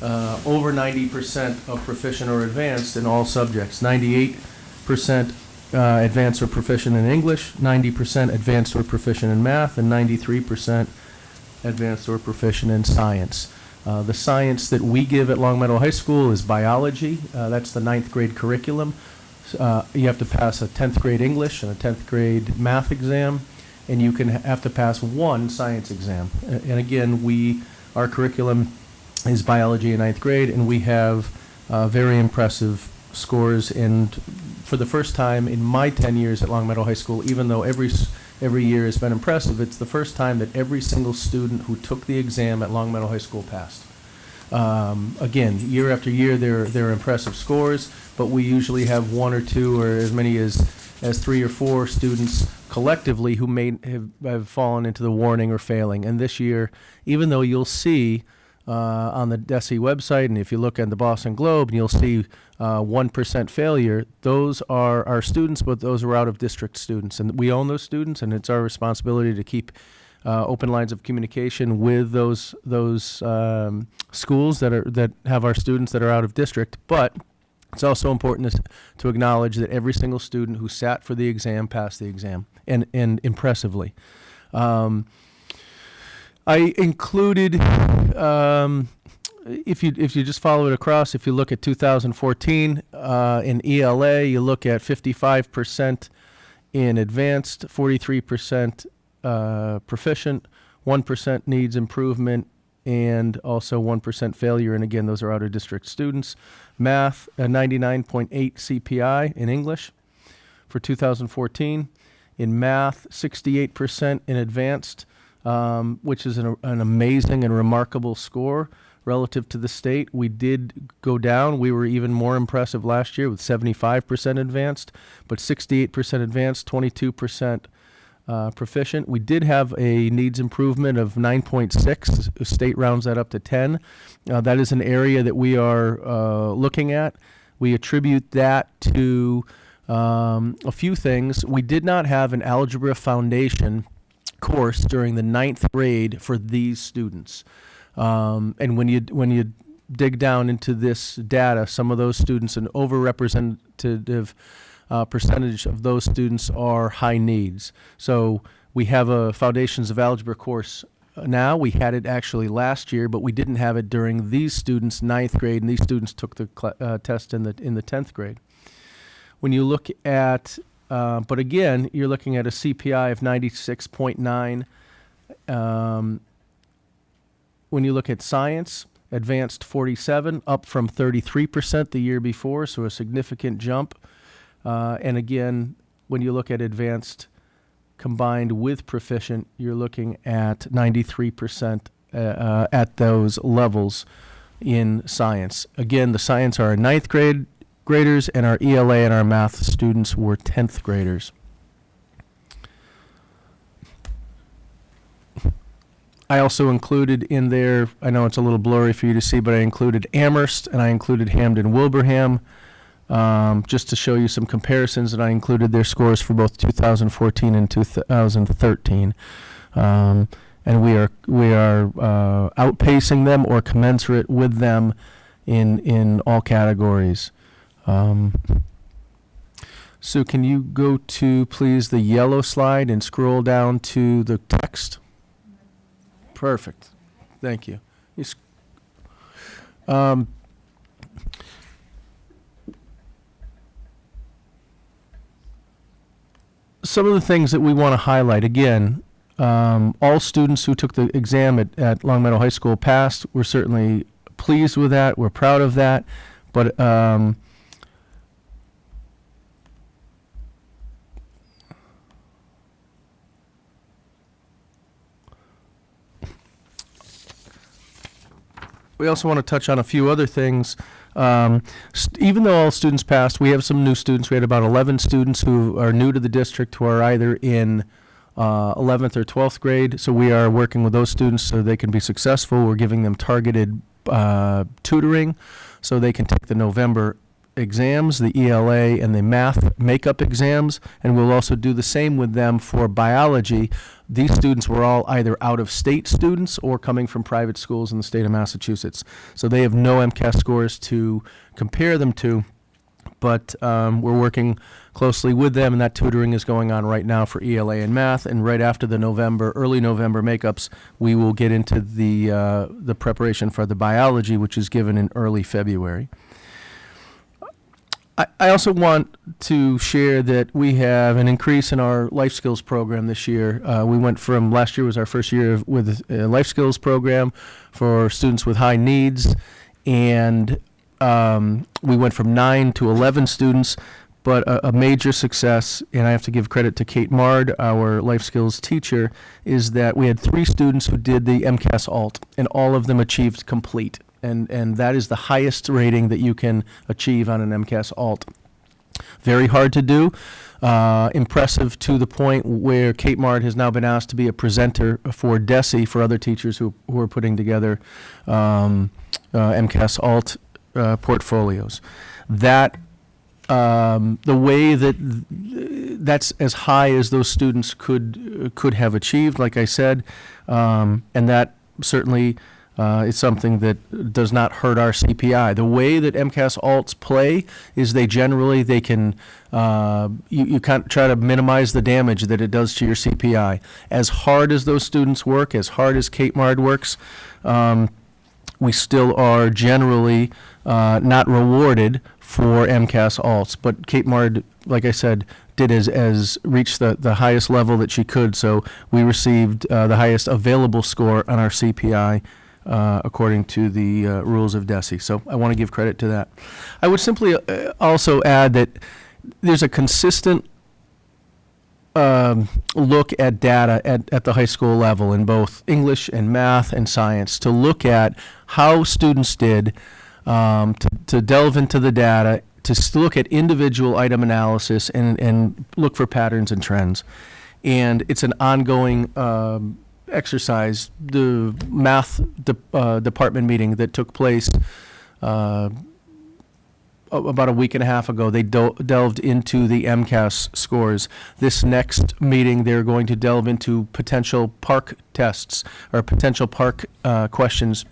over 90% of proficient or advanced in all subjects. 98% advanced or proficient in English, 90% advanced or proficient in math, and 93% advanced or proficient in science. The science that we give at Long Meadow High School is biology. That's the 9th grade curriculum. You have to pass a 10th grade English and a 10th grade math exam, and you have to pass 1 science exam. And again, our curriculum is biology in 9th grade, and we have very impressive scores. And for the first time in my 10 years at Long Meadow High School, even though every year has been impressive, it's the first time that every single student who took the exam at Long Meadow High School passed. Again, year after year, there are impressive scores, but we usually have 1 or 2 or as many as 3 or 4 students collectively who may have fallen into the warning or failing. And this year, even though you'll see on the DESE website, and if you look at the Boston Globe, and you'll see 1% failure, those are our students, but those are out-of-district students. And we own those students, and it's our responsibility to keep open lines of communication with those schools that have our students that are out of district. But it's also important to acknowledge that every single student who sat for the exam passed the exam, and impressively. I included, if you just follow it across, if you look at 2014 in ELA, you look at 55% in advanced, 43% proficient, 1% needs improvement, and also 1% failure. And again, those are out-of-district students. Math, a 99.8 CPI in English for 2014. In math, 68% in advanced, which is an amazing and remarkable score relative to the state. We did go down. We were even more impressive last year with 75% advanced, but 68% advanced, 22% proficient. We did have a needs improvement of 9.6. The state rounds that up to 10. That is an area that we are looking at. We attribute that to a few things. We did not have an algebra foundation course during the 9th grade for these students. And when you dig down into this data, some of those students, an overrepresentative percentage of those students are high needs. So we have a Foundations of Algebra course now. We had it actually last year, but we didn't have it during these students' 9th grade, and these students took the test in the 10th grade. When you look at, but again, you're looking at a CPI of 96.9. When you look at science, advanced 47, up from 33% the year before, so a significant jump. And again, when you look at advanced combined with proficient, you're looking at 93% at those levels in science. Again, the science are our 9th grade graders, and our ELA and our math students were 10th graders. I also included in there, I know it's a little blurry for you to see, but I included Amherst and I included Hamden-Wilbraham, just to show you some comparisons, and I included their scores for both 2014 and 2013. And we are outpacing them or commensurate with them in all categories. So can you go to, please, the yellow slide and scroll down to the text? Perfect. Thank you. Some of the things that we want to highlight, again, all students who took the exam at Long Meadow High School passed. We're certainly pleased with that. We're proud of that. But we also want to touch on a few other things. Even though all students passed, we have some new students. We had about 11 students who are new to the district who are either in 11th or 12th grade. So we are working with those students so they can be successful. We're giving them targeted tutoring so they can take the November exams, the ELA and the math makeup exams, and we'll also do the same with them for biology. These students were all either out-of-state students or coming from private schools in the state of Massachusetts. So they have no MCAS scores to compare them to, but we're working closely with them, and that tutoring is going on right now for ELA and math, and right after the early November makeups, we will get into the preparation for the biology, which is given in early February. I also want to share that we have an increase in our life skills program this year. We went from, last year was our first year with a life skills program for students with high needs, and we went from 9 to 11 students, but a major success, and I have to give credit to Kate Mard, our life skills teacher, is that we had 3 students who did the MCAS alt, and all of them achieved complete. And that is the highest rating that you can achieve on an MCAS alt. Very hard to do. Impressive to the point where Kate Mard has now been asked to be a presenter for DESE for other teachers who are putting together MCAS alt portfolios. That the way that's as high as those students could have achieved, like I said, and that certainly it's something that does not hurt our CPI. The way that MCAS alts play is they can, you can't try to minimize the damage that it does to your CPI. As hard as those students work, as hard as Kate Mard works, we still are generally not rewarded for MCAS alts. But Kate Mard, like I said, did as reached the highest level that she could, so we received the highest available score on our CPI according to the rules of DESE. So I want to give credit to that. I would simply also add that there's a consistent look at data at the high school level in both English and math and science to look at how students did, to delve into the data, to look at individual item analysis and look for patterns and trends. And it's an ongoing exercise. The math department meeting that took place about a week and a half ago, they delved into the MCAS scores. This next meeting, they're going to delve into potential PARCC tests or potential PARCC questions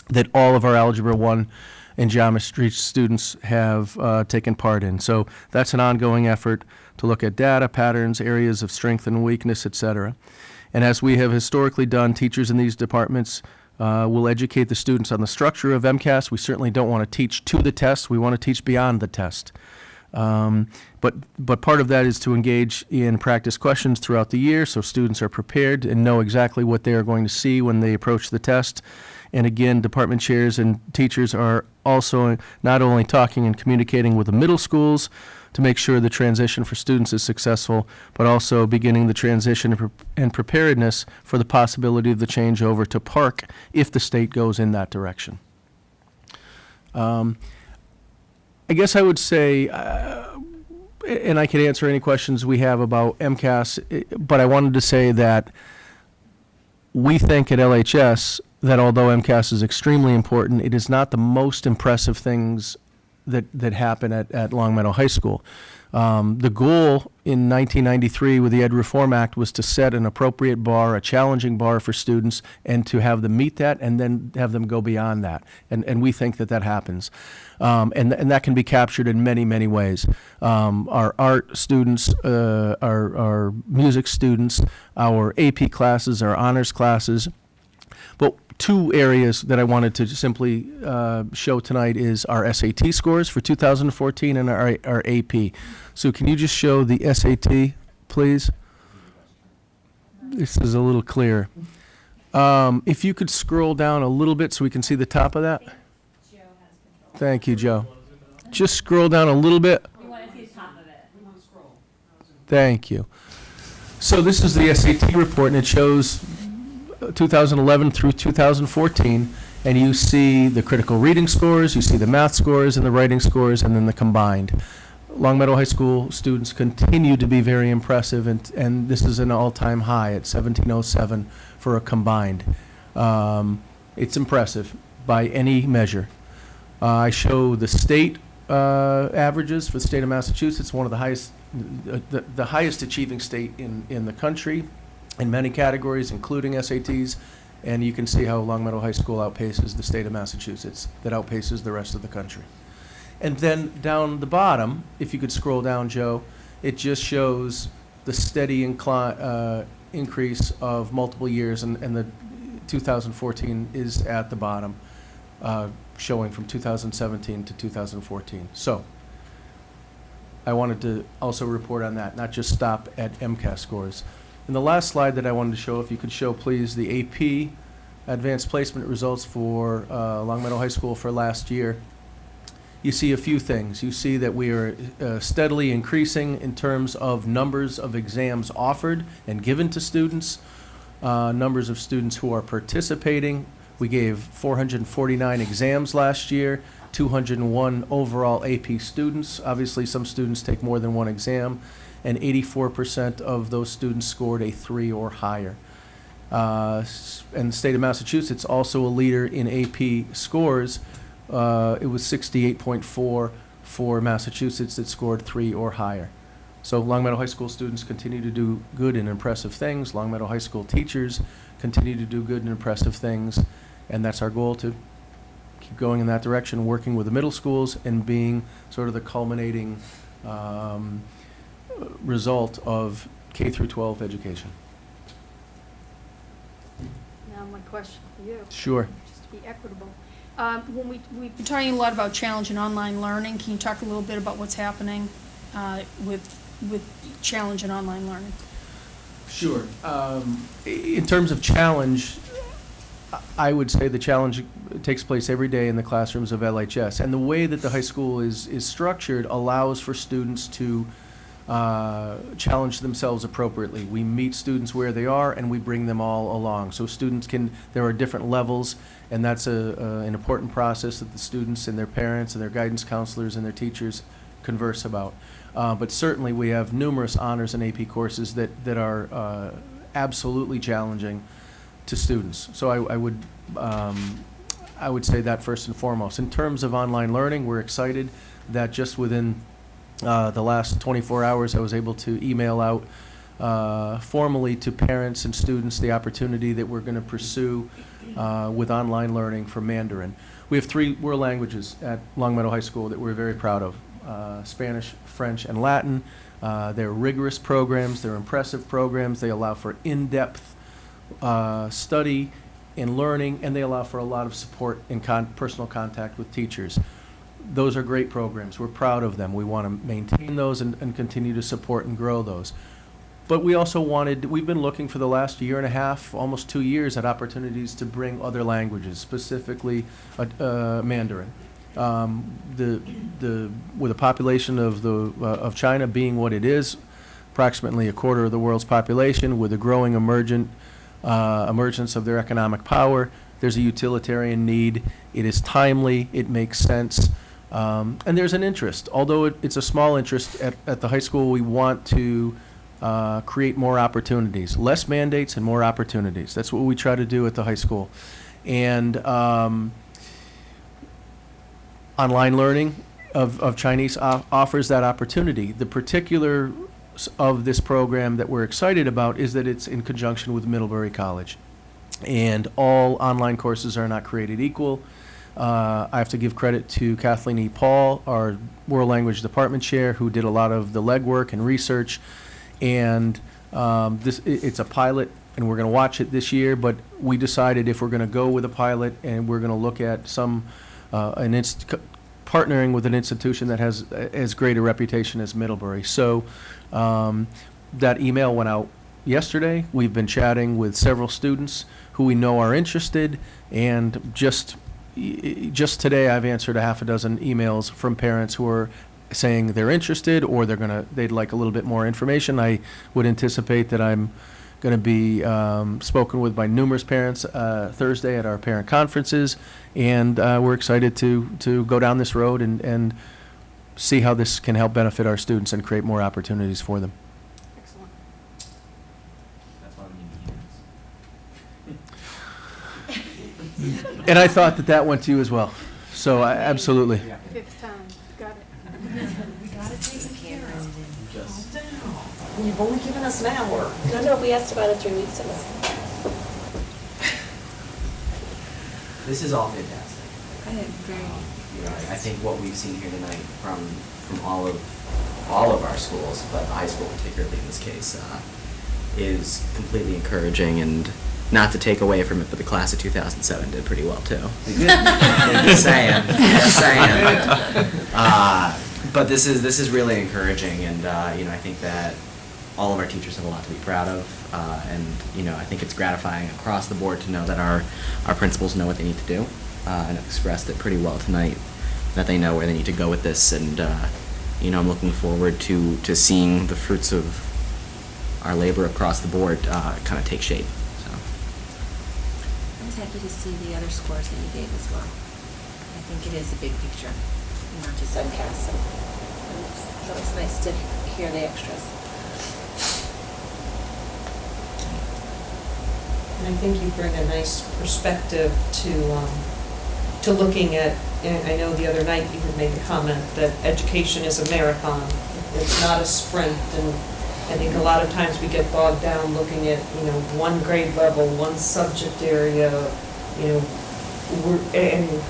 that all of our Algebra 1 and geometry students have taken part in. So that's an ongoing effort to look at data, patterns, areas of strength and weakness, etc. And as we have historically done, teachers in these departments will educate the students on the structure of MCAS. We certainly don't want to teach to the test. We want to teach beyond the test. But part of that is to engage in practice questions throughout the year so students are prepared and know exactly what they are going to see when they approach the test. And again, department chairs and teachers are also not only talking and communicating with the middle schools to make sure the transition for students is successful, but also beginning the transition and preparedness for the possibility of the changeover to Park if the state goes in that direction. I guess I would say, and I can answer any questions we have about MCAS, but I wanted to say that we think at LHS that although MCAS is extremely important, it is not the most impressive things that happen at Long Meadow High School. The goal in 1993 with the Ed Reform Act was to set an appropriate bar, a challenging bar for students, and to have them meet that and then have them go beyond that. And we think that happens. And that can be captured in many, many ways. Our art students, our music students, our AP classes, our honors classes. But two areas that I wanted to simply show tonight is our SAT scores for 2014 and our AP. So can you just show the SAT, please? This is a little clearer. If you could scroll down a little bit so we can see the top of that. Thank you, Joe. Just scroll down a little bit. We want to see the top of it. Thank you. So this is the SAT report, and it shows 2011 through 2014, and you see the critical reading scores, you see the math scores and the writing scores, and then the combined. Long Meadow High School students continue to be very impressive, and this is an all-time high at 1707 for a combined. It's impressive by any measure. I show the state averages for the state of Massachusetts, one of the highest, the highest achieving state in the country in many categories, including SATs, and you can see how Long Meadow High School outpaces the state of Massachusetts, that outpaces the rest of the country. And then down the bottom, if you could scroll down, Joe, it just shows the steady increase of multiple years, and the 2014 is at the bottom, showing from 2017 to 2014. So I wanted to also report on that, not just stop at MCAS scores. And the last slide that I wanted to show, if you could show, please, the AP advanced placement results for Long Meadow High School for last year. You see a few things. You see that we are steadily increasing in terms of numbers of exams offered and given to students, numbers of students who are participating. We gave 449 exams last year, 201 overall AP students. Obviously, some students take more than one exam, and 84% of those students scored a 3 or higher. And the state of Massachusetts, also a leader in AP scores. It was 68.4 for Massachusetts that scored 3 or higher. So Long Meadow High School students continue to do good and impressive things. Long Meadow High School teachers continue to do good and impressive things. And that's our goal, to keep going in that direction, working with the middle schools and being sort of the culminating result of K through 12 education. Now, my question for you. Sure. Just to be equitable. When we've been talking a lot about challenge and online learning, can you talk a little bit about what's happening with challenge and online learning? Sure. In terms of challenge, I would say the challenge takes place every day in the classrooms of LHS. And the way that the high school is structured allows for students to challenge themselves appropriately. We meet students where they are, and we bring them all along. So students there are different levels, and that's an important process that the students and their parents and their guidance counselors and their teachers converse about. But certainly we have numerous honors and AP courses that are absolutely challenging to students. So I would say that first and foremost. In terms of online learning, we're excited that just within the last 24 hours, I was able to email out formally to parents and students the opportunity that we're going to pursue with online learning for Mandarin. We have 3 world languages at Long Meadow High School that we're very proud of, Spanish, French, and Latin. They're rigorous programs. They're impressive programs. They allow for in-depth study and learning, and they allow for a lot of support and personal contact with teachers. Those are great programs. We're proud of them. We want to maintain those and continue to support and grow those. But we also we've been looking for the last year and a half, almost 2 years, at opportunities to bring other languages, specifically Mandarin. With a population of China being what it is, approximately a quarter of the world's population, with a growing emergence of their economic power, there's a utilitarian need. It is timely. It makes sense. And there's an interest. Although it's a small interest at the high school, we want to create more opportunities. Less mandates and more opportunities. That's what we try to do at the high school. And online learning of Chinese offers that opportunity. The particular of this program that we're excited about is that it's in conjunction with Middlebury College. And all online courses are not created equal. I have to give credit to Kathleen E. Paul, our World Language Department Chair, who did a lot of the legwork and research. And it's a pilot, and we're going to watch it this year, but we decided if we're going to go with a pilot and we're going to look at partnering with an institution that has as great a reputation as Middlebury. So that email went out yesterday. We've been chatting with several students who we know are interested, and just today I've answered a half a dozen emails from parents who are saying they're interested, or they'd like a little bit more information. I would anticipate that I'm going to be spoken with by numerous parents Thursday at our parent conferences, and we're excited to go down this road and see how this can help benefit our students and create more opportunities for them. Excellent. That's why we need to And I thought that went to you as well. So absolutely. Fifth time, got it. We gotta take care of You've only given us an hour. No, we asked about it 3 weeks ago. This is all fantastic. I agree. You know, I think what we've seen here tonight from all of our schools, but the high school particularly in this case, is completely encouraging. And not to take away from it, but the class of 2007 did pretty well too. Just saying. But this is really encouraging, and I think that all of our teachers have a lot to be proud of, and I think it's gratifying across the board to know that our principals know what they need to do, and have expressed it pretty well tonight, that they know where they need to go with this, and I'm looking forward to seeing the fruits of our labor across the board kind of take shape. So. I was happy to see the other scores that you gave as well. I think it is a big picture, not just MCAS. So it's nice to hear the extras. And I think you bring a nice perspective to looking at, and I know the other night you had made a comment that education is a marathon. It's not a sprint, and I think a lot of times we get bogged down looking at, one grade level, one subject area, and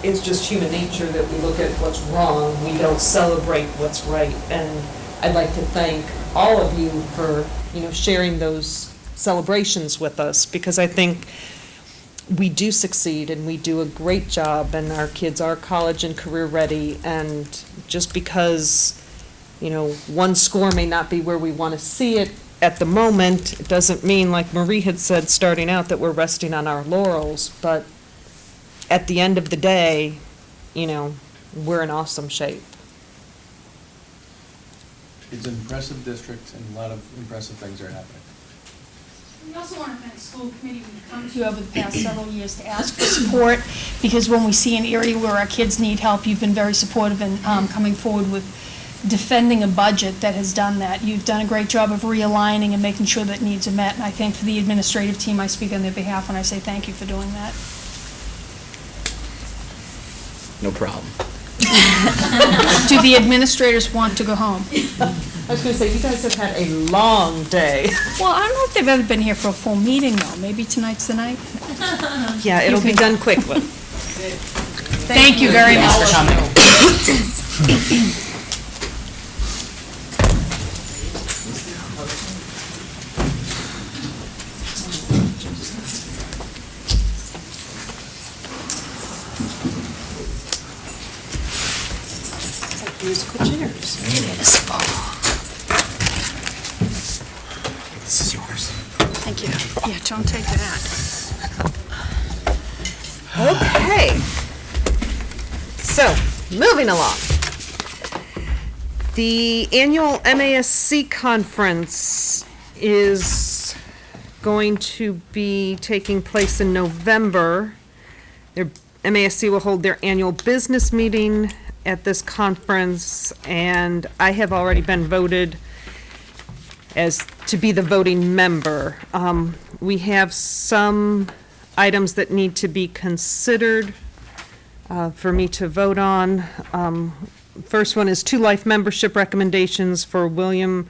it's just human nature that we look at what's wrong, we don't celebrate what's right. And I'd like to thank all of you for, sharing those celebrations with us, because I think we do succeed and we do a great job, and our kids are college and career ready. And just because, one score may not be where we want to see it at the moment, it doesn't mean, like Marie had said starting out, that we're resting on our laurels. But at the end of the day, we're in awesome shape. It's an impressive district, and a lot of impressive things are happening. We also want to thank the school committee. We've come to you over the past several years to ask for support, because when we see an area where our kids need help, you've been very supportive in coming forward with defending a budget that has done that. You've done a great job of realigning and making sure that needs are met. And I think for the administrative team, I speak on their behalf when I say thank you for doing that. No problem. Do the administrators want to go home? I was going to say, you guys have had a long day. Well, I don't know if they've ever been here for a full meeting, though. Maybe tonight's the night. Yeah, it'll be done quickly. Thank you very much. Thanks for coming. This is yours. Thank you. Yeah, don't take that. Okay. So, moving along. The annual MASC conference is going to be taking place in November. MASC will hold their annual business meeting at this conference, and I have already been voted as to be the voting member. We have some items that need to be considered for me to vote on. First one is 2 life membership recommendations for William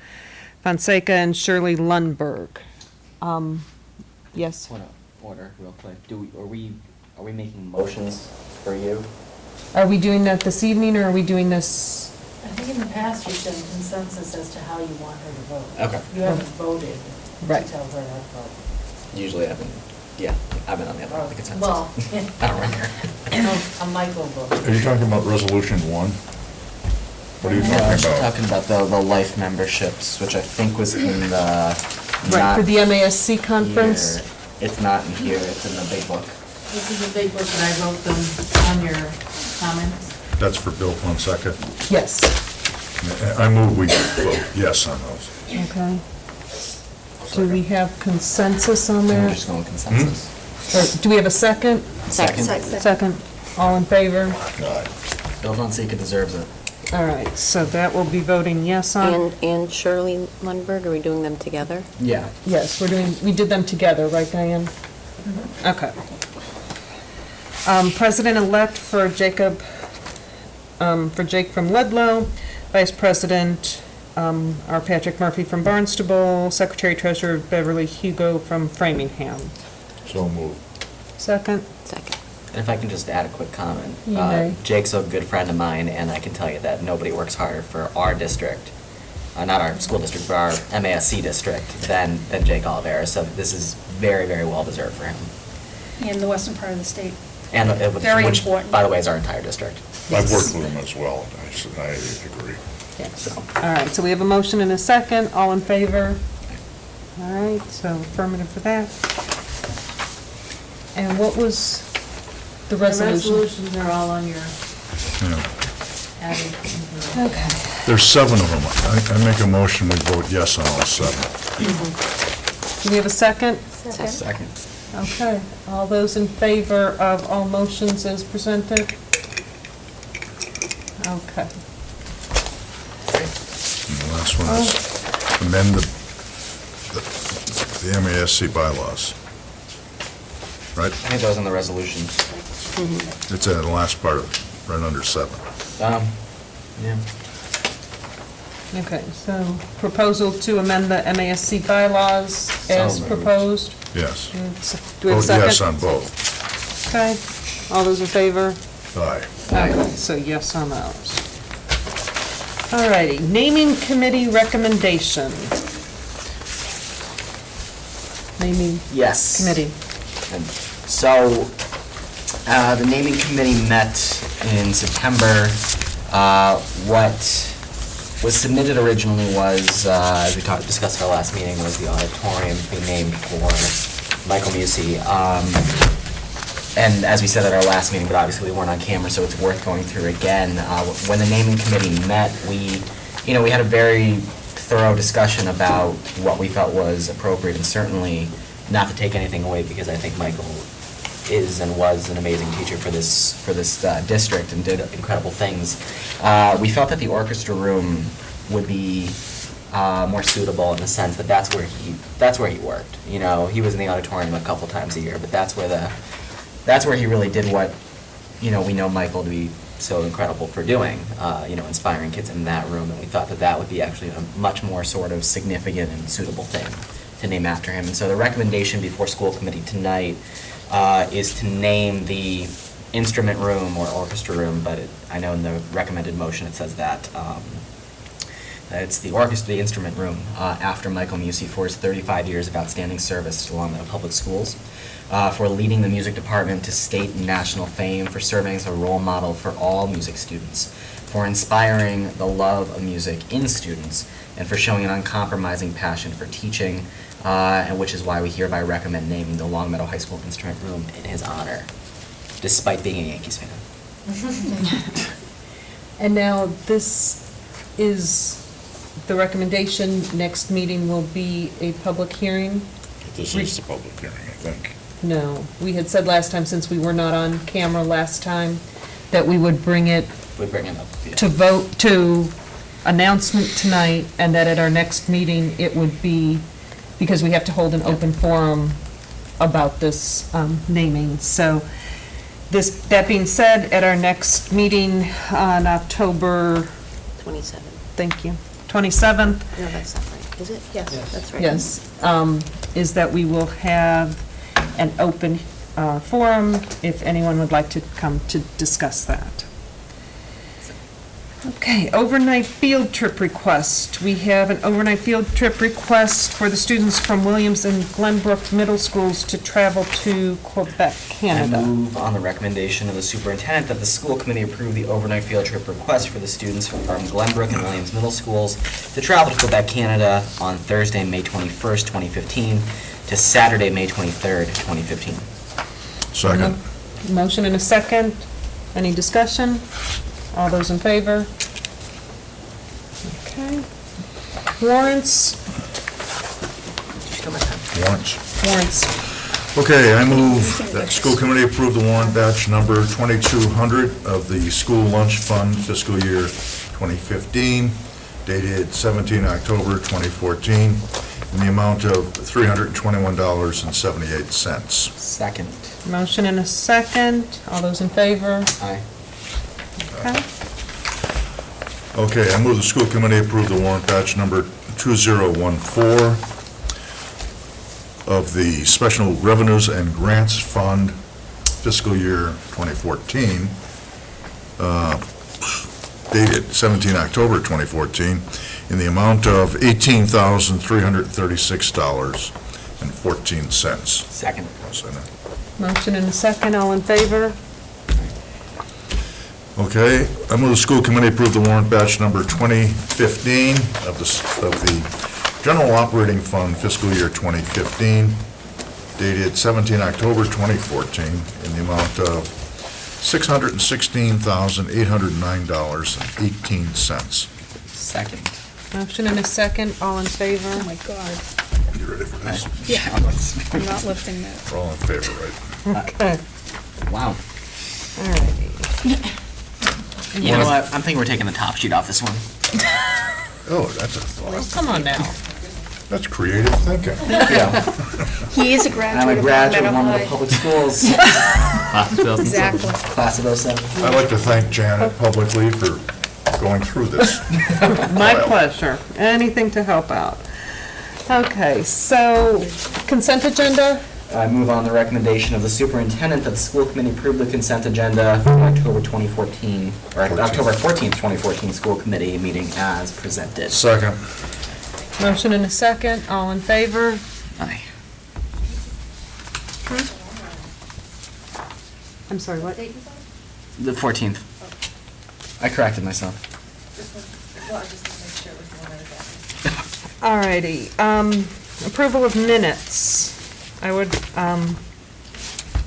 Fonseca and Shirley Lundberg. Yes? Point of order, real quick. Are we making motions for you? Are we doing that this evening, or are we doing this? I think in the past you've done consensus as to how you want her to vote. Okay. You haven't voted Right. to tell her how to vote. Usually I've been on the other end of the consensus. Well, I don't remember. a Michael vote. Are you talking about resolution 1? What are you talking about? Talking about the life memberships, which I think was in the. Right, for the MASC conference? Here. It's not in here, it's in the big book. This is a big book, and I wrote them on your comments. That's for Bill Fonseca. Yes. I move we vote yes on those. Okay. Do we have consensus on We're there? just going consensus. Or do we have a second? Second. Second. All in favor? Bill Fonseca deserves it. All right, so that will be voting yes on. And Shirley Lundberg, are we doing them together? Yeah. Yes, we did them together, right, Diane? Okay. President-elect for Jake from Ludlow, Vice President, our Patrick Murphy from Barnstable, Secretary Treasurer Beverly Hugo from Framingham. So moved. Second? Second. And if I can just add a quick comment. You may. Jake's a good friend of mine, and I can tell you that nobody works harder for our district, not our school district, but our MASC district, than Jake Olivera. So this is very, very well deserved for him. In the western part of the state. And Very which, important. by the way, is our entire district. I've worked with him as well, I agree. Yes. All right, so we have a motion and a second. All in favor? All right, so affirmative for that. And what was the resolution? The resolutions are all on your Yeah. added information. Okay. There's 7 of them. I make a motion we vote yes on all 7. Do we have a second? Second. Okay, all those in favor of all motions as presented? Okay. And the last one is amend the MASC bylaws. Right? I think that was in the resolution. It's in the last part of it, right under 7. Yeah. Okay, so proposal to amend the MASC bylaws as moved. proposed? Yes. Do we have a Vote second? yes on both. Okay, all those in favor? Aye. Okay, so yes on those. All righty, naming committee recommendation. Naming Yes. committee. And so, the naming committee met in September. What was submitted originally was, as we discussed at our last meeting, was the auditorium being named for Michael Musi. And as we said at our last meeting, but obviously we weren't on camera, so it's worth going through again. When the naming committee met, we had a very thorough discussion about what we felt was appropriate, and certainly not to take anything away, because I think Michael is and was an amazing teacher for this district and did incredible things. We felt that the orchestra room would be more suitable in the sense that that's where he worked. You know, he was in the auditorium a couple times a year, but that's where he really did what, we know Michael to be so incredible for doing, inspiring kids in that room, and we thought that would be actually a much more sort of significant and suitable thing to name after him. And so the recommendation before school committee tonight is to name the instrument room or orchestra room, but I know in the recommended motion it says that it's the orchestra, the instrument room, after Michael Musi for his 35 years of outstanding service to Long Meadow Public Schools, for leading the music department to state and national fame, for serving as a role model for all music students, for inspiring the love of music in students, and for showing an uncompromising passion for teaching, and which is why we hereby recommend naming the Long Meadow High School Instrument Room in his honor, despite being a Yankees fan. And now, this is the recommendation. Next meeting will be a public hearing? This is the public hearing, I think. No, we had said last time, since we were not on camera last time, that we would bring it We bring it up. Yeah. to vote, to announcement tonight, and that at our next meeting, it would be, because we have to hold an open forum about this naming. So that being said, at our next meeting on October, 27. thank you, 27th, No, that's not right. Is it? Yes, that's right. yes, is that we will have an open forum if anyone would like to come to discuss that. Okay, overnight field trip request. We have an overnight field trip request for the students from Williams and Glenbrook Middle Schools to travel to Quebec, Canada. I move on the recommendation of the superintendent that the school committee approve the overnight field trip request for the students from Glenbrook and Williams Middle Schools to travel to Quebec, Canada on Thursday, May 21st, 2015 to Saturday, May 23rd, 2015. Second. Motion and a second. Any discussion? All those in favor? Okay. Warrants? Warrants. Warrants. Okay, I move that school committee approve the warrant batch number 2200 of the school lunch fund fiscal year 2015, dated 17 October 2014, in the amount of $321.78. Second. Motion and a second. All those in favor? Aye. Okay. Okay, I move the school committee approve the warrant batch number 2014 of the Special Revenues and Grants Fund fiscal year 2014, dated 17 October 2014, in the amount of $18,336.14. Second. Motion and a second. All in favor? Okay, I move the school committee approve the warrant batch number 2015 of the General Operating Fund fiscal year 2015, dated 17 October 2014, in the amount of $616,809.18. Second. Motion and a second. All in favor? Oh, my God. You ready for this? Yeah, I'm not lifting that. We're all in favor, right? Okay. Wow. All righty. You know what? I'm thinking we're taking the top sheet off this one. Oh, that's a thought. Come on now. That's creative thinking. He is a I'm a graduate of graduate of Long one of Meadow the High. public schools. Class of 2007. Exactly. Class of 07. I'd like to thank Janet publicly for going through this. My pleasure. Anything to help out. Okay, so consent agenda? I move on the recommendation of the superintendent that the school committee approve the consent agenda for the October 2014, or October 14th, 2014 school committee meeting as presented. Second. Motion and a second. All in favor? Aye. I'm sorry, what? The 14th. I corrected myself. All righty. Approval of minutes. I would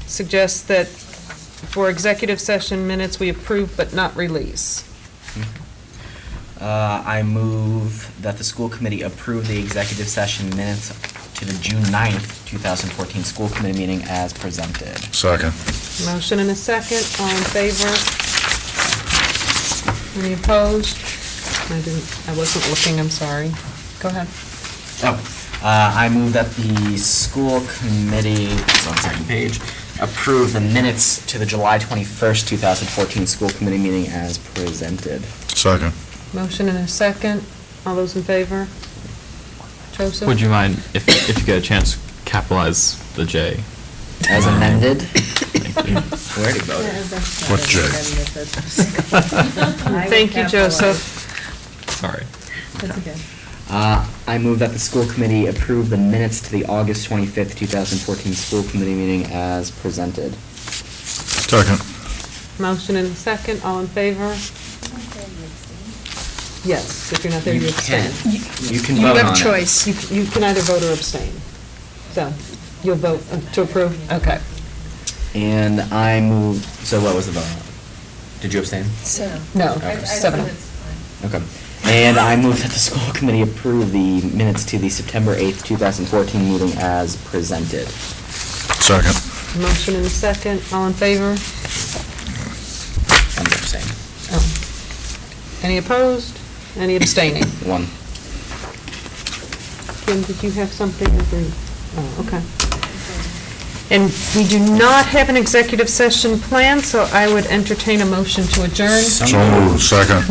suggest that for executive session minutes, we approve but not release. I move that the school committee approve the executive session minutes to the June 9th, 2014 school committee meeting as presented. Second. Motion and a second. All in favor? Any opposed? I wasn't looking, I'm sorry. Go ahead. I move that the school committee, it's on the second page, approve the minutes to the July 21st, 2014 school committee meeting as presented. Second. Motion and a second. All those in favor? Joseph? Would you mind, if you get a chance, capitalize the J? As amended? Thank you. Where did go? What J? Thank you, Joseph. Sorry. That's okay. I move that the school committee approve the minutes to the August 25th, 2014 school committee meeting as presented. Second. Motion and a second. All in favor? Yes, if you're not there, you abstain. You can You vote have on a it. choice. You can either vote or abstain. So, you'll vote to approve? Okay. And I move, so what was the vote? Did you abstain? No, Okay. 7-0. Okay. And I move that the school committee approve the minutes to the September 8th, 2014 meeting as presented. Second. Motion and a second, all in favor? I'm abstaining. Any opposed? Any abstaining? One. Kim, did you have something? Oh, okay. And we do not have an executive session planned, so I would entertain a motion to adjourn. So moved. Second.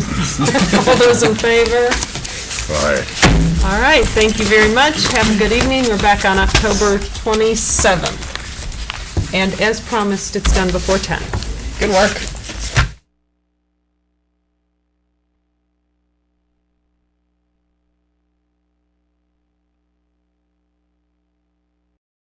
All those in favor? Aye. All right, thank you very much. Have a good evening. We're back on October 27th. And as promised, it's done before 10. Good work.